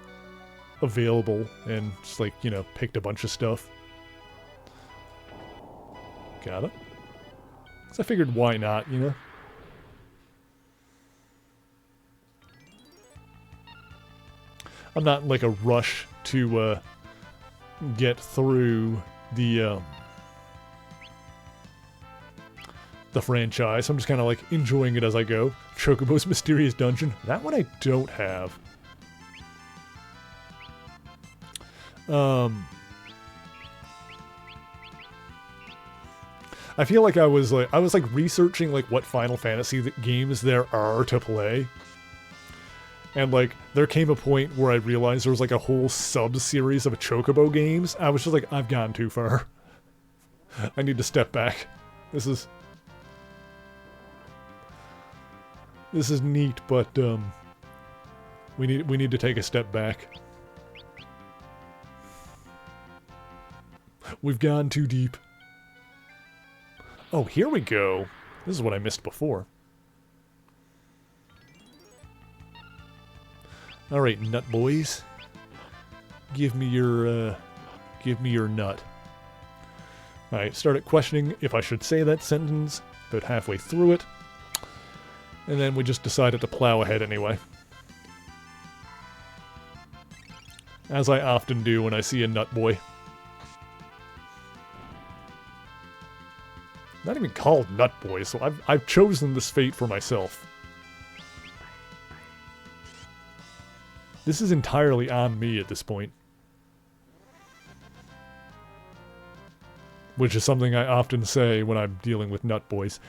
Speaker 1: available and just like, picked a bunch of stuff. Got it. So I figured why not, I'm not in like a rush to get through the franchise. I'm just kind of like enjoying it as I go. Chocobo's Mysterious Dungeon. That one I don't have. I feel like I was researching like what Final Fantasy games there are to play. And like there came a point where I realized there was like a whole sub-series of Chocobo games. I was just like, I've gone too far. I need to step back. This is neat, but we need to take a step back. We've gone too deep. Oh, here we go. This is what I missed before. All right, nut boys. Give me your nut. All right, started questioning if I should say that sentence about halfway through it. And then we just decided to plow ahead anyway. As I often do when I see a nut boy. Not even called nut boy, so I've chosen this fate for myself. This is entirely on me at this point. Which is something I often say when I'm dealing with nut boys.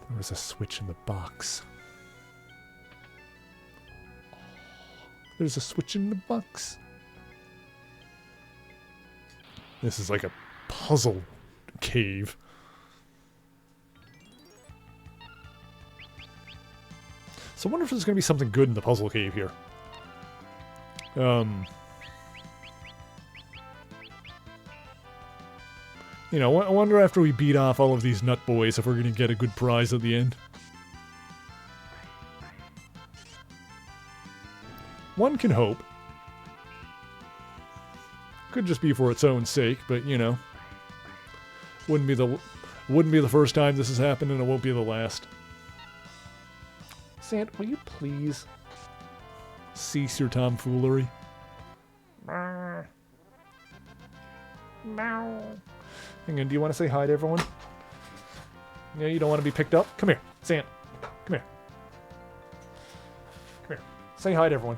Speaker 1: There was a switch in the box. There's a switch in the box. This is like a puzzle cave. So I wonder if there's going to be something good in the puzzle cave here. I wonder after we beat off all of these nut boys if we're going to get a good prize at the end. One can hope. Could just be for its own sake, but wouldn't be the first time this has happened, and it won't be the last. Sant, will you please cease your tomfoolery? Meow. Hang on, do you want to say hi to everyone? Yeah, you don't want to be picked up? Come here, Sant. Come here. Come here. Say hi to everyone.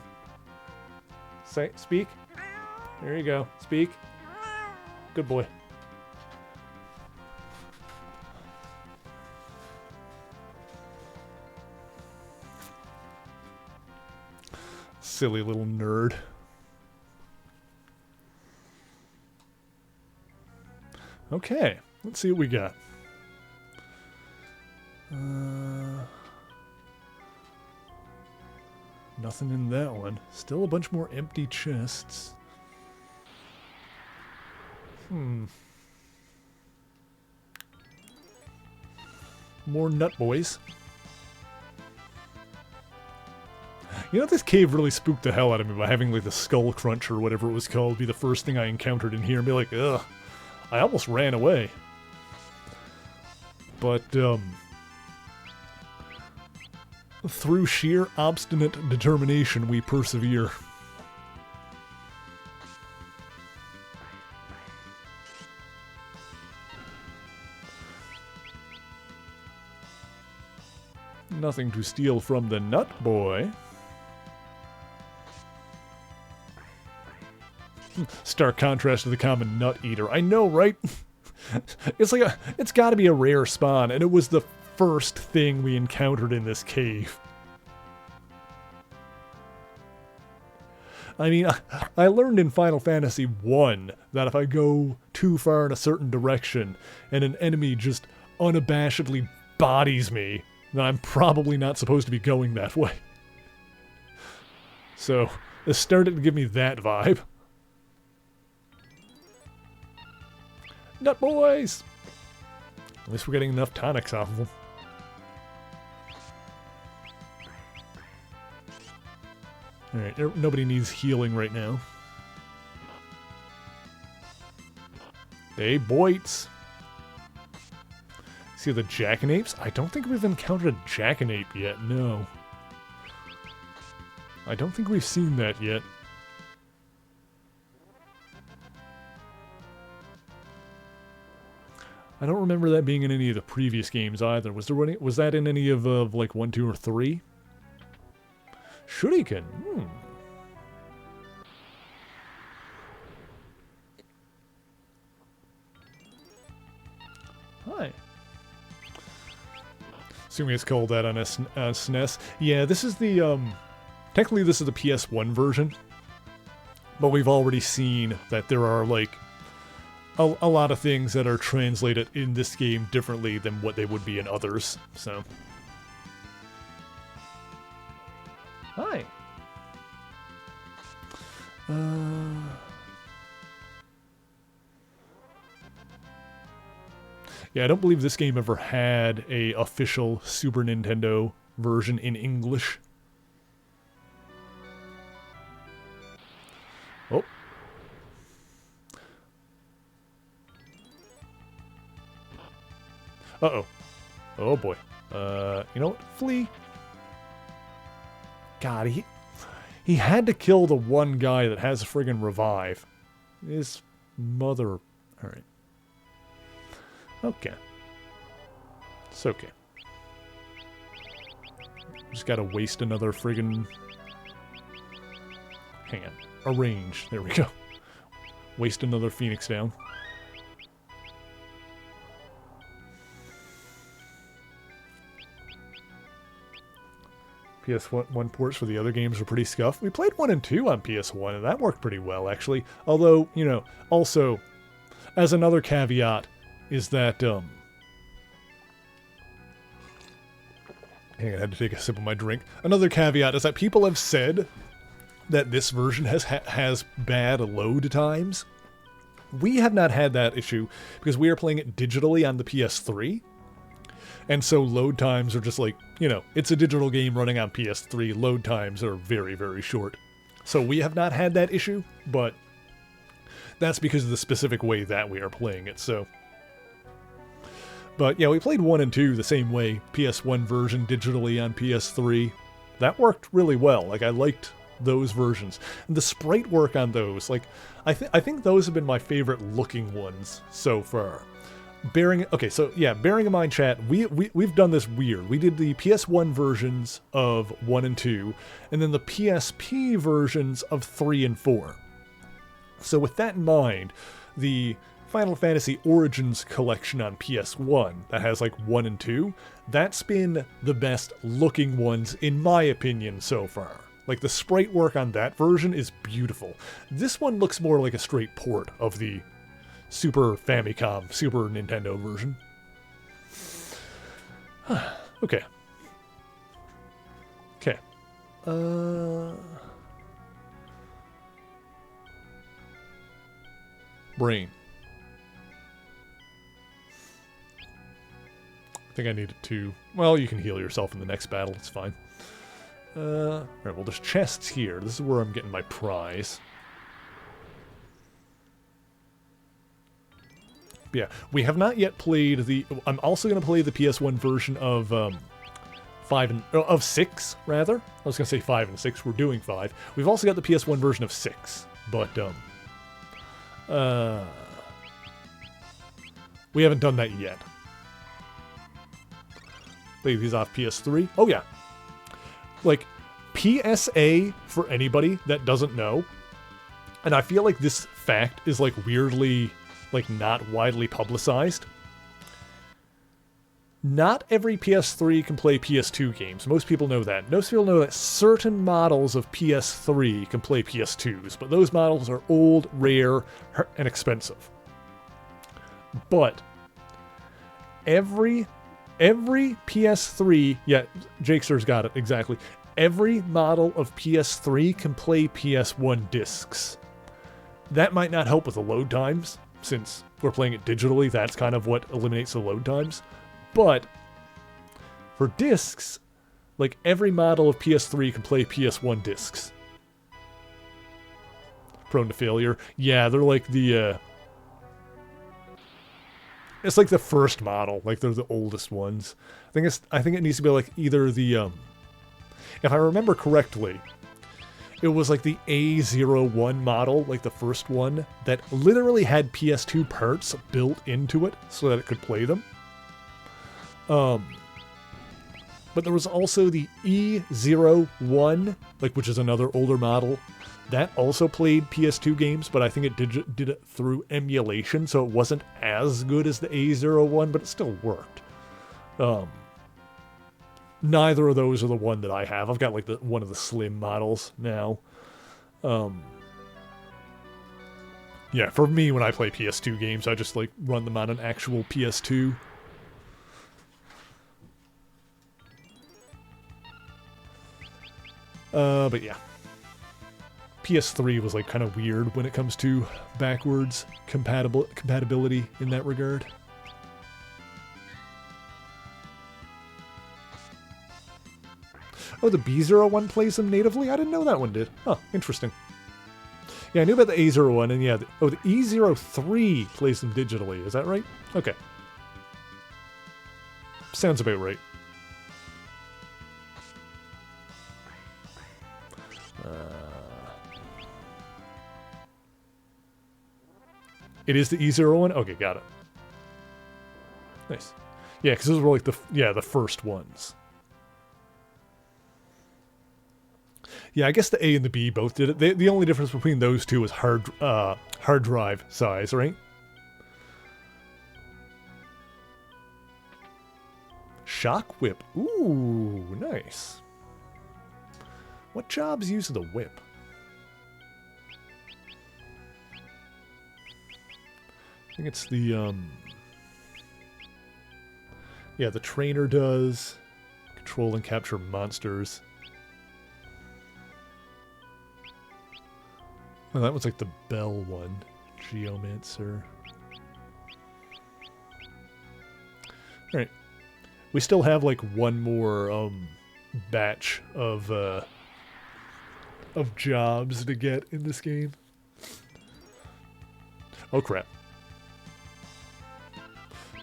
Speaker 1: Speak. There you go. Speak. Good boy. Silly little nerd. Okay, let's see what we got. Nothing in that one. Still a bunch more empty chests. More nut boys. You know, this cave really spooked the hell out of me by having, like, the skull crunch or whatever it was called be the first thing I encountered in here and be like, ugh. I almost ran away. But, through sheer obstinate determination, we persevere. Nothing to steal from the Nut Boy. Stark contrast to the common Nut Eater. I know, right? It's got to be a rare spawn, and it was the first thing we encountered in this cave. I mean, I learned in Final Fantasy 1 that if I go too far in a certain direction and an enemy just unabashedly bodies me, then I'm probably not supposed to be going that way. So, it started to give me that vibe. Nut boys! At least we're getting enough tonics off of them. Alright, nobody needs healing right now. Hey, boys! See the Jackanapes? I don't think we've encountered a Jackanape yet, no. I don't think we've seen that yet. I don't remember that being in any of the previous games either. Was there any, was that in any of like 1, 2, or 3? Shuriken. Hi. Assuming it's called that on SNES. Yeah, this is the technically this is the PS1 version, but we've already seen that there are like a lot of things that are translated in this game differently than what they would be in others, so. Hi. Yeah, I don't believe this game ever had a official Super Nintendo version in English. Oh. Uh-oh. Oh, boy. You know what? Flee. God, he had to kill the one guy that has a friggin' revive. His mother... Alright. Okay. It's okay. Just gotta waste another friggin'... Hang on. Arrange. There we go. Waste another Phoenix down. PS1 ports for the other games were pretty scuffed. We played 1 and 2 on PS1, and that worked pretty well, actually. Although, you know, also, as another caveat, is that, hang on, I had to take a sip of my drink. Another caveat is that people have said that this version has bad load times. We have not had that issue, because we are playing it digitally on the PS3. And so load times are just like, you know, it's a digital game running on PS3. Load times are very, very short. So we have not had that issue, but that's because of the specific way that we are playing it, so. But yeah, we played 1 and 2 the same way, PS1 version digitally on PS3. That worked really well. Like, I liked those versions. And the sprite work on those, like, I think those have been my favorite looking ones so far. Bearing in mind, chat, we've done this weird. We did the PS1 versions of 1 and 2, and then the PSP versions of 3 and 4. So with that in mind, the Final Fantasy Origins collection on PS1 that has like 1 and 2, that's been the best looking ones in my opinion so far. Like the sprite work on that version is beautiful. This one looks more like a straight port of the Super Famicom, Super Nintendo version. Okay. Okay. Brain. I think I needed to... Well, you can heal yourself in the next battle, it's fine. Alright, well, there's chests here. This is where I'm getting my prize. But yeah, we have not yet played the... I'm also going to play the PS1 version of, 6, rather. I was going to say 5 and 6. We're doing 5. We've also got the PS1 version of 6. But, we haven't done that yet. Leave these off PS3. Oh, yeah. Like, PSA, for anybody that doesn't know, and I feel like this fact is, like, weirdly, like, not widely publicized. Not every PS3 can play PS2 games. Most people know that. Most people know that certain models of PS3 can play PS2s, but those models are old, rare, and expensive. But every PS3, yeah, Jakesir's got it, exactly. Every model of PS3 can play PS1 discs. That might not help with the load times, since we're playing it digitally, that's kind of what eliminates the load times. But for discs, like every model of PS3 can play PS1 discs. Prone to failure. Yeah, they're like the, it's like the first model, like they're the oldest ones. I think it needs to be like either the, if I remember correctly, it was like the A01 model, like the first one, that literally had PS2 parts built into it so that it could play them. But there was also the E01, like, which is another older model. That also played PS2 games, but I think it did it through emulation, so it wasn't as good as the A01, but it still worked. Neither of those are the one that I have. I've got, like, one of the slim models now. Yeah, for me, when I play PS2 games, I just, like, run them on an actual PS2. But yeah. PS3 was, like, kind of weird when it comes to backwards compatibility in that regard. Oh, the B01 plays them natively? I didn't know that one did. Huh, interesting. Yeah, I knew about the A01, and yeah, the E03 plays them digitally. Is that right? Okay. Sounds about right. It is the E01? Okay, got it. Nice. Yeah, because those were like the first ones. Yeah, I guess the A and the B both did it. The only difference between those two is hard drive size, right? Shock whip. Ooh, nice. What jobs use the whip? I think it's the, yeah, the trainer does. Control and capture monsters. Oh, that was like the Bell one. Geomancer. Alright. We still have like one more batch of jobs to get in this game. Oh crap.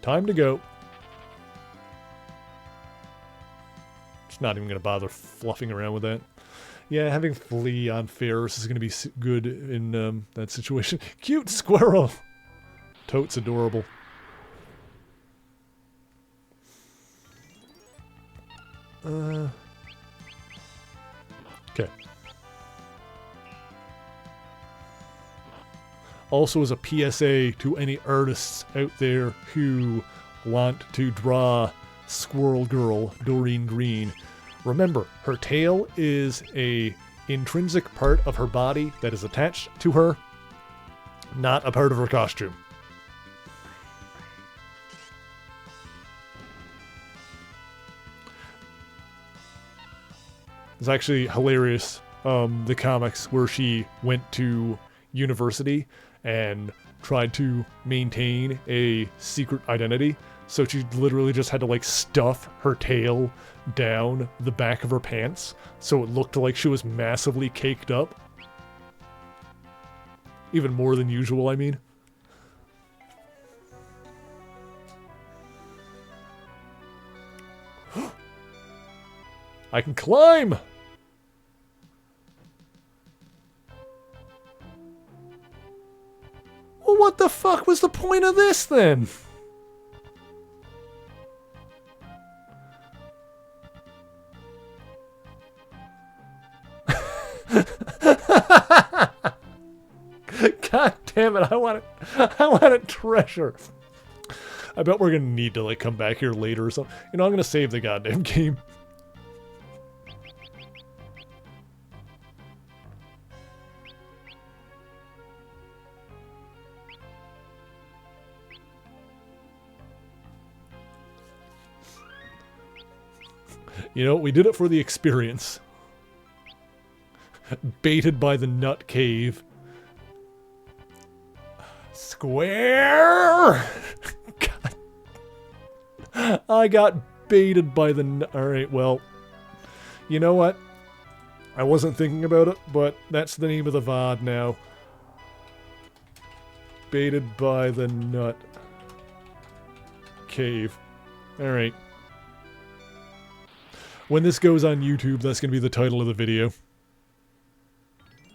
Speaker 1: Time to go. Just not even going to bother fluffing around with that. Yeah, having Flea on Ferris is going to be good in that situation. Cute squirrel! Totes adorable. Okay. Also, as a PSA to any artists out there who want to draw Squirrel Girl, Doreen Green, remember, her tail is an intrinsic part of her body that is attached to her, not a part of her costume. It's actually hilarious, the comics where she went to university and tried to maintain a secret identity, so she literally just had to like stuff her tail down the back of her pants so it looked like she was massively caked up. Even more than usual, I mean. I can climb! Well, what the fuck was the point of this then? God damn it, I want a treasure. I bet we're gonna need to like come back here later or something. You know, I'm gonna save the goddamn game. You know, we did it for the experience. Baited by the nut cave. Square! God. I got baited by the nut. Alright, well. You know what? I wasn't thinking about it, but that's the name of the VOD now. Baited by the nut cave. Alright. When this goes on YouTube, that's going to be the title of the video.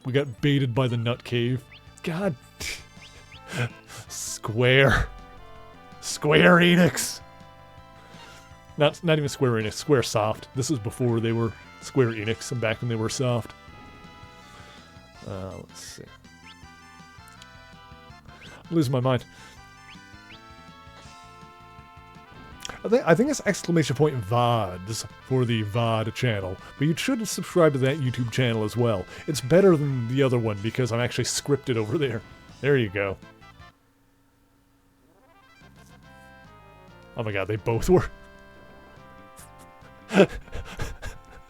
Speaker 1: We got baited by the nut cave. God. Square. Square Enix. Not even Square Enix. Square Soft. This was before they were Square Enix and back when they were soft. Let's see. I'm losing my mind. I think it's exclamation point VODs for the VOD channel, but you should subscribe to that YouTube channel as well. It's better than the other one because I'm actually scripted over there. There you go. Oh my god, they both were.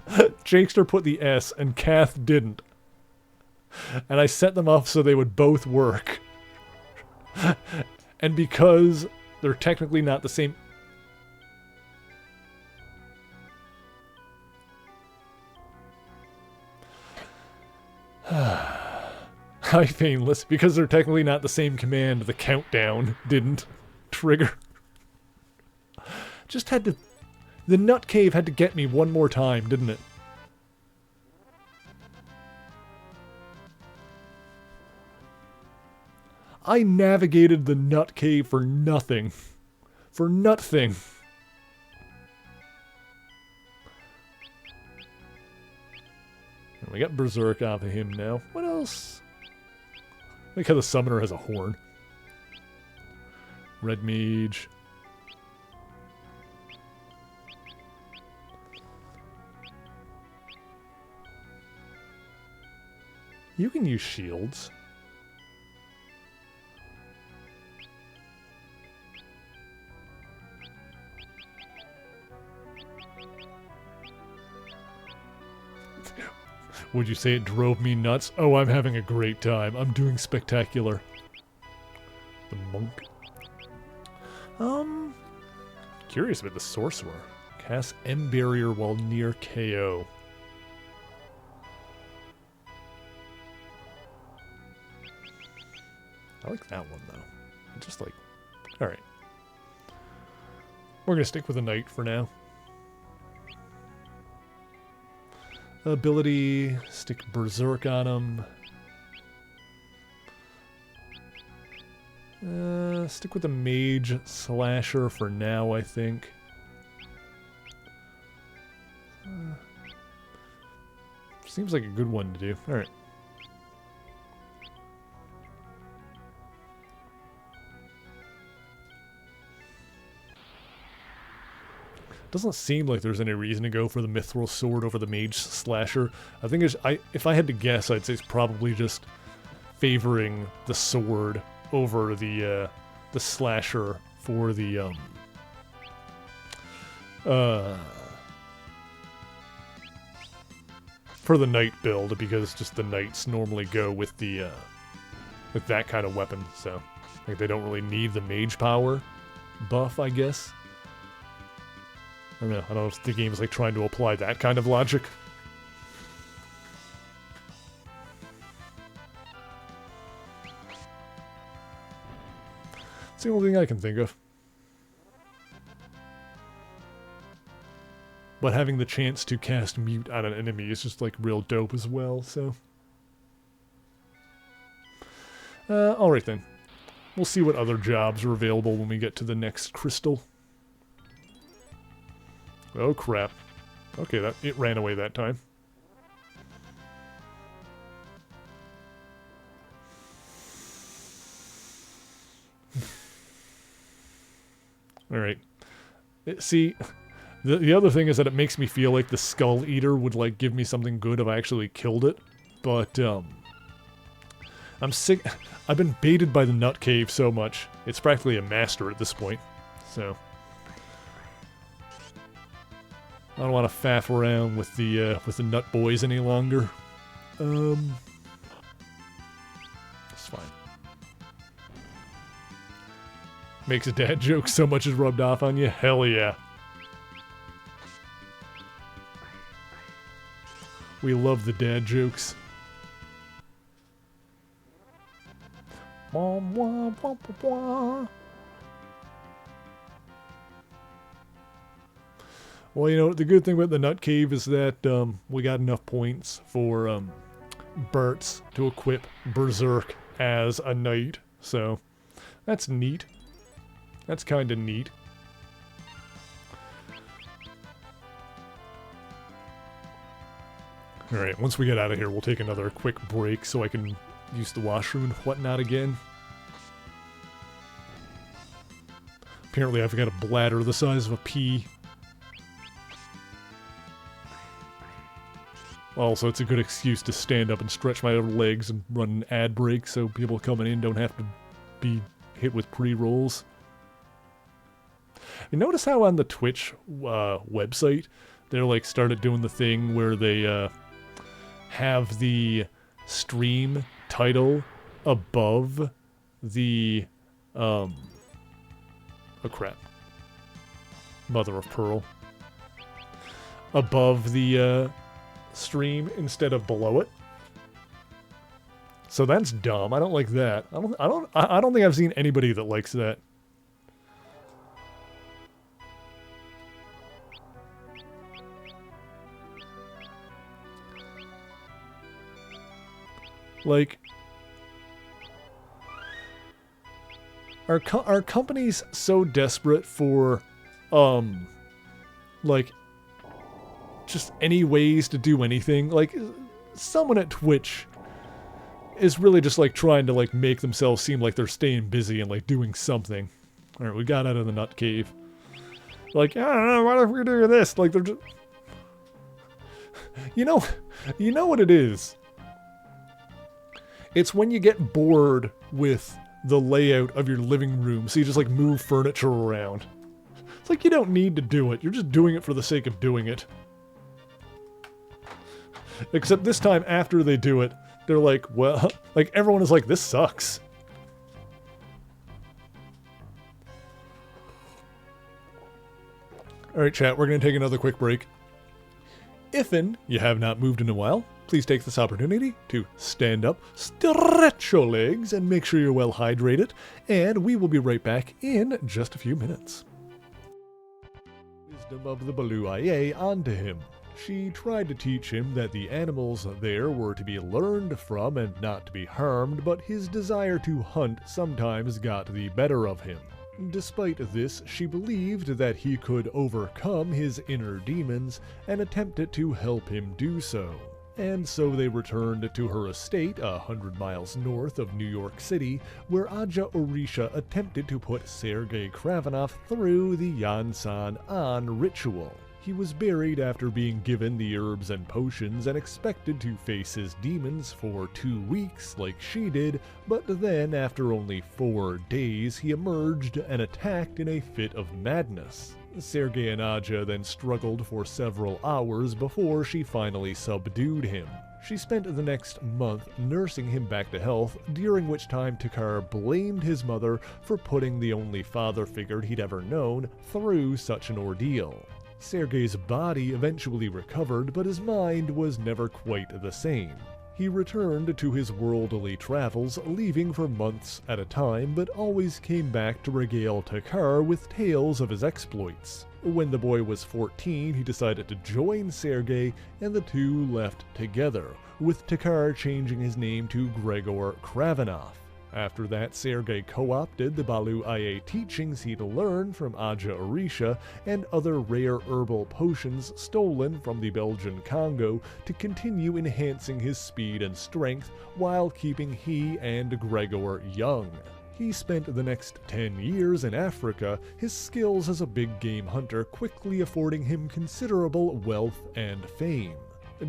Speaker 1: Jakester put the S and Kath didn't. And I set them up so they would both work. And because they're technically not the same... Hi, Painless. Because they're technically not the same command, the countdown didn't trigger. Just had to... The nut cave had to get me one more time, didn't it? I navigated the nut cave for nothing. For nothing. We got Berserk off of him now. What else? I like how the summoner has a horn. Red Mage. You can use shields. Would you say it drove me nuts? Oh, I'm having a great time. I'm doing spectacular. The monk. Curious about the sorcerer. Cast M barrier while near KO. I like that one though. Just like, all right. We're gonna stick with the knight for now. Ability, stick Berserk on him. Stick with the Mage Slasher for now, I think. Seems like a good one to do. Alright. Doesn't seem like there's any reason to go for the Mithril Sword over the Mage Slasher. I think if I had to guess, I'd say it's probably just favoring the sword over the Slasher for the Knight build, because just the Knights normally go with the with that kind of weapon. So Like, they don't really need the mage power buff, I guess. I don't know if the game is like trying to apply that kind of logic. It's the only thing I can think of. But having the chance to cast Mute on an enemy is just like real dope as well, so. Alright then. We'll see what other jobs are available when we get to the next crystal. Oh crap. Okay, it ran away that time. Alright. See, the other thing is that it makes me feel like the Skull Eater would like give me something good if I actually killed it. But, I'm sick. I've been baited by the Nut Cave so much. It's practically a master at this point. So I don't want to faff around with the Nut Boys any longer. It's fine. Makes a dad joke so much is rubbed off on you. Hell yeah. We love the dad jokes. Well, you know, the good thing about the Nut Cave is that we got enough points for Burt's to equip Berserk as a knight, so that's neat. That's kind of neat. Alright, once we get out of here, we'll take another quick break so I can use the washroom and whatnot again. Apparently I've got a bladder the size of a pea. Also, it's a good excuse to stand up and stretch my legs and run an ad break so people coming in don't have to be hit with pre-rolls. You notice how on the Twitch website, they're like started doing the thing where they have the stream title above the oh crap, mother of pearl, above the stream instead of below it. So that's dumb. I don't like that. I don't think I've seen anybody that likes that. Like, are companies so desperate for, like, just any ways to do anything? Like, someone at Twitch is really just, like, trying to, like, make themselves seem like they're staying busy and, like, doing something. Alright, we got out of the Nut Cave. Like, I don't know, what if we're doing this? Like, they're just... You know what it is? It's when you get bored with the layout of your living room, so you just, like, move furniture around. It's like you don't need to do it. You're just doing it for the sake of doing it. Except this time, after they do it, they're like, well, like, everyone is like, this sucks. Alright, chat, we're going to take another quick break. If'n you have not moved in a while, please take this opportunity to stand up, stretch your legs, and make sure you're well hydrated, and we will be right back in just a few minutes. Wisdom of the Baloo-Ia onto him. She tried to teach him that the animals there were to be learned from and not to be harmed, but his desire to hunt sometimes got the better of him. Despite this, she believed that he could overcome his inner demons and attempted to help him do so. And so they returned to her estate 100 miles north of New York City, where Aja Orisha attempted to put Sergei Kravenov through the Yansan An ritual. He was buried after being given the herbs and potions and expected to face his demons for 2 weeks like she did, but then after only 4 days he emerged and attacked in a fit of madness. Sergei and Aja then struggled for several hours before she finally subdued him. She spent the next month nursing him back to health, during which time Takar blamed his mother for putting the only father figure he'd ever known through such an ordeal. Sergei's body eventually recovered, but his mind was never quite the same. He returned to his worldly travels, leaving for months at a time, but always came back to regale Takar with tales of his exploits. When the boy was 14, he decided to join Sergei, and the two left together, with Takar changing his name to Gregor Kravenov. After that, Sergei co-opted the Balu Aye teachings he'd learned from Aja Orisha and other rare herbal potions stolen from the Belgian Congo to continue enhancing his speed and strength while keeping he and Gregor young. He spent the next 10 years in Africa, his skills as a big game hunter quickly affording him considerable wealth and fame.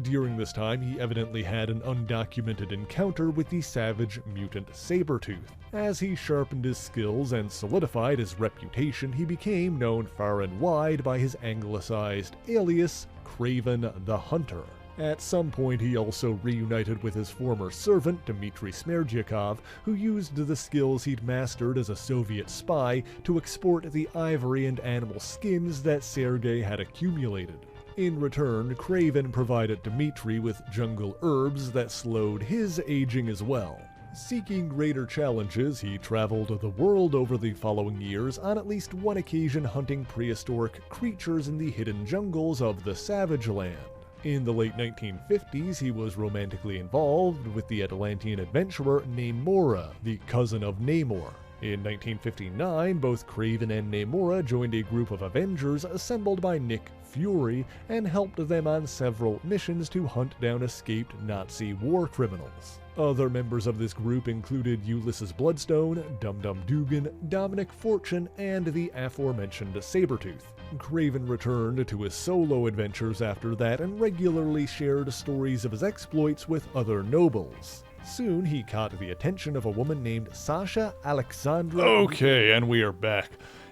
Speaker 1: During this time, he evidently had an undocumented encounter with the savage mutant Sabretooth. As he sharpened his skills and solidified his reputation, he became known far and wide by his anglicized alias, Kraven the Hunter. At some point, he also reunited with his former servant, Dmitry Smerdyakov, who used the skills he'd mastered as a Soviet spy to export the ivory and animal skins that Sergei had accumulated. In return, Kraven provided Dmitri with jungle herbs that slowed his aging as well. Seeking greater challenges, he traveled the world over the following years, on at least one occasion hunting prehistoric creatures in the hidden jungles of the Savage Land. In the late 1950s, he was romantically involved with the Atlantean adventurer Namora, the cousin of Namor. In 1959, both Kraven and Namora joined a group of Avengers assembled by Nick Fury and helped them on several missions to hunt down escaped Nazi war criminals. Other members of this group included Ulysses Bloodstone, Dum-Dum Dugan, Dominic Fortune, and the aforementioned Sabretooth. Kraven returned to his solo adventures after that and regularly shared stories of his exploits with other nobles. Soon he caught the attention of a woman named Sasha Alexandra. Okay, and we are back.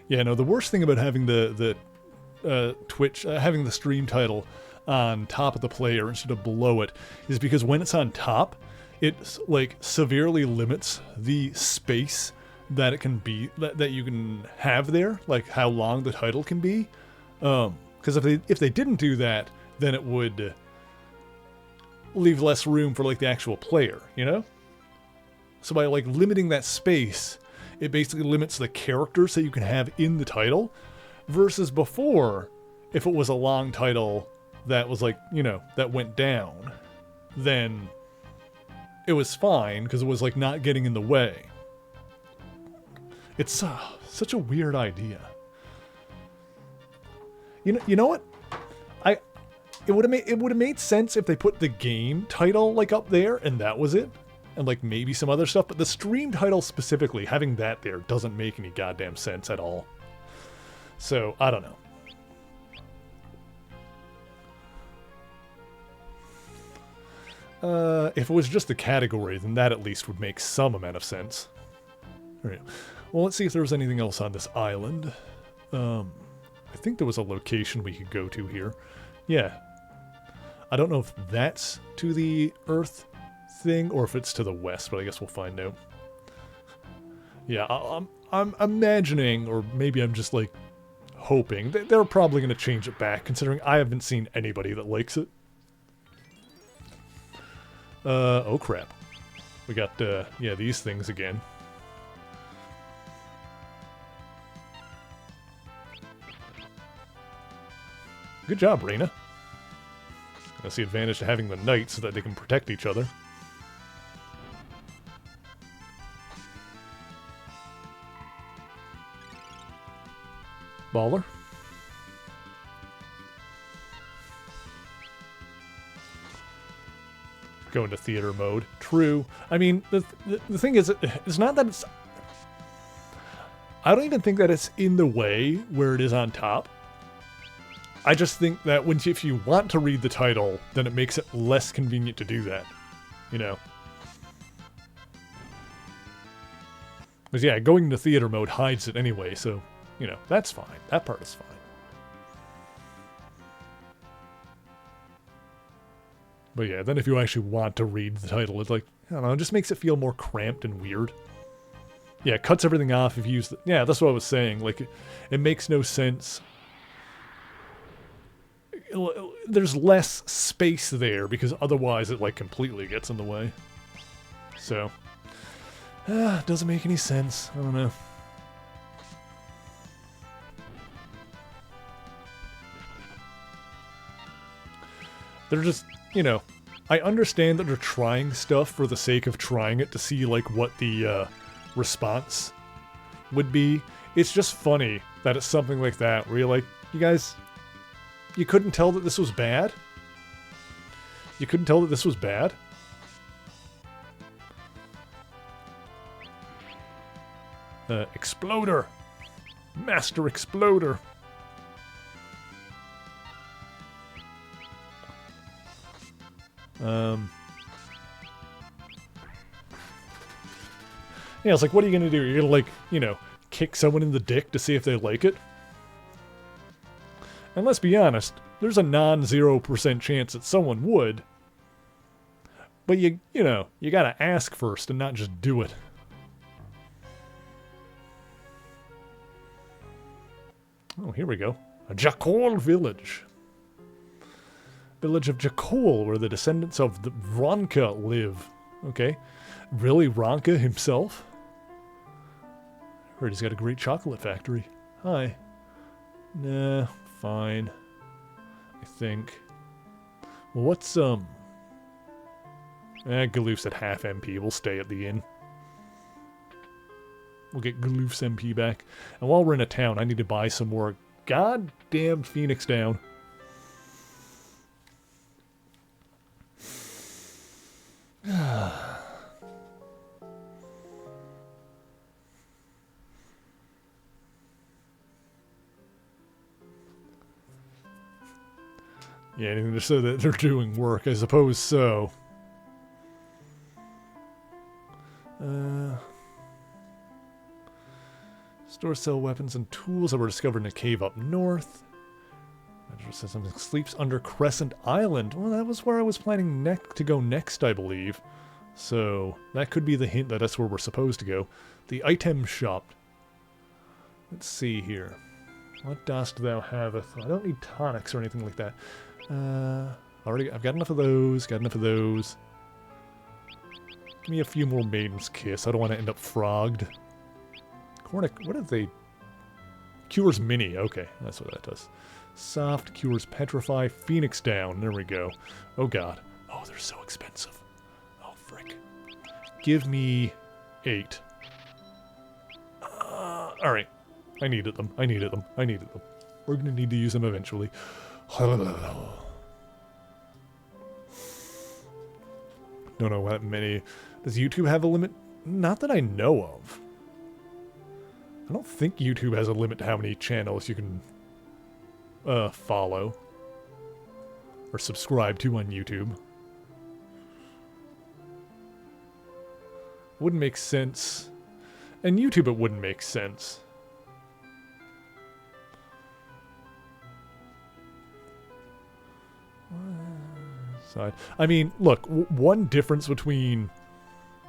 Speaker 1: Yeah, no, the worst thing about having the Twitch, having the stream title on top of the player instead of below it is because when it's on top, it like severely limits the space that it can be, that you can have there, like how long the title can be. Because if they didn't do that, then it would leave less room for like the actual player, you know? So by like limiting that space, it basically limits the characters that you can have in the title, versus before, if it was a long title that was like, you know, that went down, then it was fine because it was like not getting in the way. It's such a weird idea. You know what? It would have made sense if they put the game title like up there and that was it, and like maybe some other stuff. But the stream title specifically, having that there doesn't make any goddamn sense at all. So I don't know. If it was just the category, then that at least would make some amount of sense. All right. Well, let's see if there was anything else on this island. I think there was a location we could go to here. Yeah. I don't know if that's to the Earth thing or if it's to the west, but I guess we'll find out. Yeah, I'm imagining, or maybe I'm just like hoping, that they're probably going to change it back, considering I haven't seen anybody that likes it. Oh crap. We got, yeah, these things again. Good job, Reyna. That's the advantage to having the knights so that they can protect each other. Baller. Go into theater mode. True. I mean, the thing is, it's not that it's... I don't even think that it's in the way where it is on top. I just think that if you want to read the title, then it makes it less convenient to do that. You know? Because yeah, going into theater mode hides it anyway, so, you know, that's fine. That part is fine. But yeah, then if you actually want to read the title, it's like, I don't know, it just makes it feel more cramped and weird. Yeah, it cuts everything off if you use the... Yeah, that's what I was saying. Like, it makes no sense. There's less space there because otherwise it, like, completely gets in the way. So, doesn't make any sense. I don't know. They're just, you know, I understand that they're trying stuff for the sake of trying it to see, like, what the response would be. It's just funny that it's something like that where you're like, you guys, you couldn't tell that this was bad? You couldn't tell that this was bad? Exploder! Master Exploder! Yeah, it's like, what are you gonna do? You're gonna, like, you know, kick someone in the dick to see if they like it? And let's be honest, there's a non-0% chance that someone would. But you know, you gotta ask first and not just do it. Oh, here we go. A Jakol village. Village of Jakol, where the descendants of the Ronka live. Okay. Really, Ronka himself? Heard he's got a great chocolate factory. Hi. Nah, fine. I think. Well, what's, Galoof's at half MP. We'll stay at the inn. We'll get Galoof's MP back. And while we're in a town, I need to buy some more goddamn Phoenix down. Yeah, anything to show that they're doing work, I suppose so. Stores sell weapons and tools that were discovered in a cave up north. It says something sleeps under Crescent Island. Well, that was where I was planning to go next, I believe. So, that could be the hint that that's where we're supposed to go. The item shop. Let's see here. What dost thou haveth? I don't need tonics or anything like that. I've got enough of those, got enough of those. Give me a few more Maiden's Kiss. I don't want to end up frogged. Cornic, what did they... Cures Mini. Okay, that's what that does. Soft, Cures Petrify, Phoenix Down. There we go. Oh god. Oh, they're so expensive. Oh, frick. Give me 8. Alright. I needed them. I needed them. I needed them. We're gonna need to use them eventually. Don't know what many... Does YouTube have a limit? Not that I know of. I don't think YouTube has a limit to how many channels you can follow or subscribe to on YouTube. Wouldn't make sense. And YouTube it wouldn't make sense. Side. I mean, look, one difference between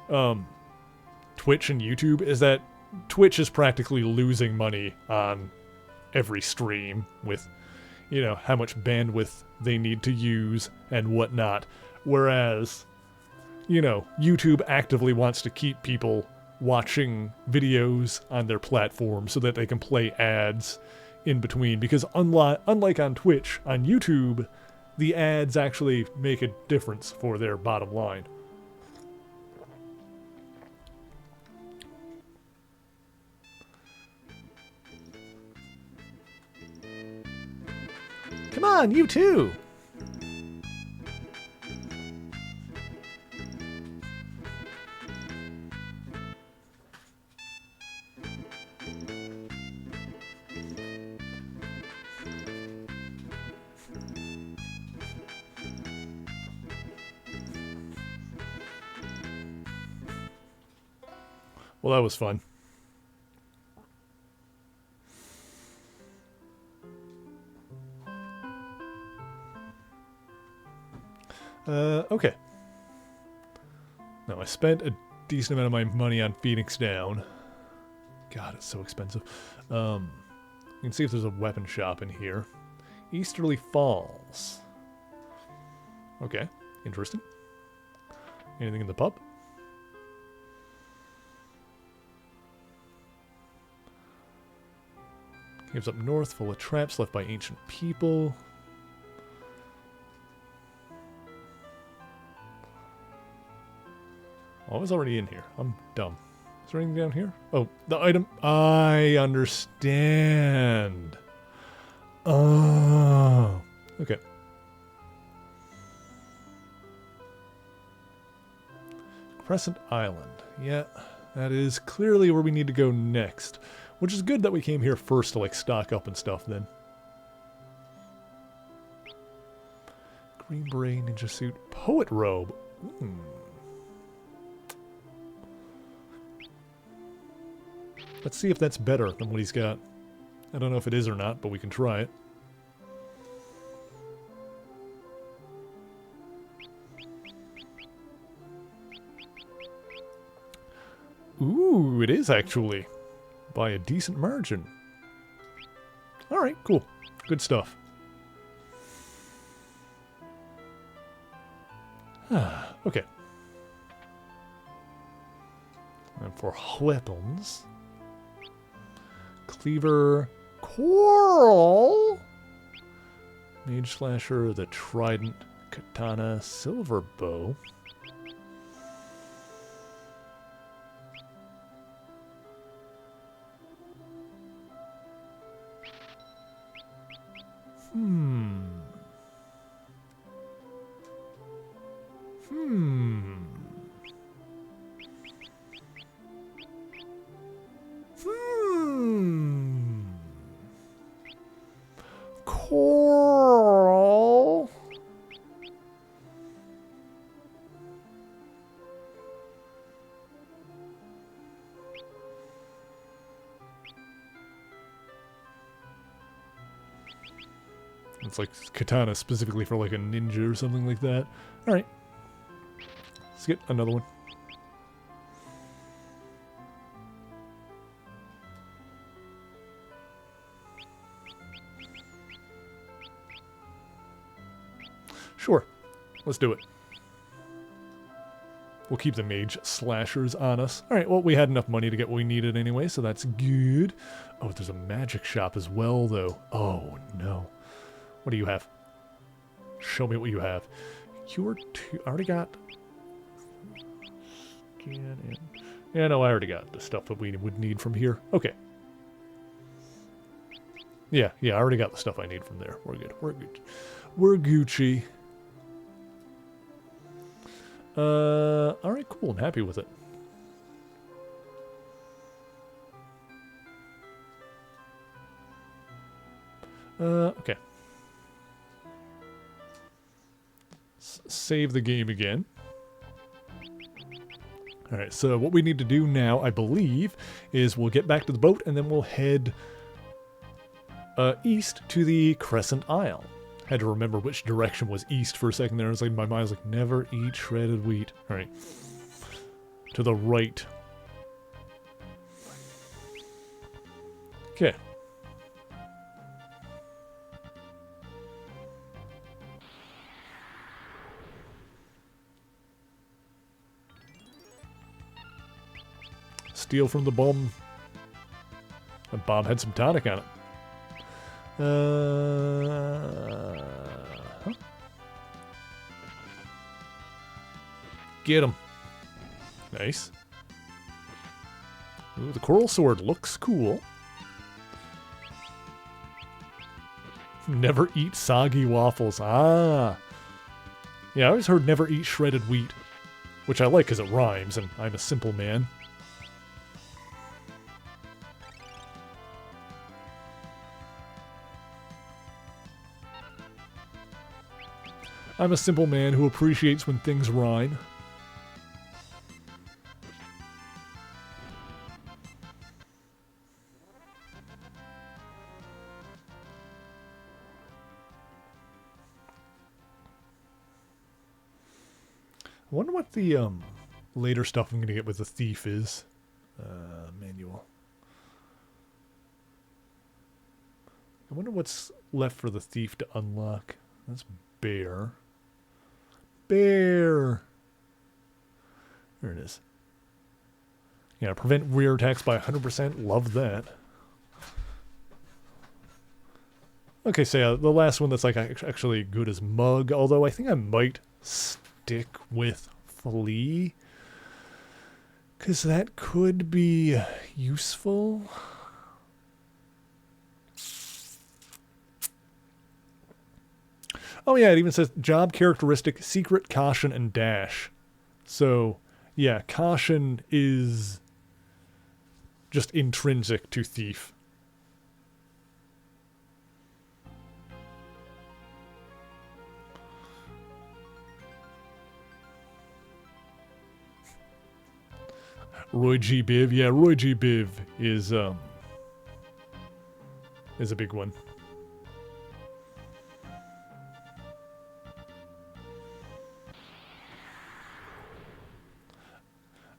Speaker 1: Twitch and YouTube is that Twitch is practically losing money on every stream with, you know, how much bandwidth they need to use and whatnot. Whereas, you know, YouTube actively wants to keep people watching videos on their platform so that they can play ads in between. Because unlike on Twitch, on YouTube, the ads actually make a difference for their bottom line. Come on, you too! Well, that was fun. Okay. No, I spent a decent amount of my money on Phoenix Down. God, it's so expensive. You can see if there's a weapon shop in here. Easterly Falls. Okay, interesting. Anything in the pub? Caves up north, full of traps left by ancient people. Oh, I was already in here. I'm dumb. Is there anything down here? Oh, the item. I understand. Oh. Okay. Crescent Island. Yeah, that is clearly where we need to go next. Which is good that we came here first to, like, stock up and stuff then. Green Beret, Ninja Suit, Poet Robe. Let's see if that's better than what he's got. I don't know if it is or not, but we can try it. Ooh, it is actually. By a decent margin. Alright, cool. Good stuff. Okay. And for weapons... Cleaver... Coral! Mage Slasher, the Trident, Katana, Silver Bow... Coral. It's like katana specifically for like a ninja or something like that. Alright. Let's get another one. Sure. Let's do it. We'll keep the mage slashers on us. Alright, well, we had enough money to get what we needed anyway, so that's good. Oh, there's a magic shop as well, though. Oh, no. What do you have? Show me what you have. Cure 2. I already got... Scan in. Yeah, no, I already got the stuff that we would need from here. Okay. Yeah, I already got the stuff I need from there. We're good. We're good. We're Gucci. Alright, cool. I'm happy with it. Okay. Save the game again. Alright, so what we need to do now, I believe, is we'll get back to the boat and then we'll head east to the Crescent Isle. Had to remember which direction was east for a second there. It's like my mind was like, never eat shredded wheat. Alright. To the right. Okay. Steal from the bomb. The bomb had some tonic on it. Huh? Get him. Nice. Ooh, the coral sword looks cool. Never eat soggy waffles. Ah. Yeah, I always heard never eat shredded wheat. Which I like because it rhymes, and I'm a simple man. I'm a simple man who appreciates when things rhyme. I wonder what the later stuff I'm going to get with the thief is. Manual. I wonder what's left for the thief to unlock. That's bear. Bear! There it is. Yeah, prevent rear attacks by 100%. Love that. Okay, so yeah, the last one that's like actually good is Mug, although I think I might stick with Flea, because that could be useful. Oh yeah, it even says job characteristic, secret, caution, and dash. So, yeah, caution is just intrinsic to thief. Roy G. Biv, yeah, Roy G. Biv is a big one.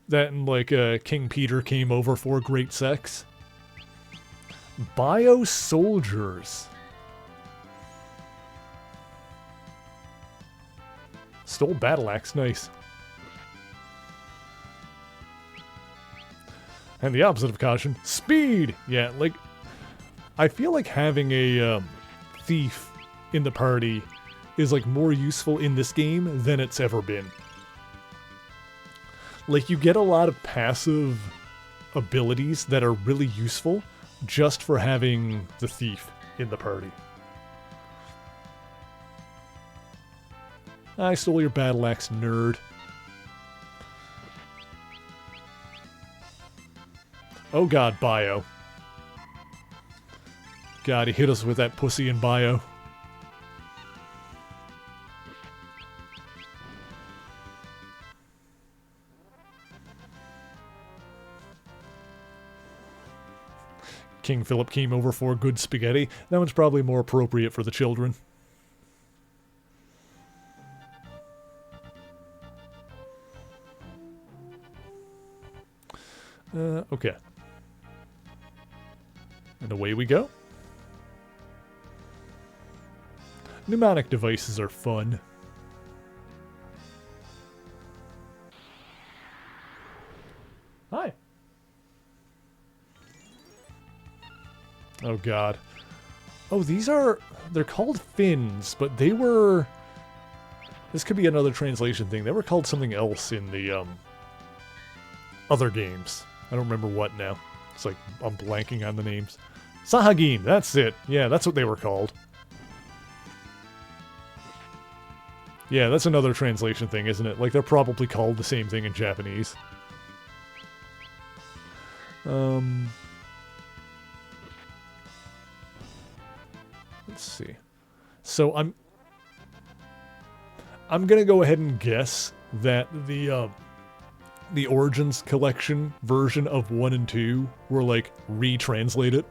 Speaker 1: That and like King Peter came over for great sex. Bio soldiers. Stole battle axe, nice. And the opposite of caution, speed! Yeah, like, I feel like having a thief in the party is like more useful in this game than it's ever been. Like, you get a lot of passive abilities that are really useful just for having the thief in the party. I stole your battle axe, nerd. Oh god, Bio. God, he hit us with that pussy in Bio. King Philip came over for good spaghetti. That one's probably more appropriate for the children. Okay. And away we go. Mnemonic devices are fun. Hi. Oh god. Oh, they're called fins, but they were... This could be another translation thing. They were called something else in the, other games. I don't remember what now. It's like, I'm blanking on the names. Sahagin, that's it. Yeah, that's what they were called. Yeah, that's another translation thing, isn't it? Like, they're probably called the same thing in Japanese. Let's see. So I'm gonna go ahead and guess that the Origins collection version of 1 and 2 were like retranslated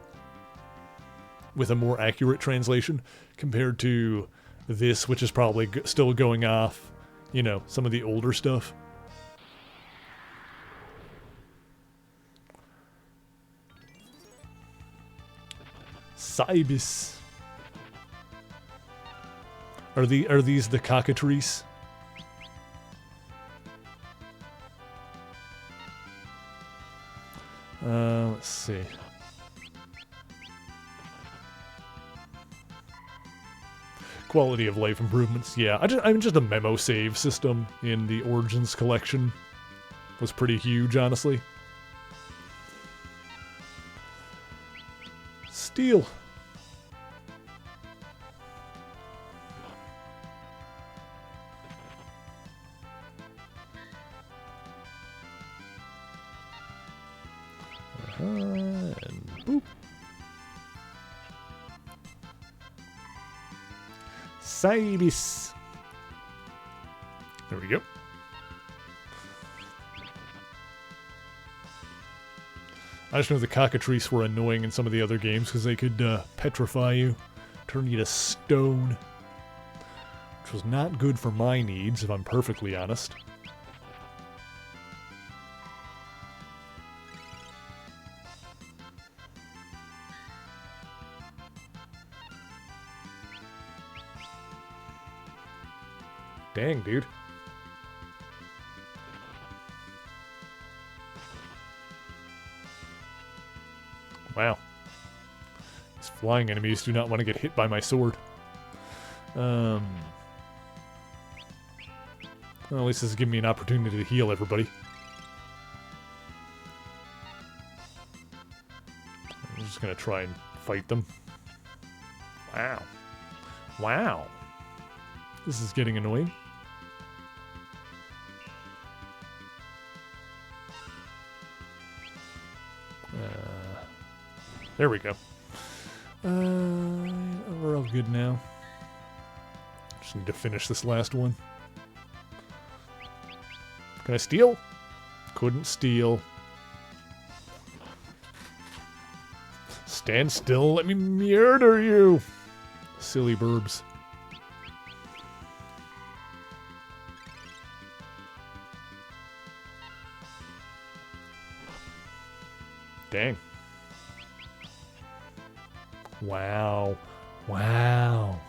Speaker 1: with a more accurate translation compared to this, which is probably still going off, you know, some of the older stuff. Cybis. Are these the cockatrices? Let's see. Quality of life improvements. Yeah, I'm just a memo save system in the Origins collection was pretty huge, honestly. Steel. And boop. Cybis. There we go. I just know the cockatrices were annoying in some of the other games because they could petrify you, turn you to stone, which was not good for my needs, if I'm perfectly honest. Dang, dude. Wow. These flying enemies do not want to get hit by my sword. Well, at least this is giving me an opportunity to heal everybody. I'm just gonna try and fight them. Wow. Wow. This is getting annoying. There we go. We're all good now. Just need to finish this last one. Can I steal? Couldn't steal. Stand still, let me murder you! Silly burbs. Dang. Wow. Wow.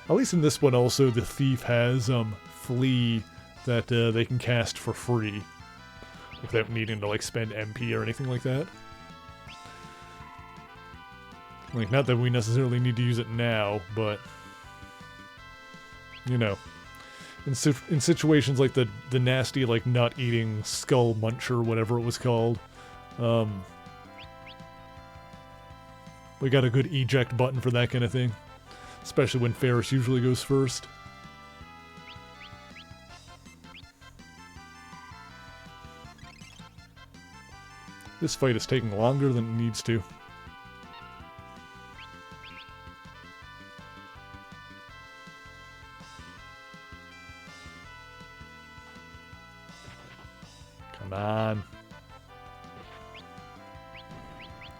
Speaker 1: At least in this one also, the thief has flee that they can cast for free without needing to like spend MP or anything like that. Like, not that we necessarily need to use it now, but you know, in situations like the nasty like nut eating skull muncher, whatever it was called, we got a good eject button for that kind of thing. Especially when Ferris usually goes first. This fight is taking longer than it needs to. Come on.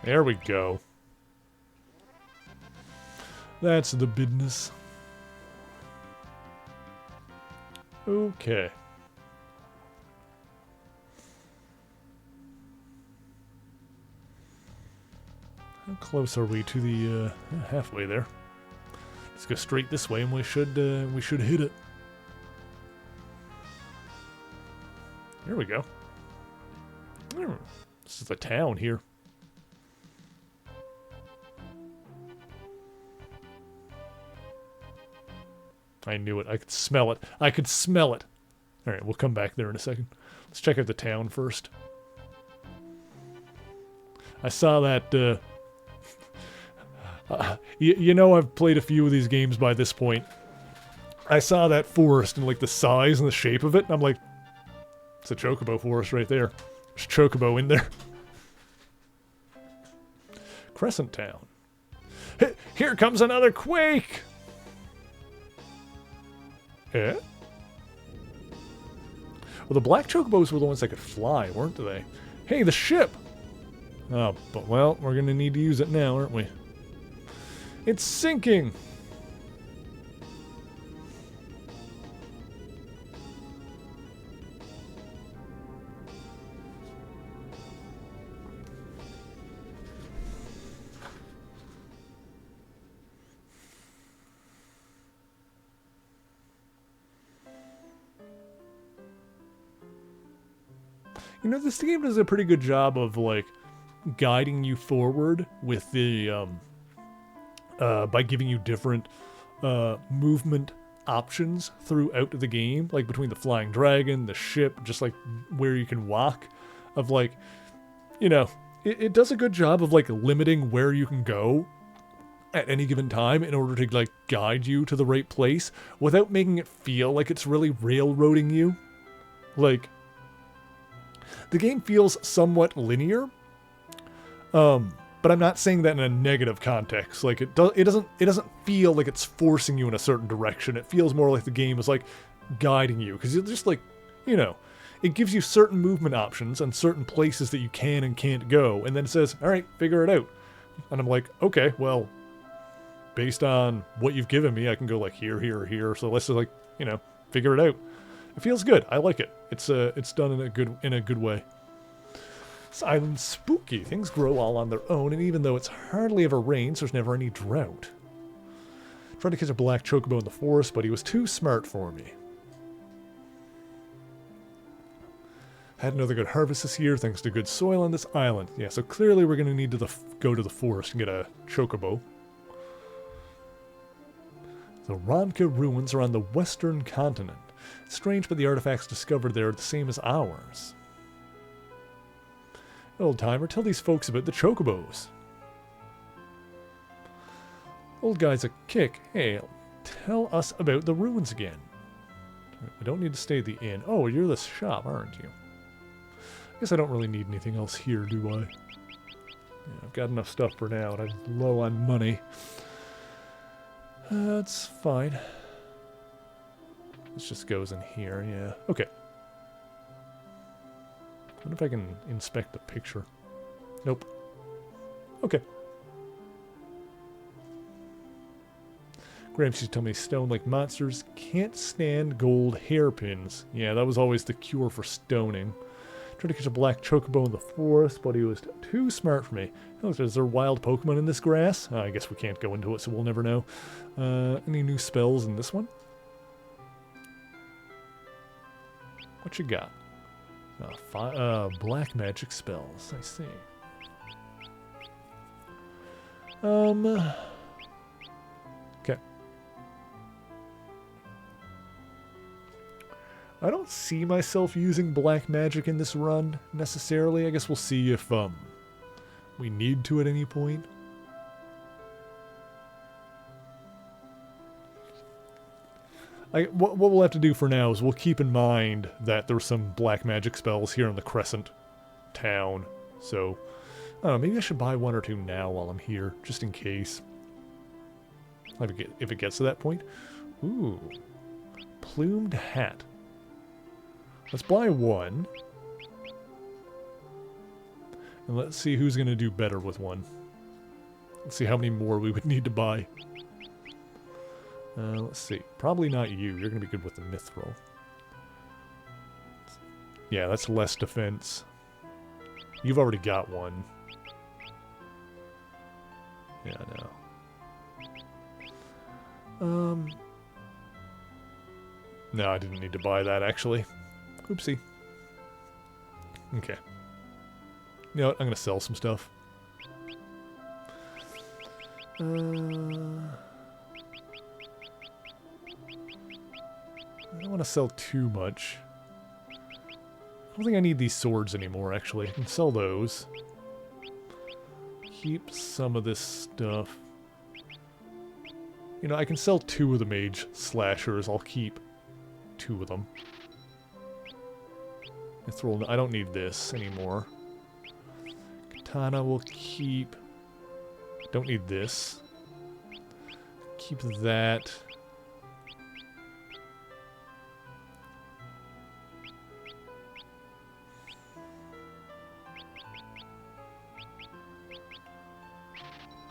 Speaker 1: There we go. That's the business. Okay. How close are we to the halfway there? Let's go straight this way, and we should hit it. There we go. This is the town here. I knew it. I could smell it. I could smell it. All right, we'll come back there in a second. Let's check out the town first. I saw that. You know, I've played a few of these games by this point. I saw that forest and like the size and the shape of it, and I'm like, it's a chocobo forest right there. There's chocobo in there. Crescent Town. Here comes another quake! Eh? Well, the black chocobos were the ones that could fly, weren't they? Hey, the ship! Oh, but well, we're gonna need to use it now, aren't we? It's sinking! You know, this game does a pretty good job of, like, guiding you forward with the, by giving you different, movement options throughout the game. Like, between the flying dragon, the ship, just, like, where you can walk. Of, like, you know, it does a good job of, like, limiting where you can go at any given time in order to, like, guide you to the right place without making it feel like it's really railroading you. Like, the game feels somewhat linear, but I'm not saying that in a negative context. Like, it doesn't feel like it's forcing you in a certain direction. It feels more like the game is like guiding you, because you're just like, you know, it gives you certain movement options and certain places that you can and can't go, and then it says, all right, figure it out. And I'm like, okay, well, based on what you've given me, I can go like here, here, here. So let's just, like, you know, figure it out. It feels good. I like it. It's done in a good way. This island's spooky. Things grow all on their own, and even though it's hardly ever rains, there's never any drought. Tried to catch a black chocobo in the forest, but he was too smart for me. Had another good harvest this year thanks to good soil on this island. Yeah, so clearly we're going to need to go to the forest and get a chocobo. The Ronka ruins are on the western continent. Strange, but the artifacts discovered there are the same as ours. Old timer, tell these folks about the chocobos. Old guy's a kick. Hey, tell us about the ruins again. We don't need to stay at the inn. Oh, you're the shop, aren't you? I guess I don't really need anything else here, do I? Yeah, I've got enough stuff for now, and I'm low on money. That's fine. This just goes in here, yeah. Okay. I wonder if I can inspect the picture. Nope. Okay. Gramps used to tell me stone-like monsters can't stand gold hairpins. Yeah, that was always the cure for stoning. Tried to catch a black chocobo in the forest, but he was too smart for me. Oh, is there wild Pokemon in this grass? I guess we can't go into it, so we'll never know. Any new spells in this one? What you got? Black magic spells. I see. Okay. I don't see myself using black magic in this run, necessarily. I guess we'll see if, we need to at any point. What we'll have to do for now is we'll keep in mind that there's some black magic spells here in the Crescent town. So, I don't know, maybe I should buy one or two now while I'm here, just in case. If it gets to that point. Ooh. Plumed hat. Let's buy one. And let's see who's going to do better with one. Let's see how many more we would need to buy. Let's see. Probably not you. You're going to be good with the mithril. Yeah, that's less defense. You've already got one. Yeah, no. No, I didn't need to buy that, actually. Oopsie. Okay. You know what? I'm going to sell some stuff. I don't want to sell too much. I don't think I need these swords anymore, actually. I can sell those. Keep some of this stuff. You know, I can sell 2 of the mage slashers. I'll keep 2 of them. I don't need this anymore. Katana will keep. Don't need this. Keep that.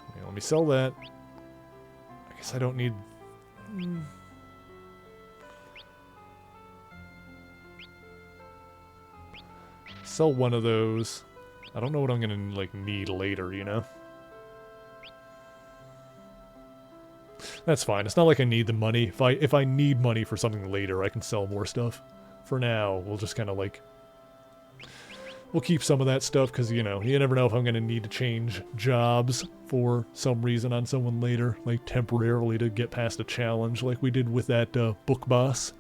Speaker 1: Okay, let me sell that. I guess I don't need. Sell one of those. I don't know what I'm gonna need later, you know? That's fine. It's not like I need the money. If I need money for something later, I can sell more stuff. For now, we'll just kind of we'll keep some of that stuff because, you know, you never know if I'm gonna need to change jobs for some reason on someone later, temporarily to get past a challenge like we did with that book boss.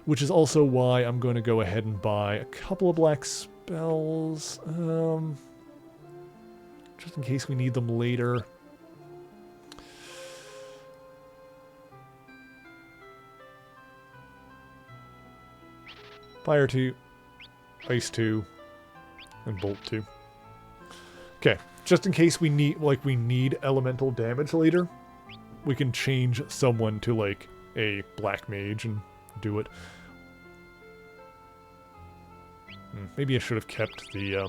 Speaker 1: Which is also why I'm going to go ahead and buy a couple of black spells, just in case we need them later. Fire 2, Ice 2, and Bolt 2. Okay, just in case we need elemental damage later, we can change someone to a black mage and do it. Maybe I should have kept the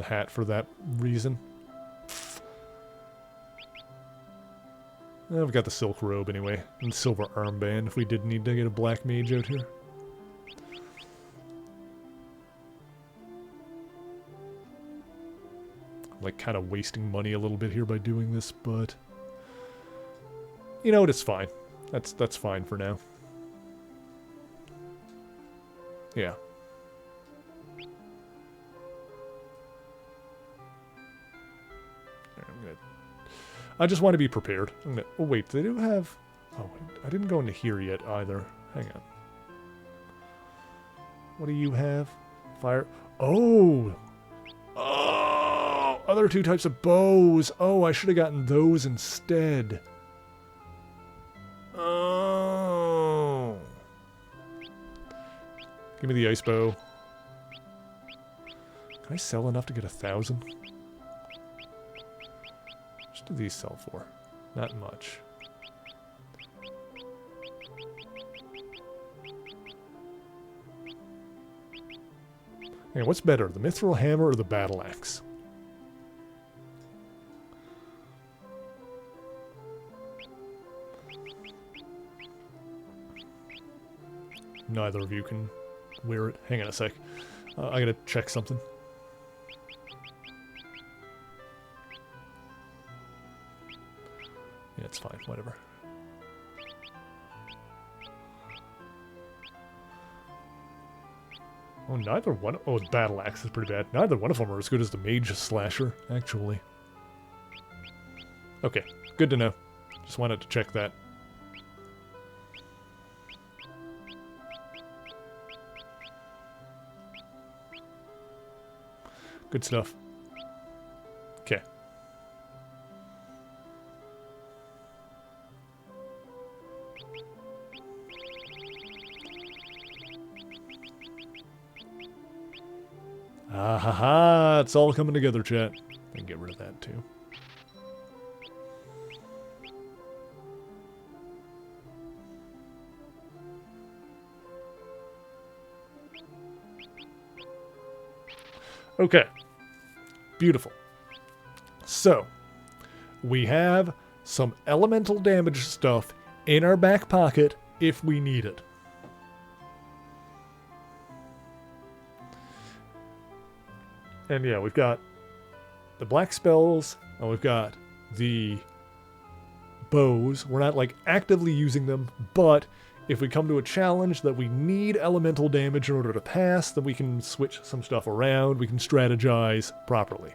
Speaker 1: hat for that reason. I've got the silk robe anyway, and silver armband if we did need to get a black mage out here. like kind of wasting money a little bit here by doing this, but you know what? It's fine. That's fine for now. Yeah. I just want to be prepared. Oh wait, they do have... Oh, I didn't go into here yet either. Hang on. What do you have? Fire... Oh! Oh! Other two types of bows! Oh, I should have gotten those instead. Oh! Give me the ice bow. Can I sell enough to get 1,000? What do these sell for? Not much. Hey, what's better, the Mithril Hammer or the Battle Axe? Neither of you can wear it. Hang on a sec. I gotta check something. Yeah, it's fine. Whatever. Oh, neither one... Oh, the Battle Axe is pretty bad. Neither one of them are as good as the Mage Slasher, actually. Okay, good to know. Just wanted to check that. Good stuff. Okay. Ah ha ha! It's all coming together, chat. I can get rid of that too. Okay. Beautiful. So, we have some elemental damage stuff in our back pocket if we need it. And yeah, we've got the black spells, and we've got the bows. We're not like actively using them, but if we come to a challenge that we need elemental damage in order to pass, then we can switch some stuff around. We can strategize properly.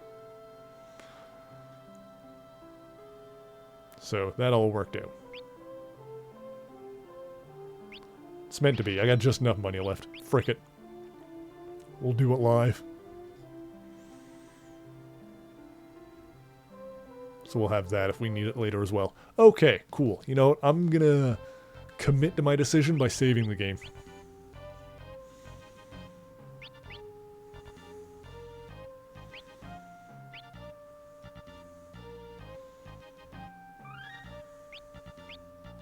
Speaker 1: So that all worked out. It's meant to be. I got just enough money left. Frick it. We'll do it live. So we'll have that if we need it later as well. Okay, cool. You know what? I'm gonna commit to my decision by saving the game.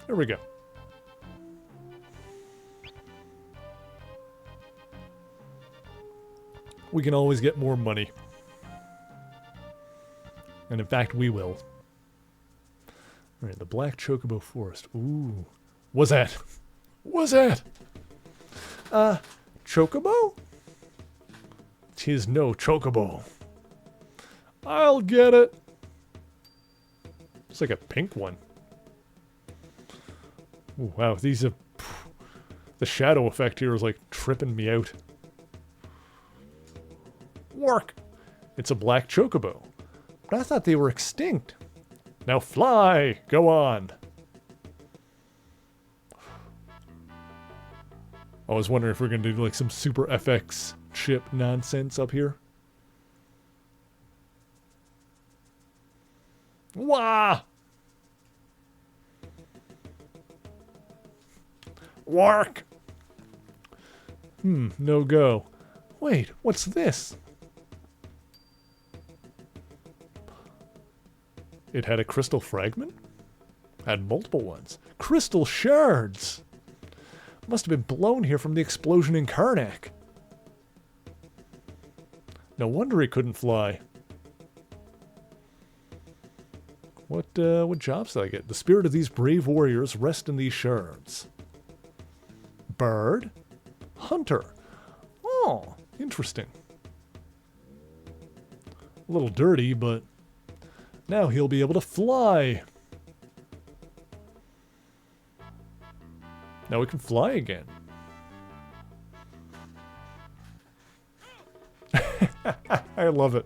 Speaker 1: There we go. We can always get more money. And in fact, we will. Alright, the Black Chocobo Forest. Ooh. What's that? What's that? Chocobo? 'Tis no chocobo. I'll get it. It's like a pink one. Ooh, wow, these are... The shadow effect here is like tripping me out. Work! It's a black chocobo. But I thought they were extinct. Now fly! Go on! I was wondering if we're going to do like some Super FX chip nonsense up here. Wah! Work! No go. Wait, what's this? It had a crystal fragment? Had multiple ones. Crystal shards! Must have been blown here from the explosion in Karnak. No wonder he couldn't fly. What jobs did I get? The spirit of these brave warriors rest in these shards. Bird? Hunter. Oh, interesting. A little dirty, but now he'll be able to fly. Now we can fly again. I love it.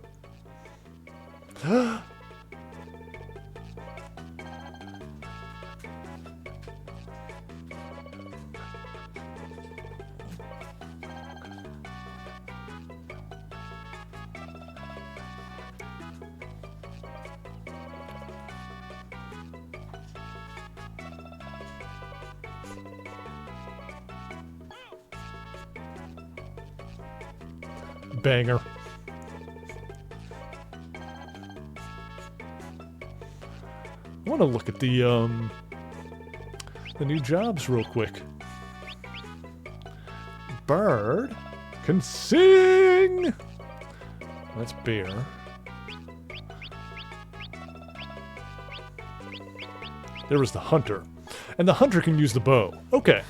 Speaker 1: Banger. I want to look at the new jobs real quick. Bird can sing. That's bear. There was the hunter, and the hunter can use the bow. Okay.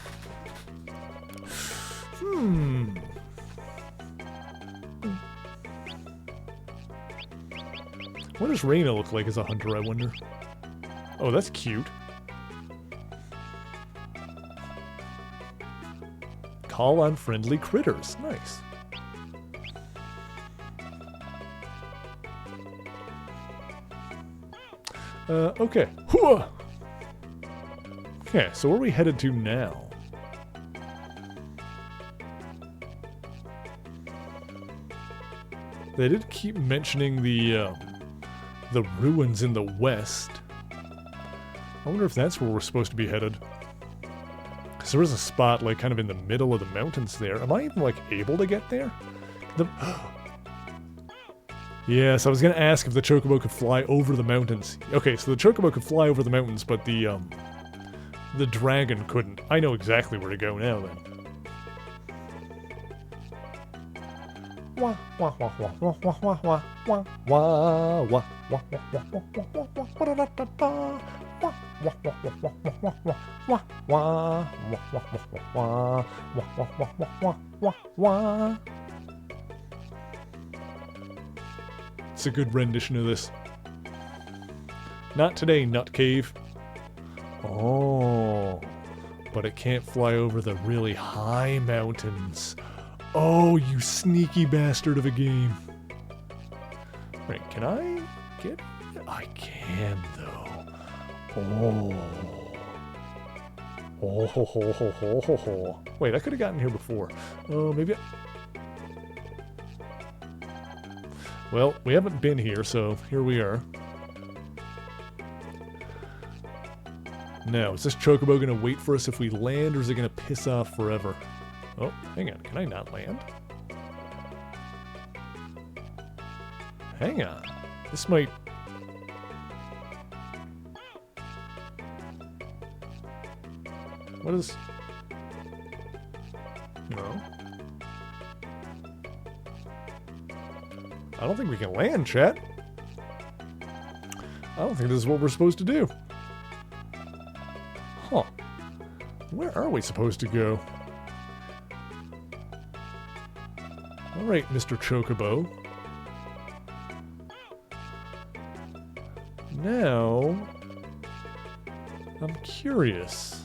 Speaker 1: What does Reyna look like as a hunter, I wonder? Oh, that's cute. Call on friendly critters. Nice. Okay. Hooah! Okay, so where are we headed to now? They did keep mentioning the ruins in the west. I wonder if that's where we're supposed to be headed. Because there is a spot, like, kind of in the middle of the mountains there. Am I even, like, able to get there? Yes, I was going to ask if the Chocobo could fly over the mountains. Okay, so the Chocobo could fly over the mountains, but the dragon couldn't. I know exactly where to go now, then. Wah wah wah wah wah wah wah wah wah wah wah wah wah. It's a good rendition of this. Not today, Nut Cave. Oh, but it can't fly over the really high mountains. Oh, you sneaky bastard of a game. Right, can I get... I can, though. Oh. Oh, ho, ho, ho, ho, ho, ho. Wait, I could have gotten here before. Oh, maybe... Well, we haven't been here, so here we are. Now, is this Chocobo going to wait for us if we land, or is it going to piss off forever? Oh, hang on. Can I not land? Hang on. This might... What is... No. I don't think we can land, chat. I don't think this is what we're supposed to do. Huh. Where are we supposed to go? Alright, Mr. Chocobo. Now... I'm curious.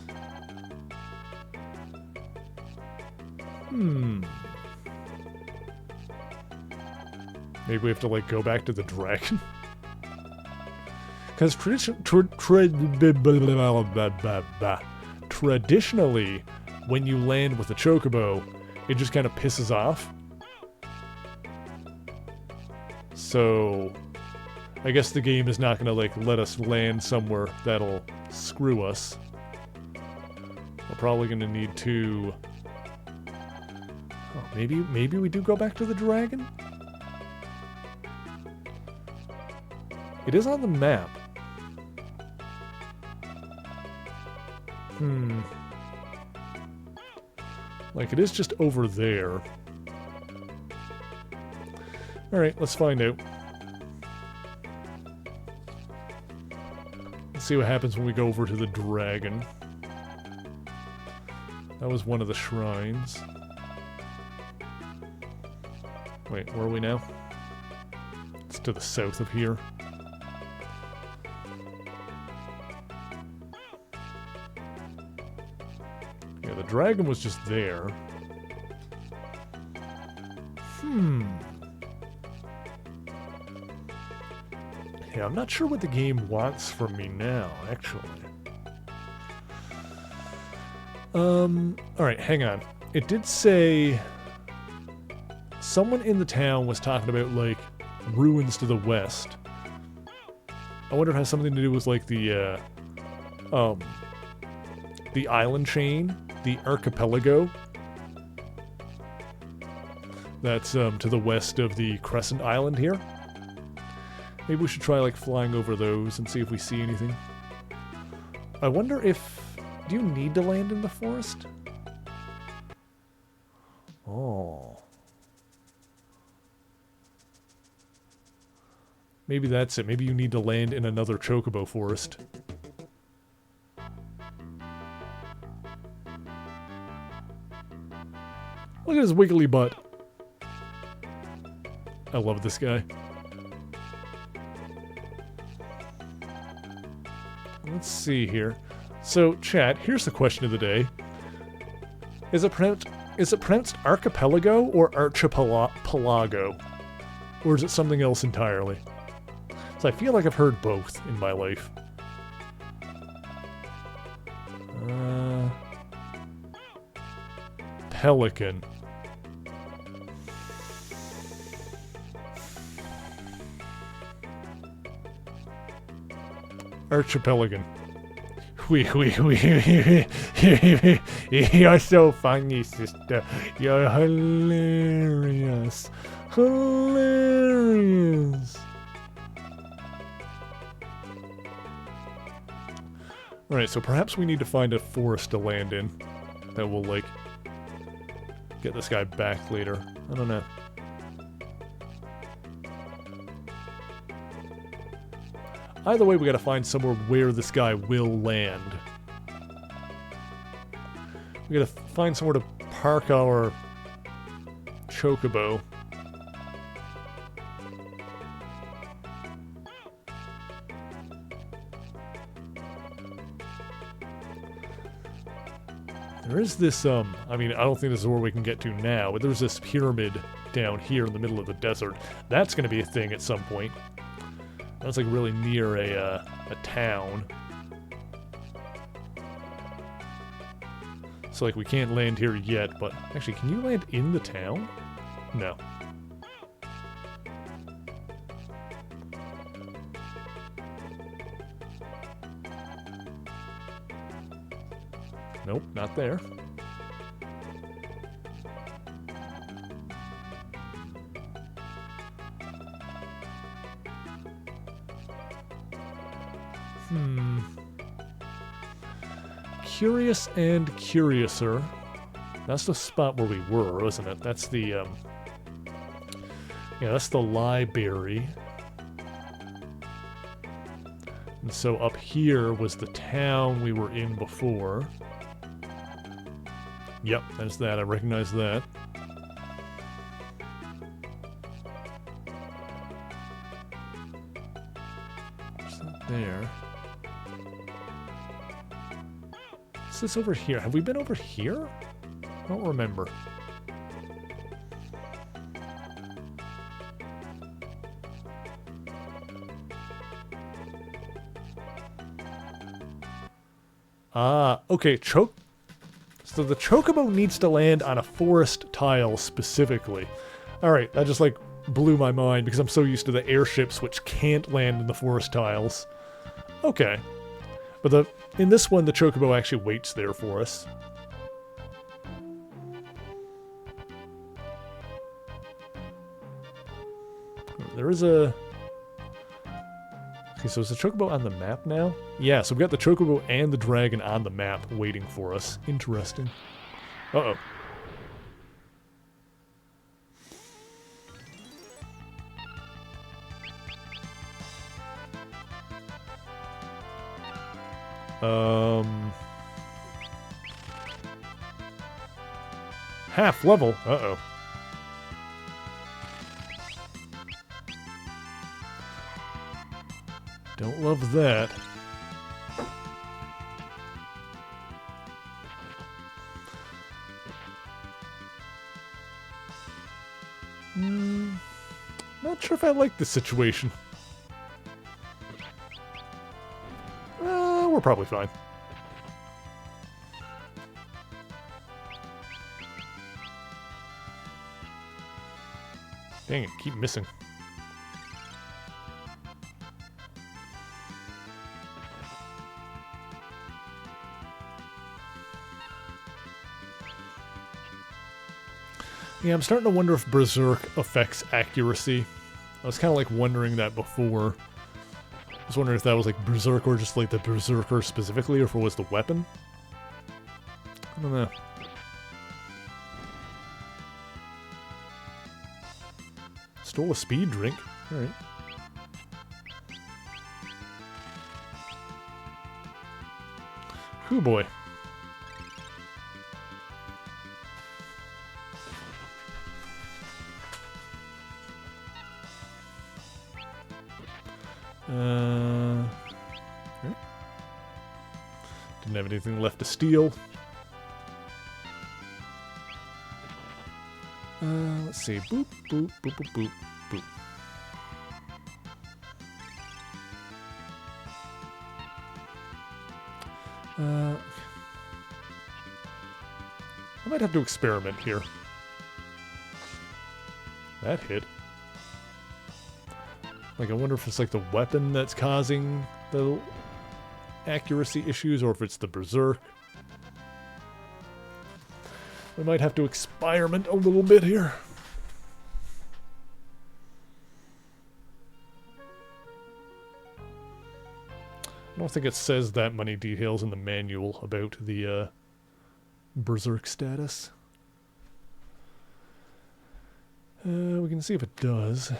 Speaker 1: Maybe we have to, like, go back to the dragon? Because traditionally, when you land with a Chocobo, it just kind of pisses off. So, I guess the game is not going to, like, let us land somewhere that'll screw us. We're probably going to need to... Oh, maybe we do go back to the dragon? It is on the map. Like, it is just over there. Alright, let's find out. Let's see what happens when we go over to the dragon. That was one of the shrines. Wait, where are we now? It's just to the south of here. Yeah, the dragon was just there. Yeah, I'm not sure what the game wants from me now, actually. Alright, hang on. It did say someone in the town was talking about, like, ruins to the west. I wonder if it has something to do with, like, the island chain, the archipelago. That's, to the west of the Crescent Island here. Maybe we should try, like, flying over those and see if we see anything. I wonder if... Do you need to land in the forest? Oh. Maybe that's it. Maybe you need to land in another chocobo forest. Look at his wiggly butt. I love this guy. Let's see here. So, chat, here's the question of the day. Is it pronounced archipelago or archipelago? Or is it something else entirely? So I feel like I've heard both in my life. Pelican. Archipelagon. You're so funny, sister. You're hilarious. Hilarious. Alright, so perhaps we need to find a forest to land in that will, like, get this guy back later. I don't know. Either way, we gotta find somewhere where this guy will land. We gotta find somewhere to park our chocobo. There is this, I mean, I don't think this is where we can get to now, but there's this pyramid down here in the middle of the desert. That's gonna be a thing at some point. That's like really near a town. So like we can't land here yet, but actually can you land in the town? No. Nope, not there. Curious and Curiouser. That's the spot where we were, isn't it? That's the, yeah, that's the library. And so up here was the town we were in before. Yep, that's that. I recognize that. What's that there? What's this over here? Have we been over here? I don't remember. Ah, okay, So the chocobo needs to land on a forest tile specifically. Alright, that just like blew my mind because I'm so used to the airships which can't land in the forest tiles. Okay. But in this one, the chocobo actually waits there for us. There is a... Okay, so is the chocobo on the map now? Yeah, so we've got the chocobo and the dragon on the map waiting for us. Interesting. Uh-oh. Half level? Uh-oh. Don't love that. Not sure if I like this situation. We're probably fine. Dang it, keep missing. Yeah, I'm starting to wonder if Berserk affects accuracy. I was kind of like wondering that before. I was wondering if that was like Berserk or just like the Berserker specifically, or if it was the weapon. I don't know. Stole a speed drink. Alright. Hoo boy. Okay. Didn't have anything left to steal. Let's see. Boop, boop, boop, boop, boop, boop. I might have to experiment here. That hit. Like, I wonder if it's like the weapon that's causing the accuracy issues, or if it's the Berserk. We might have to experiment a little bit here. I don't think it says that many details in the manual about the Berserk status. We can see if it does.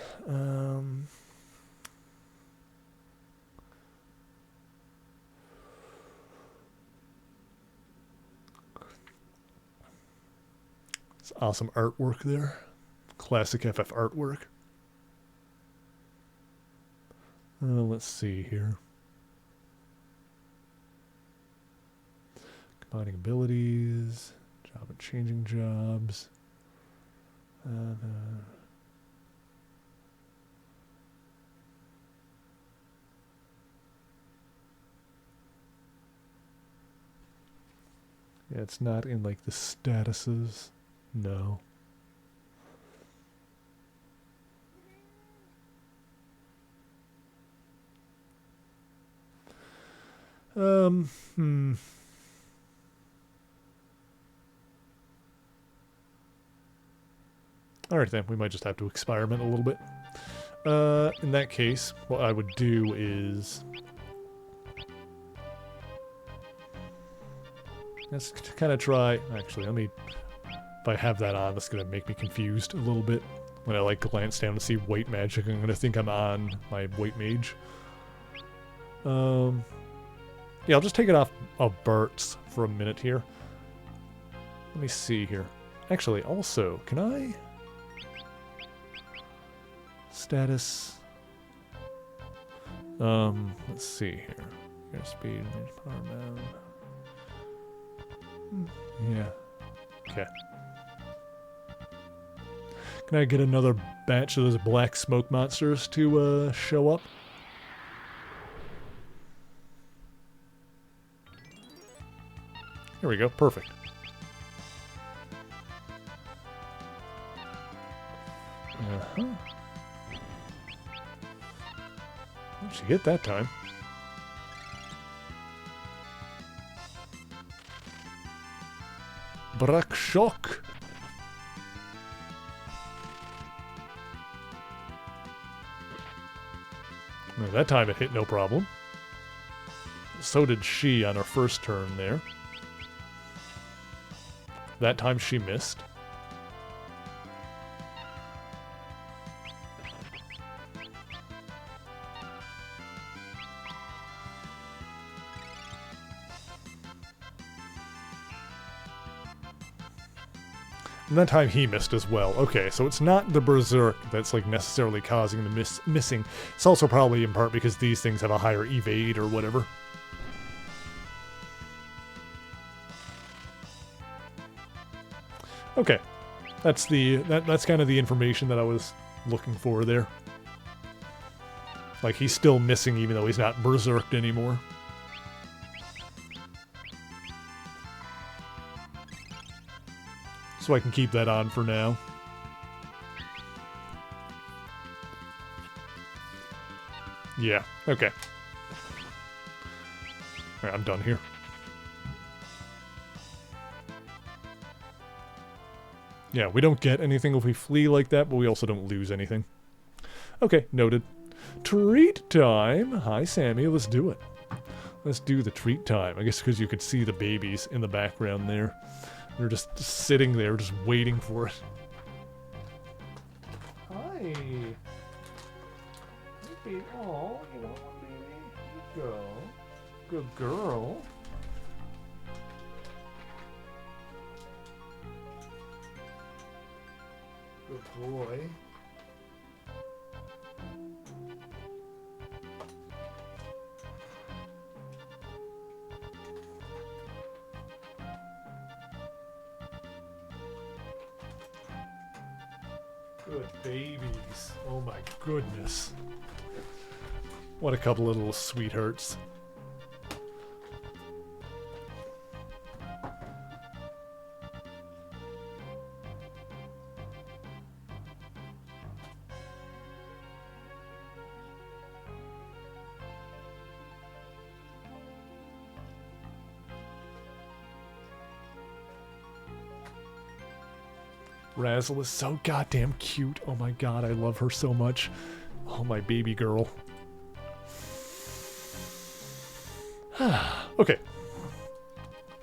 Speaker 1: It's awesome artwork there. Classic FF artwork. Let's see here. Combining abilities, job and changing jobs. Yeah, it's not in like the statuses. No. Alright then, we might just have to experiment a little bit. In that case, what I would do is... let's kind of try... Actually, let me... If I have that on, that's going to make me confused a little bit. When I like glance down to see white magic, I'm going to think I'm on my white mage. Yeah, I'll just take it off of Bart's for a minute here. Let me see here. Actually, also, can I... Status... let's see here. Air speed, power down. Yeah. Okay. Can I get another batch of those black smoke monsters to show up? Here we go. Perfect. Uh-huh. What'd she get that time? Brak shock. Well, that time it hit no problem. So did she on her first turn there. That time she missed. And that time he missed as well. Okay, so it's not the Berserk that's like necessarily causing the missing. It's also probably in part because these things have a higher evade or whatever. Okay, that's that's kind of the information that I was looking for there. Like, he's still missing even though he's not berserked anymore. So I can keep that on for now. Yeah, okay. Alright, I'm done here. Yeah, we don't get anything if we flee like that, but we also don't lose anything. Okay, noted. Treat time! Hi, Sammy, let's do it. Let's do the treat time. I guess because you could see the babies in the background there. They're just sitting there, just waiting for it. Hi! Baby. Oh, you want one, baby? Good girl. Good girl. Good boy. Good babies. Oh my goodness. What a couple of little sweethearts. Razzle is so goddamn cute. Oh my god, I love her so much. Oh, my baby girl. Okay.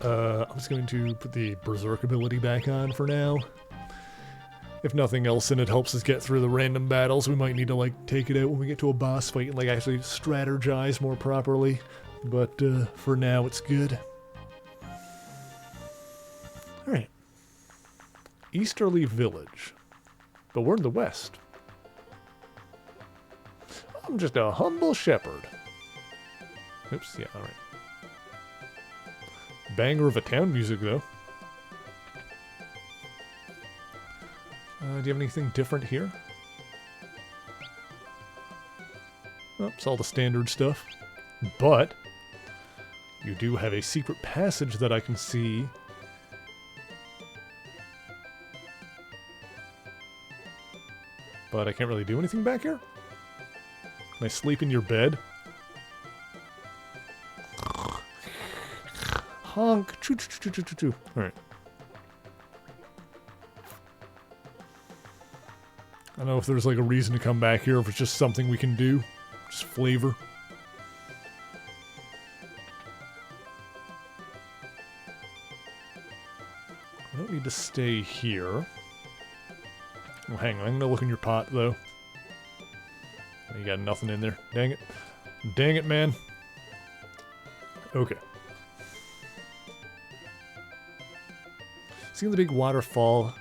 Speaker 1: I'm just going to put the Berserk ability back on for now. If nothing else, and it helps us get through the random battles, we might need to, like, take it out when we get to a boss fight and, like, actually strategize more properly. But, for now, it's good. Alright. Easterly Village. But we're in the west. I'm just a humble shepherd. Oops, yeah, alright. Banger of a town music, though. Do you have anything different here? Oh, it's all the standard stuff. But you do have a secret passage that I can see. But I can't really do anything back here? Can I sleep in your bed? Honk. Choo choo choo choo choo choo. Alright. I don't know if there's like a reason to come back here, or if it's just something we can do. Just flavor. I don't need to stay here. Oh, hang on, I'm gonna look in your pot, though. You got nothing in there. Dang it. Dang it, man. Okay. See the big waterfall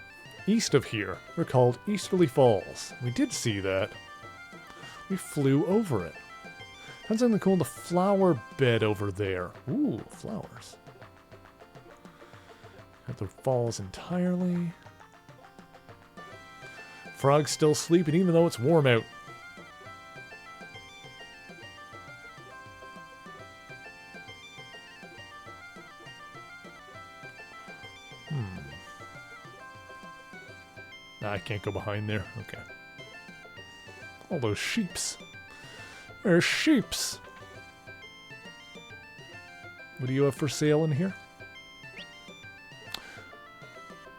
Speaker 1: east of here? They're called Easterly Falls. We did see that. We flew over it. Found something cool in the flower bed over there. Ooh, flowers. Got the falls entirely. Frog's still sleeping even though it's warm out. Nah, I can't go behind there. Okay. All those sheeps. There's sheeps. What do you have for sale in here?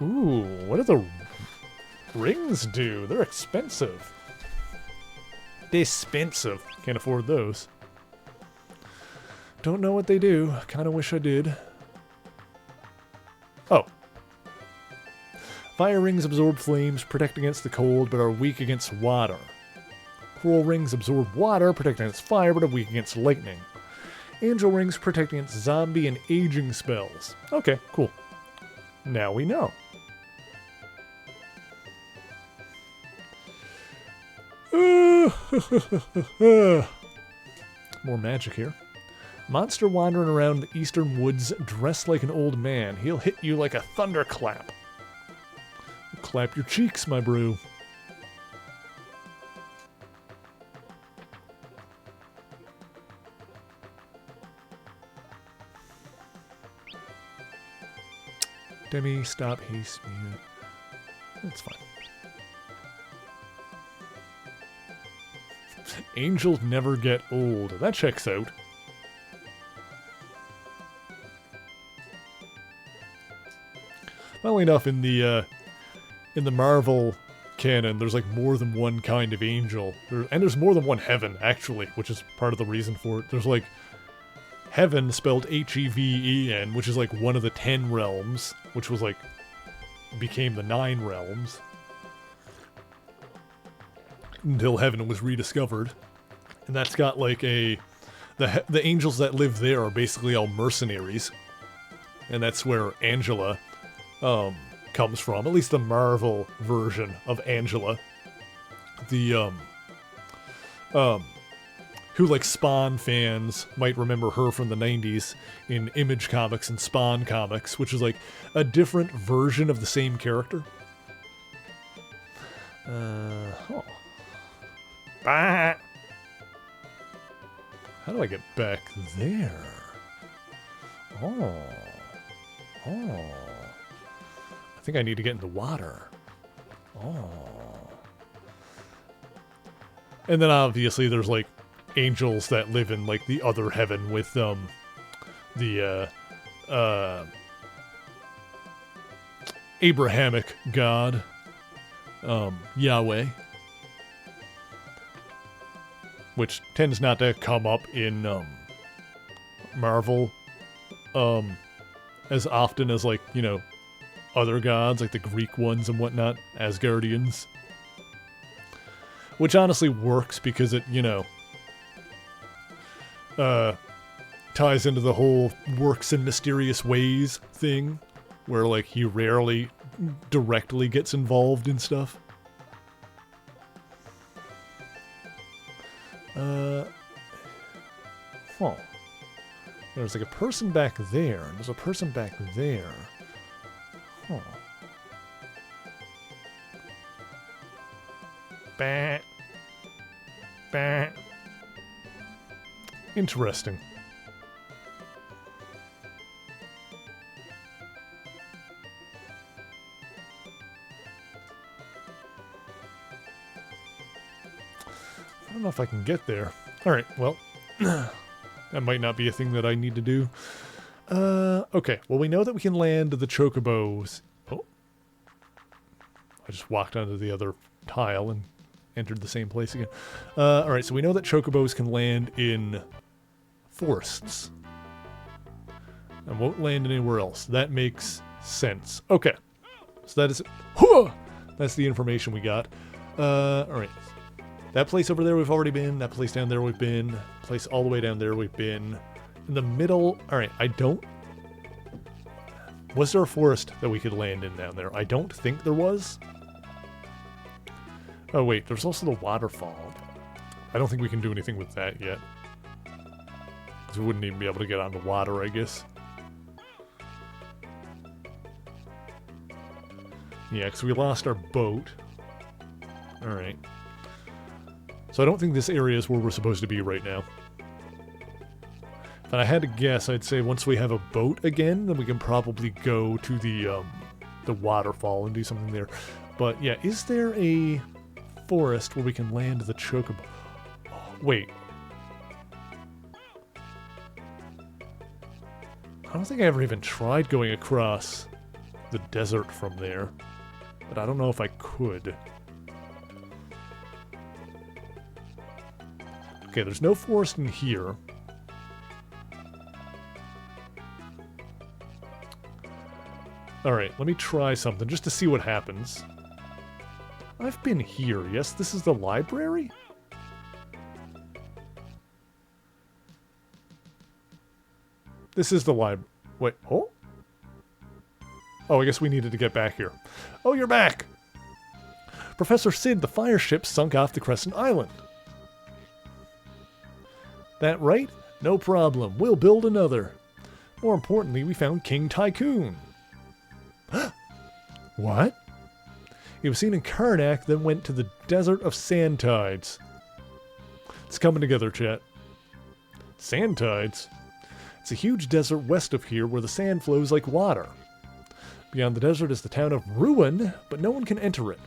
Speaker 1: Ooh, what do the rings do? They're expensive. Expensive. Can't afford those. Don't know what they do. Kinda wish I did. Oh. Fire rings absorb flames, protect against the cold, but are weak against water. Coral rings absorb water, protect against fire, but are weak against lightning. Angel rings protect against zombie and aging spells. Okay, cool. Now we know. More magic here. Monster wandering around the eastern woods dressed like an old man. He'll hit you like a thunderclap. Clap your cheeks, my brew. Demi, stop haste me. That's fine. Angels never get old. That checks out. Funnily enough, in the Marvel canon, there's like more than one kind of angel. And there's more than one heaven, actually, which is part of the reason for it. There's like heaven spelled Heaven, which is like one of the 10 realms, which was like became the 9 realms until heaven was rediscovered. And that's got like the angels that live there are basically all mercenaries, and that's where Angela comes from. At least the Marvel version of Angela, the who like Spawn fans might remember her from the 90s in Image Comics and Spawn Comics, which is like a different version of the same character. Bah! How do I get back there? Oh. I think I need to get in the water. Oh. And then obviously there's like angels that live in like the other heaven with the Abrahamic god, Yahweh, which tends not to come up in Marvel as often as, like, you know, other gods, like the Greek ones and whatnot, Asgardians. Which honestly works because it, you know, ties into the whole works in mysterious ways thing, where, like, he rarely directly gets involved in stuff. Huh. There's like a person back there, and there's a person back there. Huh. Bah. Bah. Interesting. I don't know if I can get there. Alright, well, that might not be a thing that I need to do. Okay, well, we know that we can land the chocobos. Oh. I just walked onto the other tile and entered the same place again. Alright, so we know that chocobos can land in forests and won't land anywhere else. That makes sense. Okay, so that is... That's the information we got. Alright. That place over there we've already been. That place down there we've been. Place all the way down there we've been. In the middle... Alright, I don't... Was there a forest that we could land in down there? I don't think there was. Oh wait, there's also the waterfall. I don't think we can do anything with that yet. Because we wouldn't even be able to get on the water, I guess. Yeah, because we lost our boat. Alright. So I don't think this area is where we're supposed to be right now. If I had to guess, I'd say once we have a boat again, then we can probably go to the waterfall and do something there. But yeah, is there a forest where we can land the chocobo? Oh, wait. I don't think I ever even tried going across the desert from there. But I don't know if I could. Okay, there's no forest in here. Alright, let me try something just to see what happens. I've been here. Yes, this is the library? This is the Wait, oh? Oh, I guess we needed to get back here. Oh, you're back! Professor Sid, the fire ship sunk off the Crescent Island. That right? No problem. We'll build another. More importantly, we found King Tycoon. What? He was seen in Karnak, then went to the Desert of Sand Tides. It's coming together, chat. Sand Tides? It's a huge desert west of here where the sand flows like water. Beyond the desert is the town of Ruin, but no one can enter it.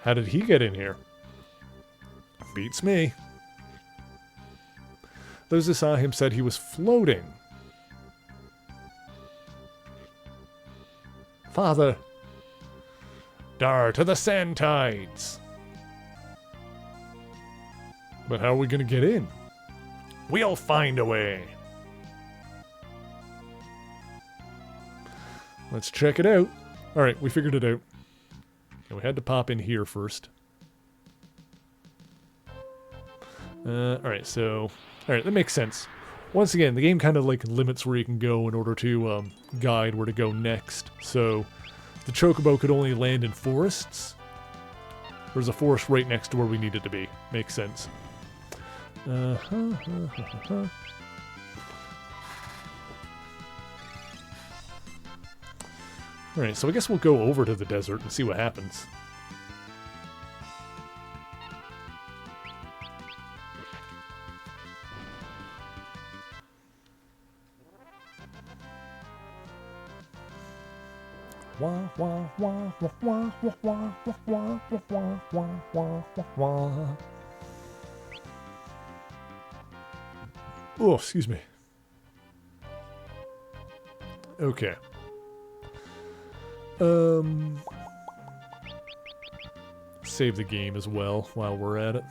Speaker 1: How did he get in here? Beats me. Those who saw him said he was floating. Father. Dar to the Sand Tides. But how are we going to get in? We'll find a way. Let's check it out. Alright, we figured it out. And we had to pop in here first. Alright, so... Alright, that makes sense. Once again, the game kind of like limits where you can go in order to guide where to go next. So, the Chocobo could only land in forests. There's a forest right next to where we need it to be. Makes sense. Alright, so I guess we'll go over to the desert and see what happens. Wah, wah, wah, wah, wah, wah, wah, wah, wah, wah, wah, wah. Oh, excuse me. Okay. Save the game as well while we're at it.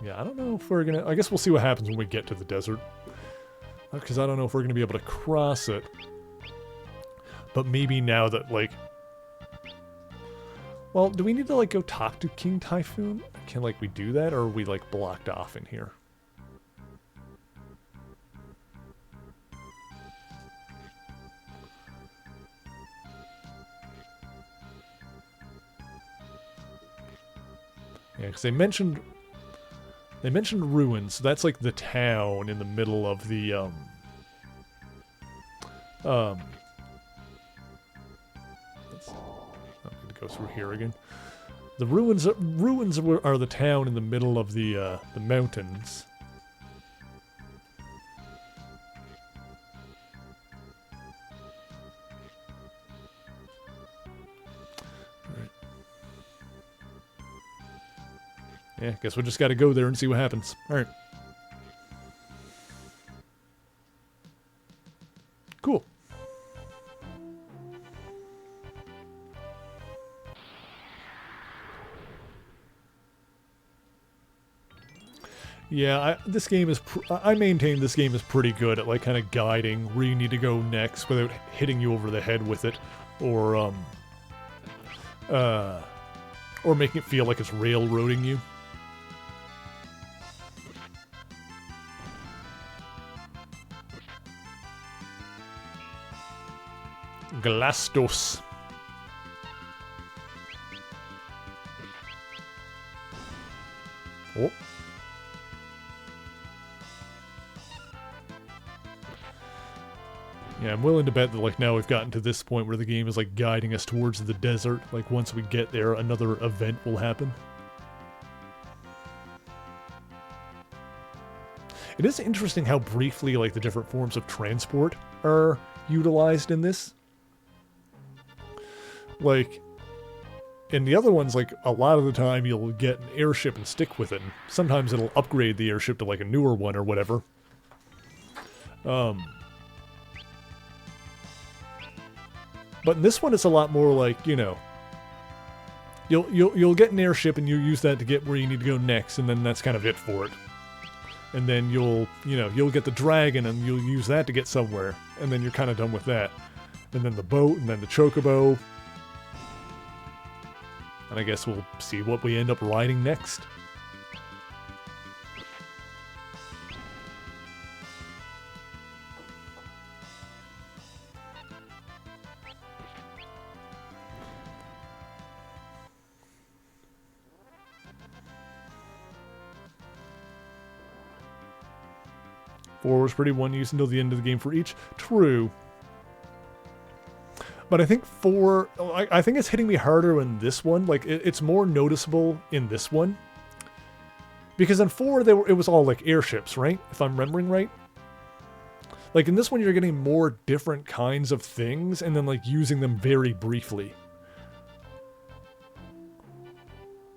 Speaker 1: Yeah, I don't know if we're gonna... I guess we'll see what happens when we get to the desert. Because I don't know if we're gonna be able to cross it. But maybe now that, like... Well, do we need to, like, go talk to King Typhoon? Can, like, we do that? Or are we, like, blocked off in here? Yeah, because they mentioned ruins. So that's, like, the town in the middle of the, go through here again. The ruins are the town in the middle of the mountains. Alright. Yeah, guess we just gotta go there and see what happens. Alright. Cool. Yeah, I maintain this game is pretty good at, like, kind of guiding where you need to go next without hitting you over the head with it, or making it feel like it's railroading you. Glastos. Oh. Yeah, I'm willing to bet that, like, now we've gotten to this point where the game is, like, guiding us towards the desert. Like, once we get there, another event will happen. It is interesting how briefly, like, the different forms of transport are utilized in this. Like, in the other ones, like, a lot of the time you'll get an airship and stick with it. And sometimes it'll upgrade the airship to, like, a newer one or whatever. But in this one, it's a lot more like, you know, you'll get an airship and you use that to get where you need to go next, and then that's kind of it for it. And then you'll get the dragon and you'll use that to get somewhere, and then you're kind of done with that. And then the boat, and then the chocobo. And I guess we'll see what we end up riding next. 4 was pretty one use until the end of the game for each. True. But I think 4, I think it's hitting me harder in this one. Like, it's more noticeable in this one. Because in 4, it was all like airships, right? If I'm remembering right. Like, in this one, you're getting more different kinds of things and then, like, using them very briefly.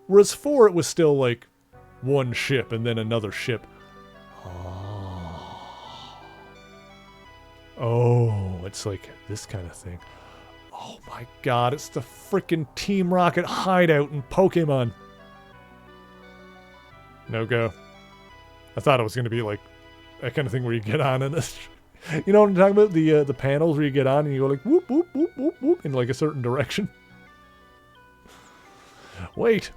Speaker 1: Whereas 4, it was still, like, one ship and then another ship. Oh, it's like this kind of thing. Oh my god, it's the frickin' Team Rocket hideout in Pokemon. No go. I thought it was going to be like that kind of thing where you get on in this. You know what I'm talking about? The panels where you get on and you go like whoop, whoop, whoop, whoop, whoop in like a certain direction. Wait.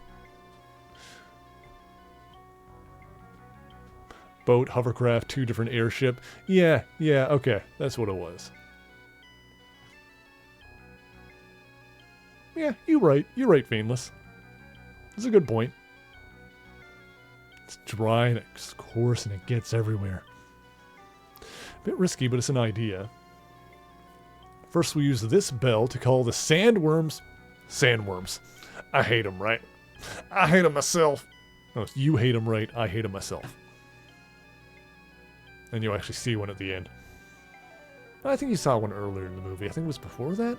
Speaker 1: Boat, hovercraft, 2 different airship. Yeah, okay. That's what it was. Yeah, you're right. You're right, Fameless. That's a good point. It's dry and it's coarse and it gets everywhere. A bit risky, but it's an idea. First, we use this bell to call the sandworms. Sandworms. I hate them, right? I hate them myself. No, you hate them, right? I hate them myself. And you actually see one at the end. I think you saw one earlier in the movie. I think it was before that.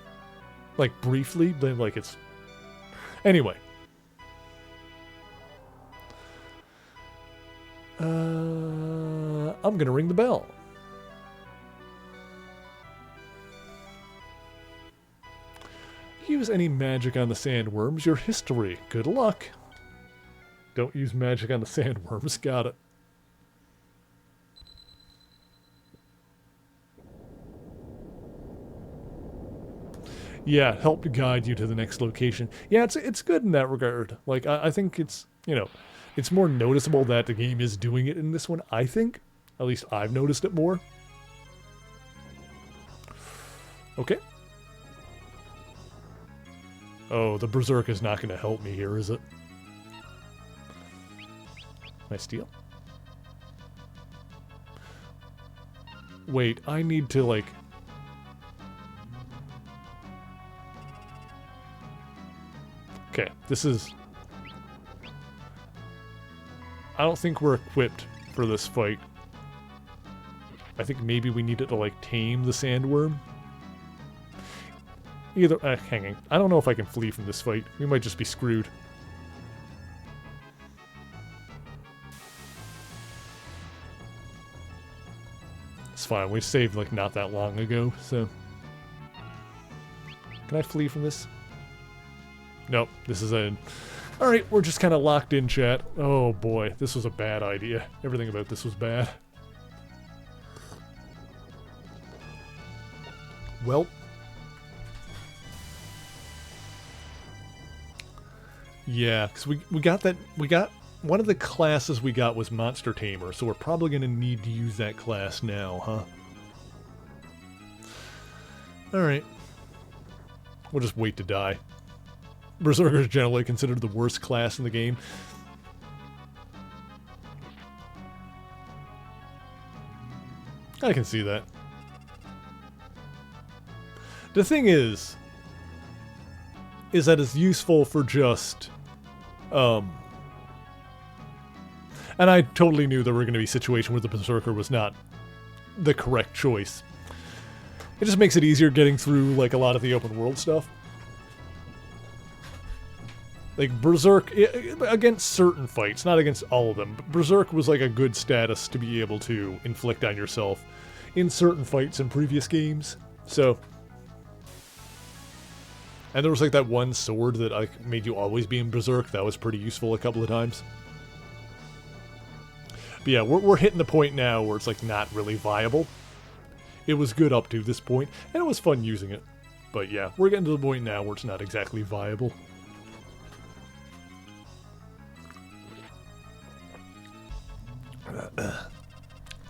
Speaker 1: Like, briefly, but like it's... Anyway. I'm gonna ring the bell. Use any magic on the sandworms. Your history. Good luck. Don't use magic on the sandworms. Got it. Yeah, help to guide you to the next location. Yeah, it's good in that regard. Like, I think it's, you know, it's more noticeable that the game is doing it in this one, I think. At least I've noticed it more. Okay. Oh, the Berserk is not going to help me here, is it? Can I steal? Wait, I need to, like... Okay, this is... I don't think we're equipped for this fight. I think maybe we needed to, like, tame the sandworm. Either... hanging. I don't know if I can flee from this fight. We might just be screwed. It's fine. We saved, like, not that long ago, so... Can I flee from this? Nope, this is a... Alright, we're just kind of locked in, chat. Oh boy, this was a bad idea. Everything about this was bad. Well. Yeah, because we got that... We got... One of the classes we got was Monster Tamer, so we're probably going to need to use that class now, huh? Alright. We'll just wait to die. Berserker is generally considered the worst class in the game. I can see that. The thing is that it's useful for just, and I totally knew there were going to be situations where the Berserker was not the correct choice. It just makes it easier getting through, like, a lot of the open world stuff. Like, Berserk, against certain fights, not against all of them, but Berserk was like a good status to be able to inflict on yourself in certain fights in previous games, so... And there was like that one sword that like, made you always be in Berserk, that was pretty useful a couple of times. But yeah, we're hitting the point now where it's like not really viable. It was good up to this point, and it was fun using it. But yeah, we're getting to the point now where it's not exactly viable.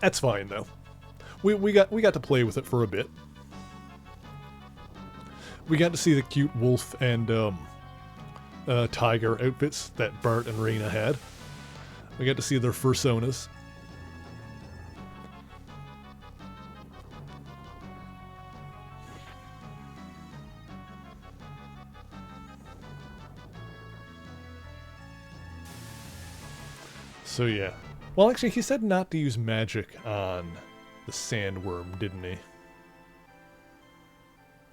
Speaker 1: That's fine though. We got to play with it for a bit. We got to see the cute wolf and tiger outfits that Bart and Reina had. We got to see their fursonas. So yeah. Well, actually, he said not to use magic on the sandworm, didn't he?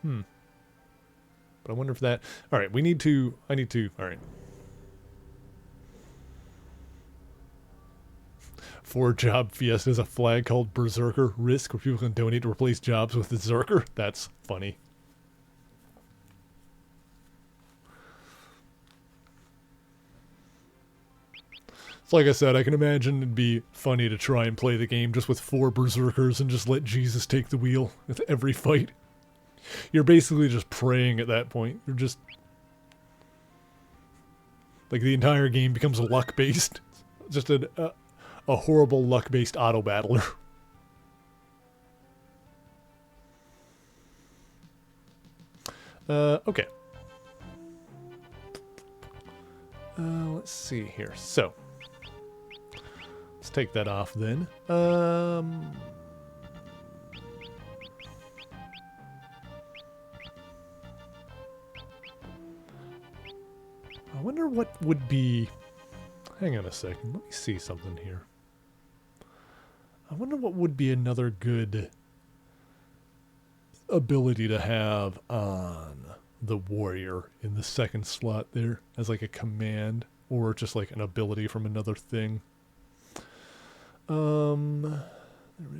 Speaker 1: But I wonder if that... Alright, we need to... I need to... Alright. For job Fiesta is a flag called Berserker Risk, where people can donate to replace jobs with the Zerker. That's funny. It's like I said, I can imagine it'd be funny to try and play the game just with 4 Berserkers and just let Jesus take the wheel with every fight. You're basically just praying at that point. You're just... Like, the entire game becomes luck-based. Just a horrible luck-based auto-battler. Okay. Let's see here. So, let's take that off then. I wonder what would be... Hang on a second. Let me see something here. I wonder what would be another good ability to have on the warrior in the second slot there as like a command or just like an ability from another thing. There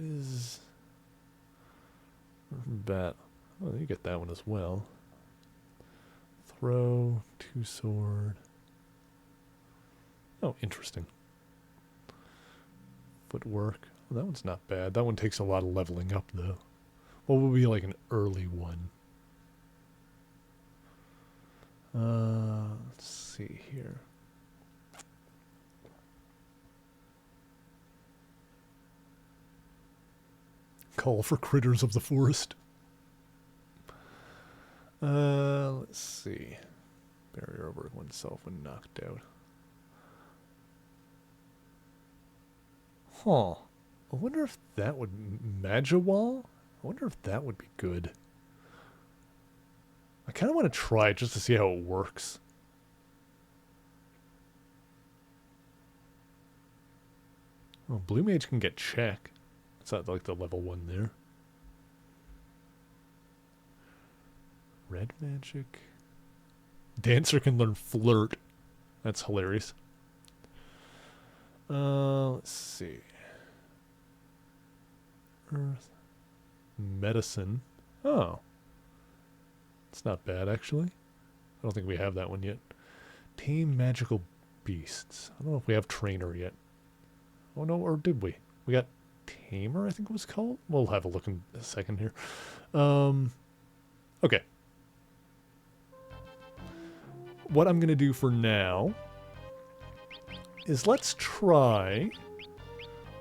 Speaker 1: is bat. Oh, you get that one as well. Throw, 2 sword. Oh, interesting. Footwork. Well, that one's not bad. That one takes a lot of leveling up, though. What would be like an early one? Let's see here. Call for critters of the forest. Let's see. Barrier over oneself when knocked out. Huh. I wonder if that would... Magiwall? I wonder if that would be good. I kind of want to try it just to see how it works. Oh, Blue Mage can get check. It's not like the level 1 there. Red Magic. Dancer can learn Flirt. That's hilarious. Let's see. Earth. Medicine. Oh. It's not bad, actually. I don't think we have that one yet. Tame Magical Beasts. I don't know if we have Trainer yet. Oh, no, or did we? We got Tamer, I think it was called? We'll have a look in a second here. Okay. What I'm going to do for now is let's try...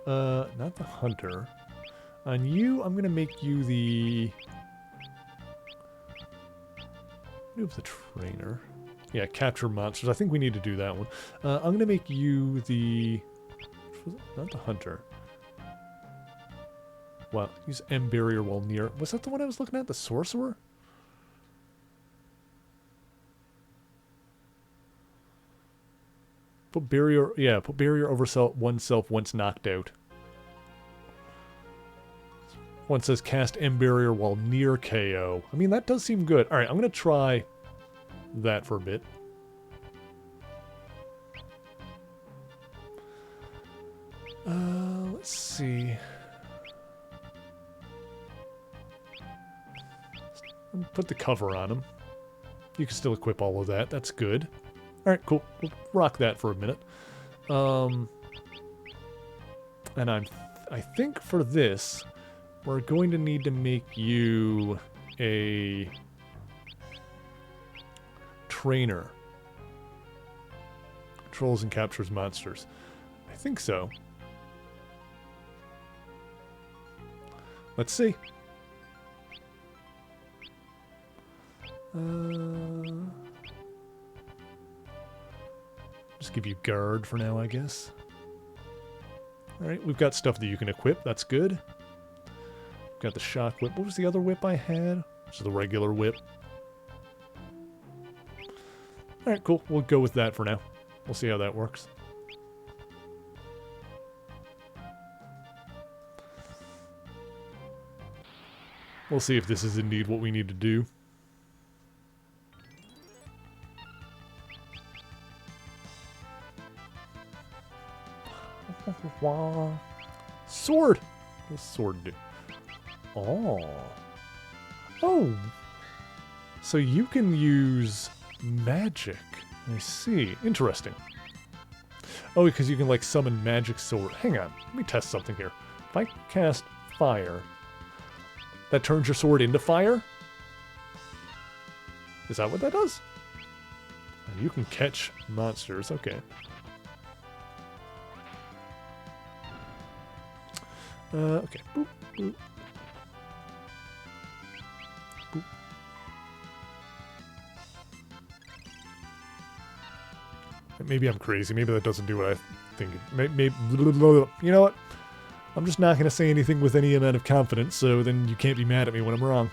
Speaker 1: not the Hunter. On you, I'm going to make you the... Move the Trainer. Yeah, Capture Monsters. I think we need to do that one. I'm going to make you the... Not the Hunter. Well, use M Barrier while near... Was that the one I was looking at? The Sorcerer? Put barrier... Yeah, put barrier over oneself once knocked out. One says cast M Barrier while near KO. I mean, that does seem good. Alright, I'm going to try that for a bit. Let's see. Put the cover on him. You can still equip all of that. That's good. Alright, cool. We'll rock that for a minute. And I think for this, we're going to need to make you a trainer. Controls and captures monsters. I think so. Let's see. Just give you guard for now, I guess. Alright, we've got stuff that you can equip. That's good. Got the shock whip. What was the other whip I had? Just the regular whip. Alright, cool. We'll go with that for now. We'll see how that works. We'll see if this is indeed what we need to do. Sword! What does sword do? Oh. Oh! So you can use magic. I see. Interesting. Oh, because you can, like, summon magic sword. Hang on. Let me test something here. If I cast fire, that turns your sword into fire? Is that what that does? And you can catch monsters. Okay. Okay. Boop, boop. Boop. Maybe I'm crazy. Maybe that doesn't do what I think. Maybe, you know what? I'm just not going to say anything with any amount of confidence, so then you can't be mad at me when I'm wrong.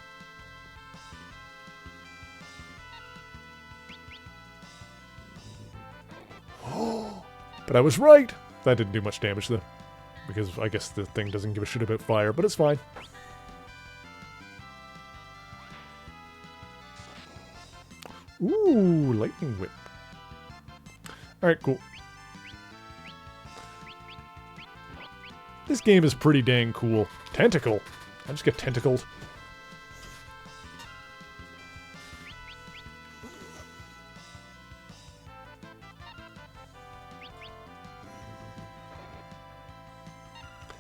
Speaker 1: But I was right! That didn't do much damage, though. Because I guess the thing doesn't give a shit about fire, but it's fine. Ooh, lightning whip. Alright, cool. This game is pretty dang cool. Tentacle. I just get tentacled.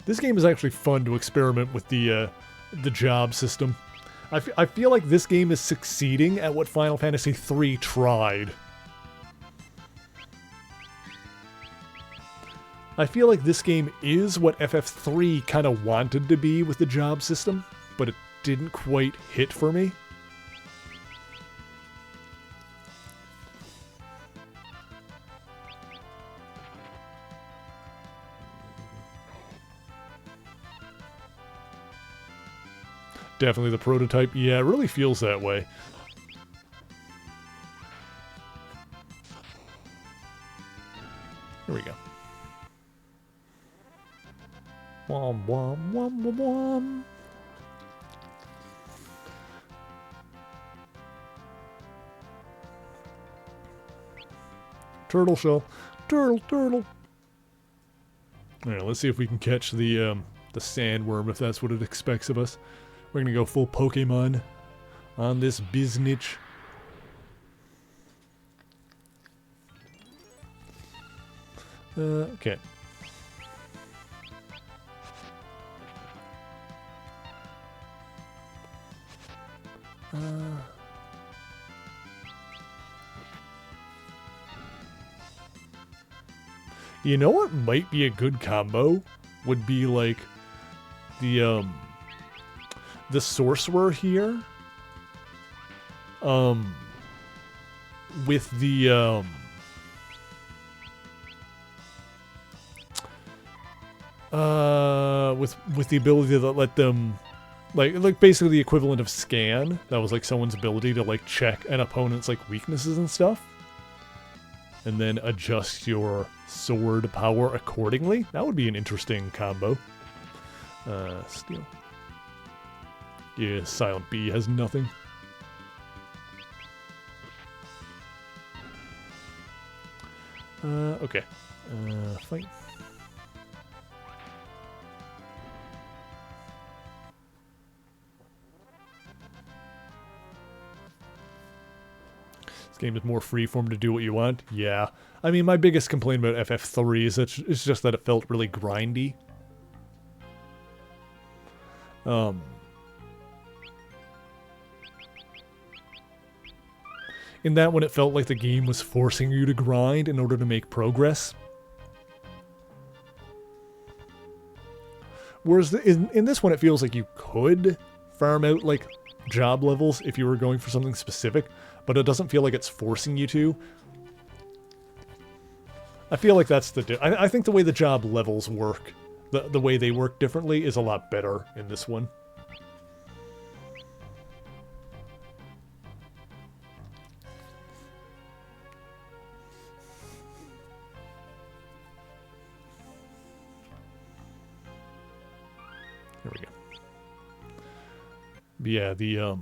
Speaker 1: This game is actually fun to experiment with the job system. I feel like this game is succeeding at what Final Fantasy III tried. I feel like this game is what FF3 kind of wanted to be with the job system, but it didn't quite hit for me. Definitely the prototype. Yeah, it really feels that way. Here we go. Wom, wom, wom, wom, wom. Turtle shell. Turtle, turtle. Alright, let's see if we can catch the sandworm, if that's what it expects of us. We're gonna go full Pokemon on this biznitch. Okay. You know what might be a good combo? Would be like the sorcerer here. With the with the ability to let them like basically the equivalent of scan. That was like someone's ability to like check an opponent's like weaknesses and stuff. And then adjust your sword power accordingly. That would be an interesting combo. Steel. Yeah, Silent B has nothing. Okay. Fight. This game is more freeform to do what you want. Yeah. I mean, my biggest complaint about FF3 is that it's just that it felt really grindy. In that one, it felt like the game was forcing you to grind in order to make progress. Whereas in this one, it feels like you could farm out like job levels if you were going for something specific, but it doesn't feel like it's forcing you to. I feel like that's I think the way the job levels work, the way they work differently, is a lot better in this one. Here we go. But yeah,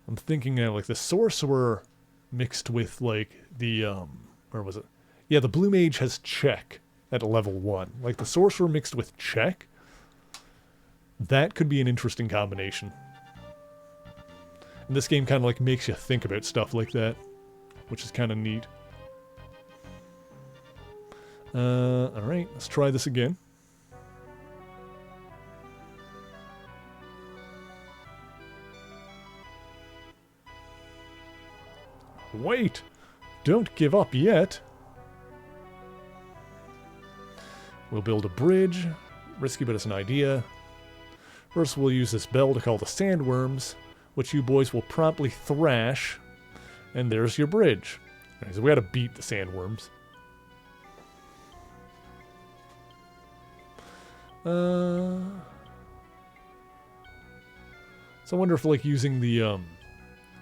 Speaker 1: I'm thinking like the sorcerer mixed with like the where was it? Yeah, the blue mage has check at level 1. Like the sorcerer mixed with check. That could be an interesting combination. And this game kind of like makes you think about stuff like that, which is kind of neat. Alright, let's try this again. Wait! Don't give up yet! We'll build a bridge. Risky, but it's an idea. First, we'll use this bell to call the sandworms, which you boys will promptly thrash. And there's your bridge. Okay, so we gotta beat the sandworms. So I wonder if, like, using the,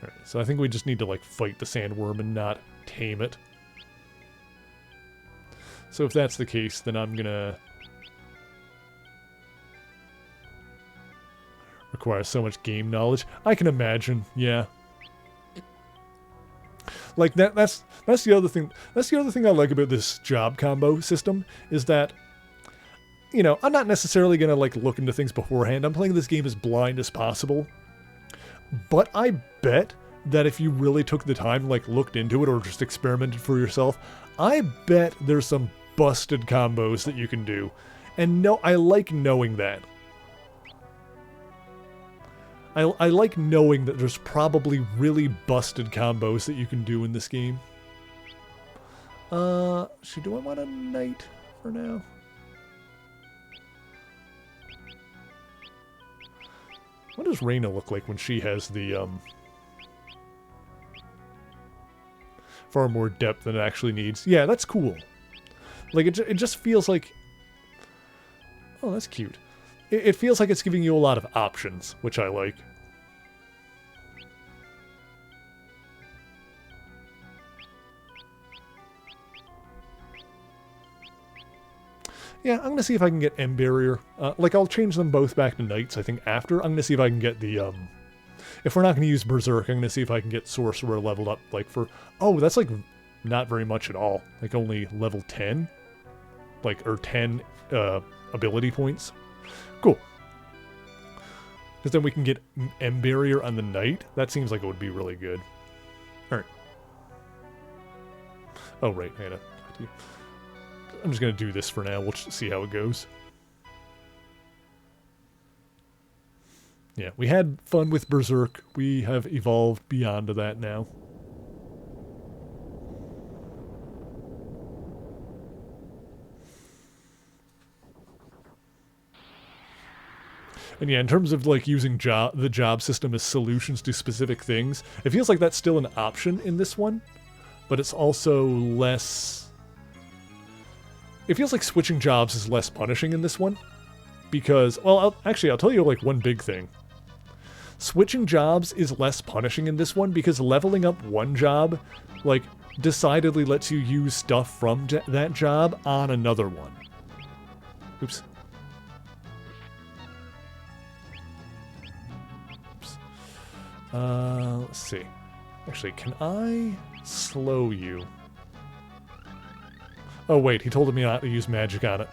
Speaker 1: Alright, so I think we just need to, like, fight the sandworm and not tame it. So if that's the case, then I'm gonna require so much game knowledge. I can imagine, yeah. Like that's the other thing. That's the other thing I like about this job combo system is that, you know, I'm not necessarily gonna like look into things beforehand. I'm playing this game as blind as possible. But I bet that if you really took the time, like looked into it or just experimented for yourself, I bet there's some busted combos that you can do. And no, I like knowing that. I like knowing that there's probably really busted combos that you can do in this game. Do I want a knight for now? What does Reyna look like when she has the, far more depth than it actually needs? Yeah, that's cool. Like, it just feels like... Oh, that's cute. It feels like it's giving you a lot of options, which I like. Yeah, I'm going to see if I can get M Barrier. Like, I'll change them both back to Knights, I think, after. I'm going to see if I can get the, if we're not going to use Berserk, I'm going to see if I can get Sorcerer leveled up, like, for... Oh, that's, like, not very much at all. Like, only level 10? Like, or 10, ability points. Cool. Because then we can get M Barrier on the Knight. That seems like it would be really good. Alright. Oh, right, I gotta... I'm just going to do this for now. We'll just see how it goes. Yeah, we had fun with Berserk. We have evolved beyond that now. And yeah, in terms of like using the job system as solutions to specific things, it feels like that's still an option in this one, but it's also less... It feels like switching jobs is less punishing in this one, because, well, I'll tell you like one big thing. Switching jobs is less punishing in this one because leveling up one job, like, decidedly lets you use stuff from that job on another one. Oops. Let's see. Actually, can I slow you? Oh wait, he told me not to use magic on it.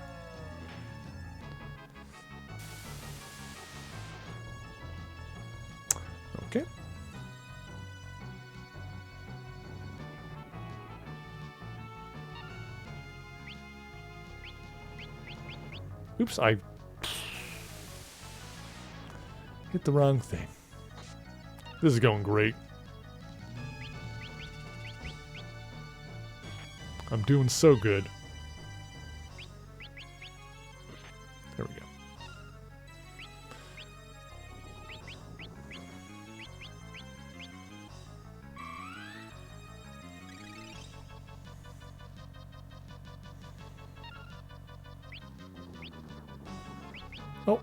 Speaker 1: Okay. Oops, I hit the wrong thing. This is going great. I'm doing so good. There we go. Oh.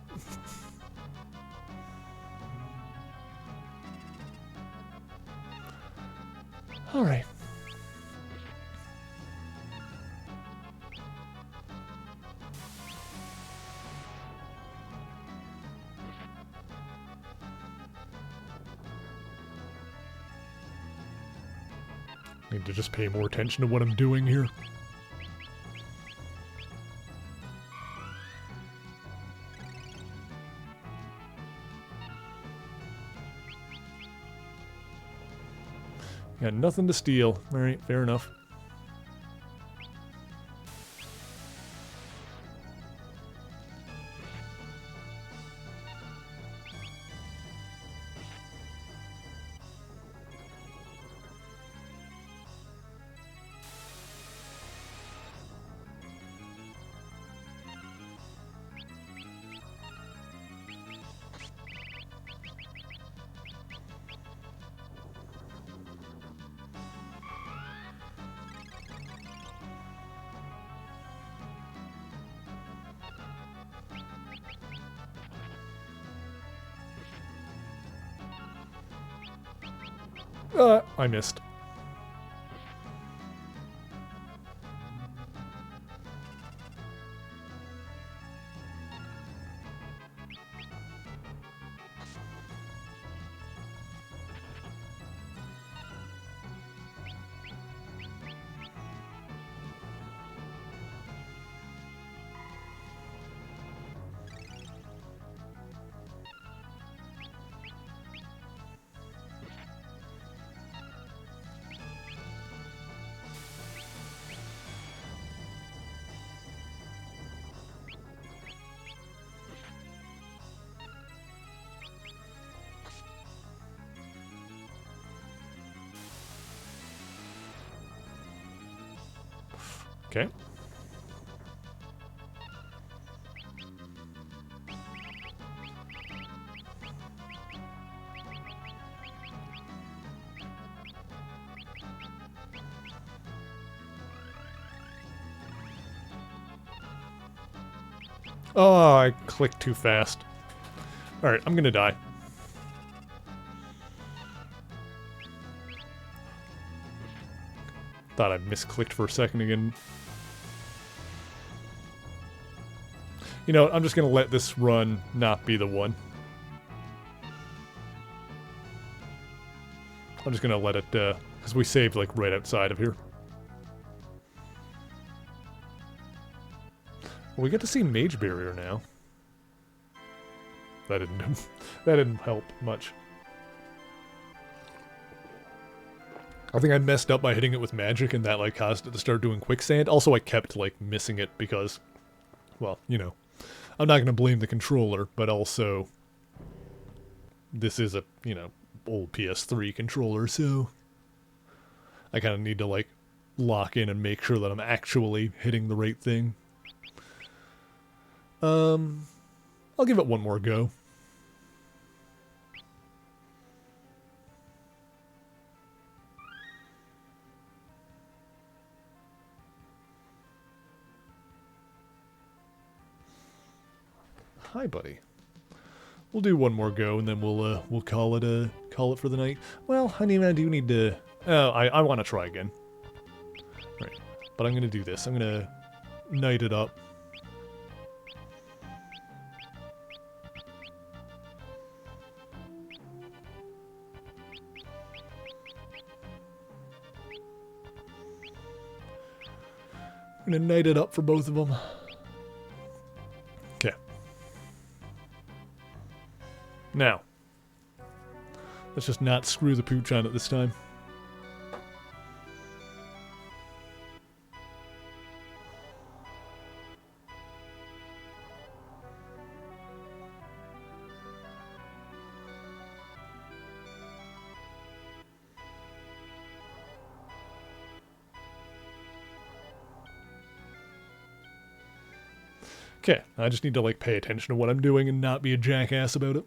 Speaker 1: All right. Need to just pay more attention to what I'm doing here. Got nothing to steal. Alright, fair enough. I missed. Okay. Oh, I clicked too fast. Alright, I'm gonna die. Thought I misclicked for a second again. You know what, I'm just gonna let this run not be the one. I'm just gonna let it, because we saved, like, right outside of here. Well, we get to see Mage Barrier now. That didn't that didn't help much. I think I messed up by hitting it with magic and that like caused it to start doing quicksand. Also, I kept like missing it because, well, you know, I'm not going to blame the controller, but also this is a, you know, old PS3 controller, so I kind of need to like lock in and make sure that I'm actually hitting the right thing. I'll give it one more go. Hi, buddy. We'll do one more go, and then we'll call it for the night. Well, honey, I do need to. Oh, I want to try again. Right, but I'm gonna do this. I'm gonna night it up. I'm gonna night it up for both of them. Okay. Now, let's just not screw the pooch on it this time. Okay, I just need to like pay attention to what I'm doing and not be a jackass about it.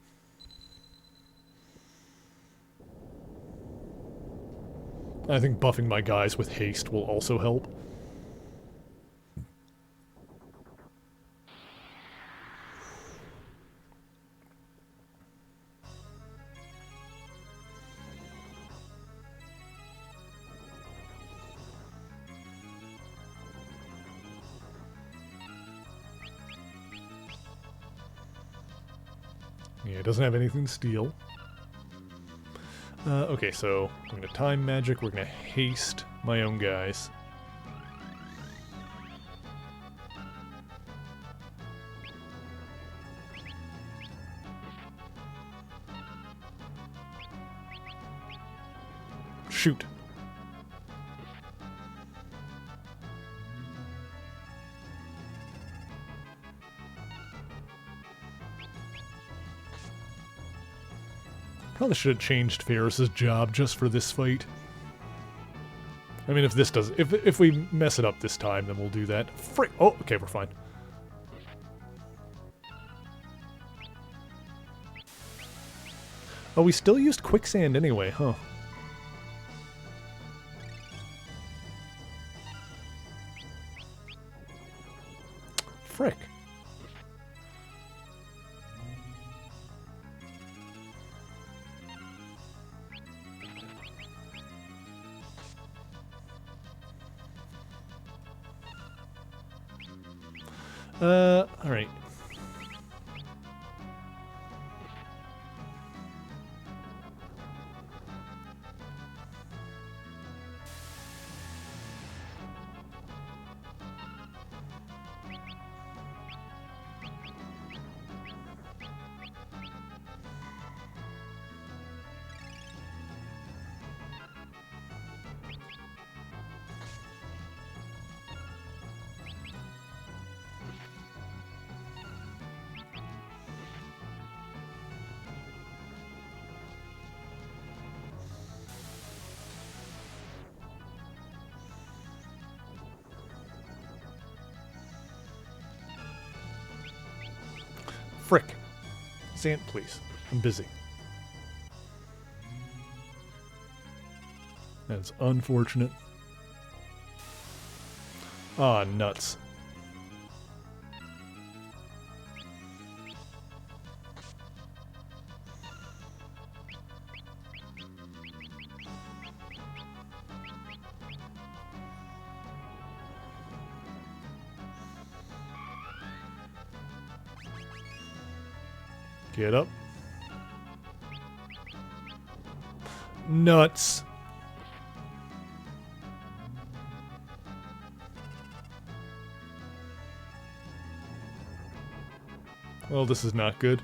Speaker 1: I think buffing my guys with haste will also help. Yeah, it doesn't have anything to steal. Okay, so I'm going to time magic, we're going to haste my own guys. Shoot. Probably should have changed Ferris's job just for this fight. I mean, if this does, if we mess it up this time, then we'll do that. Frick! Oh, okay, we're fine. Oh, we still used quicksand anyway, huh? Frick. Alright. Frick. Zant, please. I'm busy. That's unfortunate. Ah, nuts. Get up. Nuts. Well, this is not good.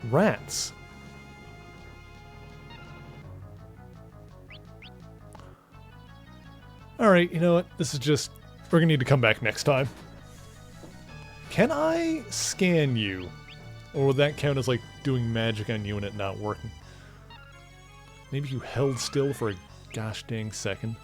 Speaker 1: Rats. Alright, you know what? This is just... We're gonna need to come back next time. Can I scan you? Or would that count as, like, doing magic on you and it not working? Maybe you held still for a gosh dang second.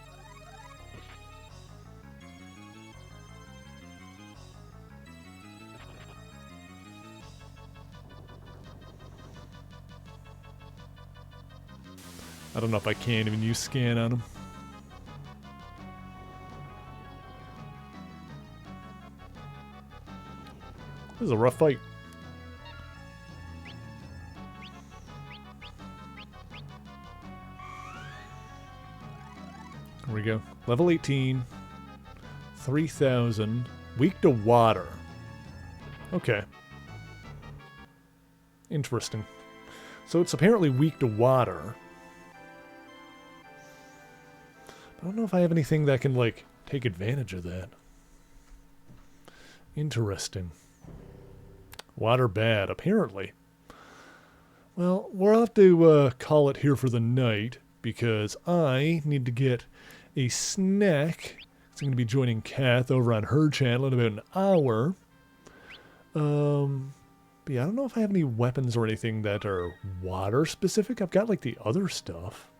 Speaker 1: I don't know if I can even use scan on him. This is a rough fight. Here we go. Level 18. 3,000. Weak to water. Okay. Interesting. So it's apparently weak to water. I don't know if I have anything that can, like, take advantage of that. Interesting. Water bad, apparently. Well, we'll have to call it here for the night, because I need to get a snack. I'm going to be joining Kath over on her channel in about an hour. But yeah, I don't know if I have any weapons or anything that are water specific. I've got, like, the other stuff.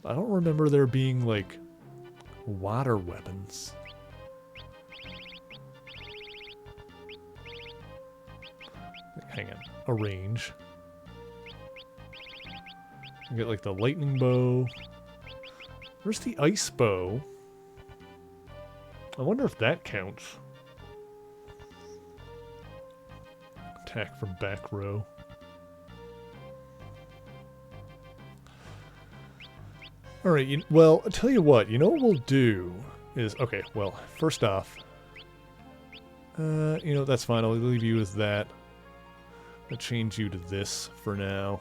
Speaker 1: I don't remember there being, like, water weapons. Hang on. A range. You get, like, the lightning bow. Where's the ice bow? I wonder if that counts. Attack from back row. Alright, well, I'll tell you what. You know what we'll do? is... Okay, well, first off... you know, that's fine. I'll leave you as that. I'll change you to this for now.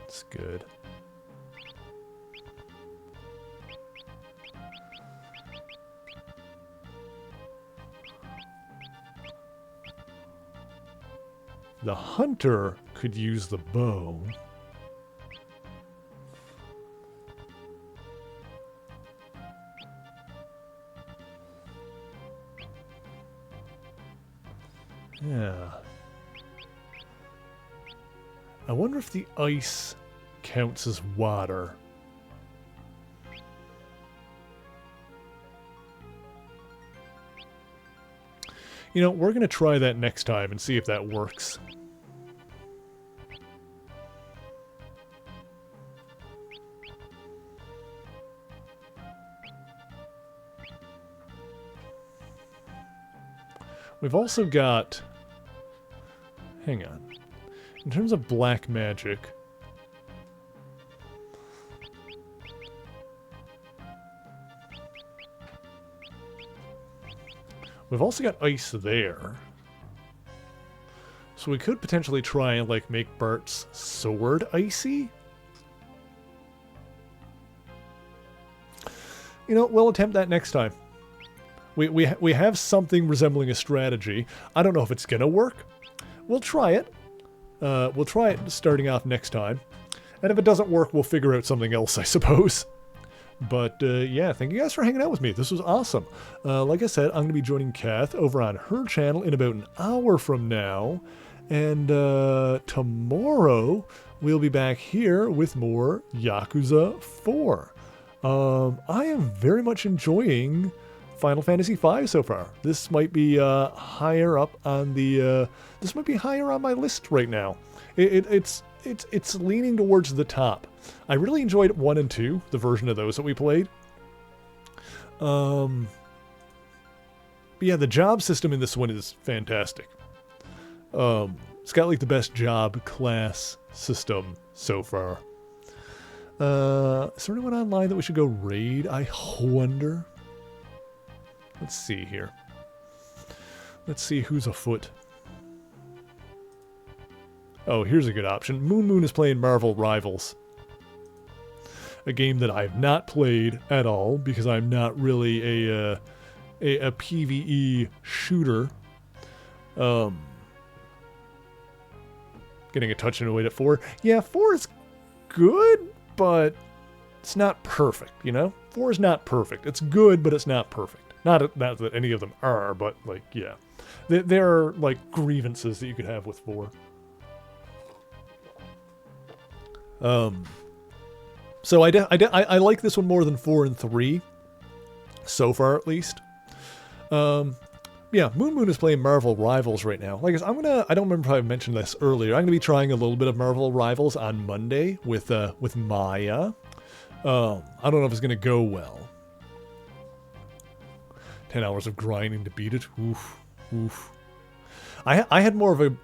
Speaker 1: It's good. The hunter could use the bow. Yeah. I wonder if the ice counts as water. You know, we're going to try that next time and see if that works. We've also got... Hang on. In terms of black magic... We've also got ice there. So we could potentially try and, like, make Bart's sword icy? You know, we'll attempt that next time. We have something resembling a strategy. I don't know if it's gonna work. We'll try it. We'll try it starting off next time. And if it doesn't work, we'll figure out something else, I suppose. But, yeah, thank you guys for hanging out with me. This was awesome. Like I said, I'm going to be joining Kath over on her channel in about an hour from now. And tomorrow, we'll be back here with more Yakuza 4. I am very much enjoying Final Fantasy V so far. This might be higher up on the... this might be higher on my list right now. It's leaning towards the top. I really enjoyed 1 and 2, the version of those that we played. But yeah, the job system in this one is fantastic. It's got like the best job class system so far. Is there anyone online that we should go raid? I wonder. Let's see here. Let's see who's afoot. Oh, here's a good option. Moon is playing Marvel Rivals. A game that I've not played at all because I'm not really a PvE shooter. Getting a touch annoyed at 4. Yeah, 4 is good, but it's not perfect, you know? 4 is not perfect. It's good, but it's not perfect. Not that any of them are, but, like, yeah. There are, like, grievances that you could have with 4. So I like this one more than 4 and 3. So far, at least. Yeah, Moon is playing Marvel Rivals right now. Like I said, I don't remember if I mentioned this earlier. I'm gonna be trying a little bit of Marvel Rivals on Monday with Maya. I don't know if it's gonna go well. 10 hours of grinding to beat it. Oof. Oof. I had more of an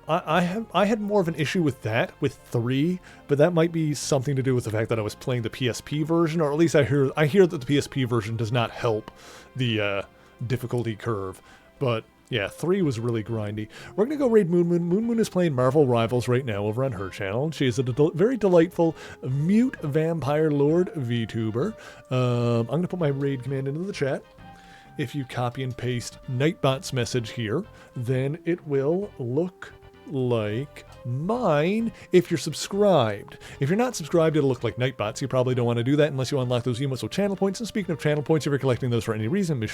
Speaker 1: issue with that with 3, but that might be something to do with the fact that I was playing the PSP version, or at least I hear that the PSP version does not help the difficulty curve. But yeah, 3 was really grindy. We're gonna go raid Moon. Moon is playing Marvel Rivals right now over on her channel. She is a very delightful mute vampire lord VTuber. I'm gonna put my raid command into the chat. If you copy and paste Nightbot's message here, then it will look like mine if you're subscribed. If you're not subscribed, it'll look like Nightbot's. You probably don't want to do that unless you unlock those emotes with channel points. And speaking of channel points, if you're collecting those for any reason, be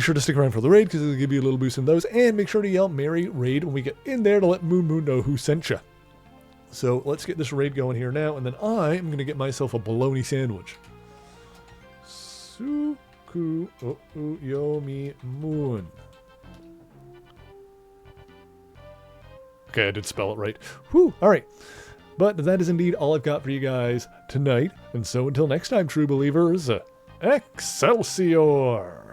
Speaker 1: sure to stick around for the raid because it'll give you a little boost in those. And make sure to yell Merry Raid when we get in there to let Moon know who sent you. So let's get this raid going here now, and then I am going to get myself a bologna sandwich. Yomi Moon. Okay, I did spell it right. Whew, alright. But that is indeed all I've got for you guys tonight. And so until next time, true believers, Excelsior!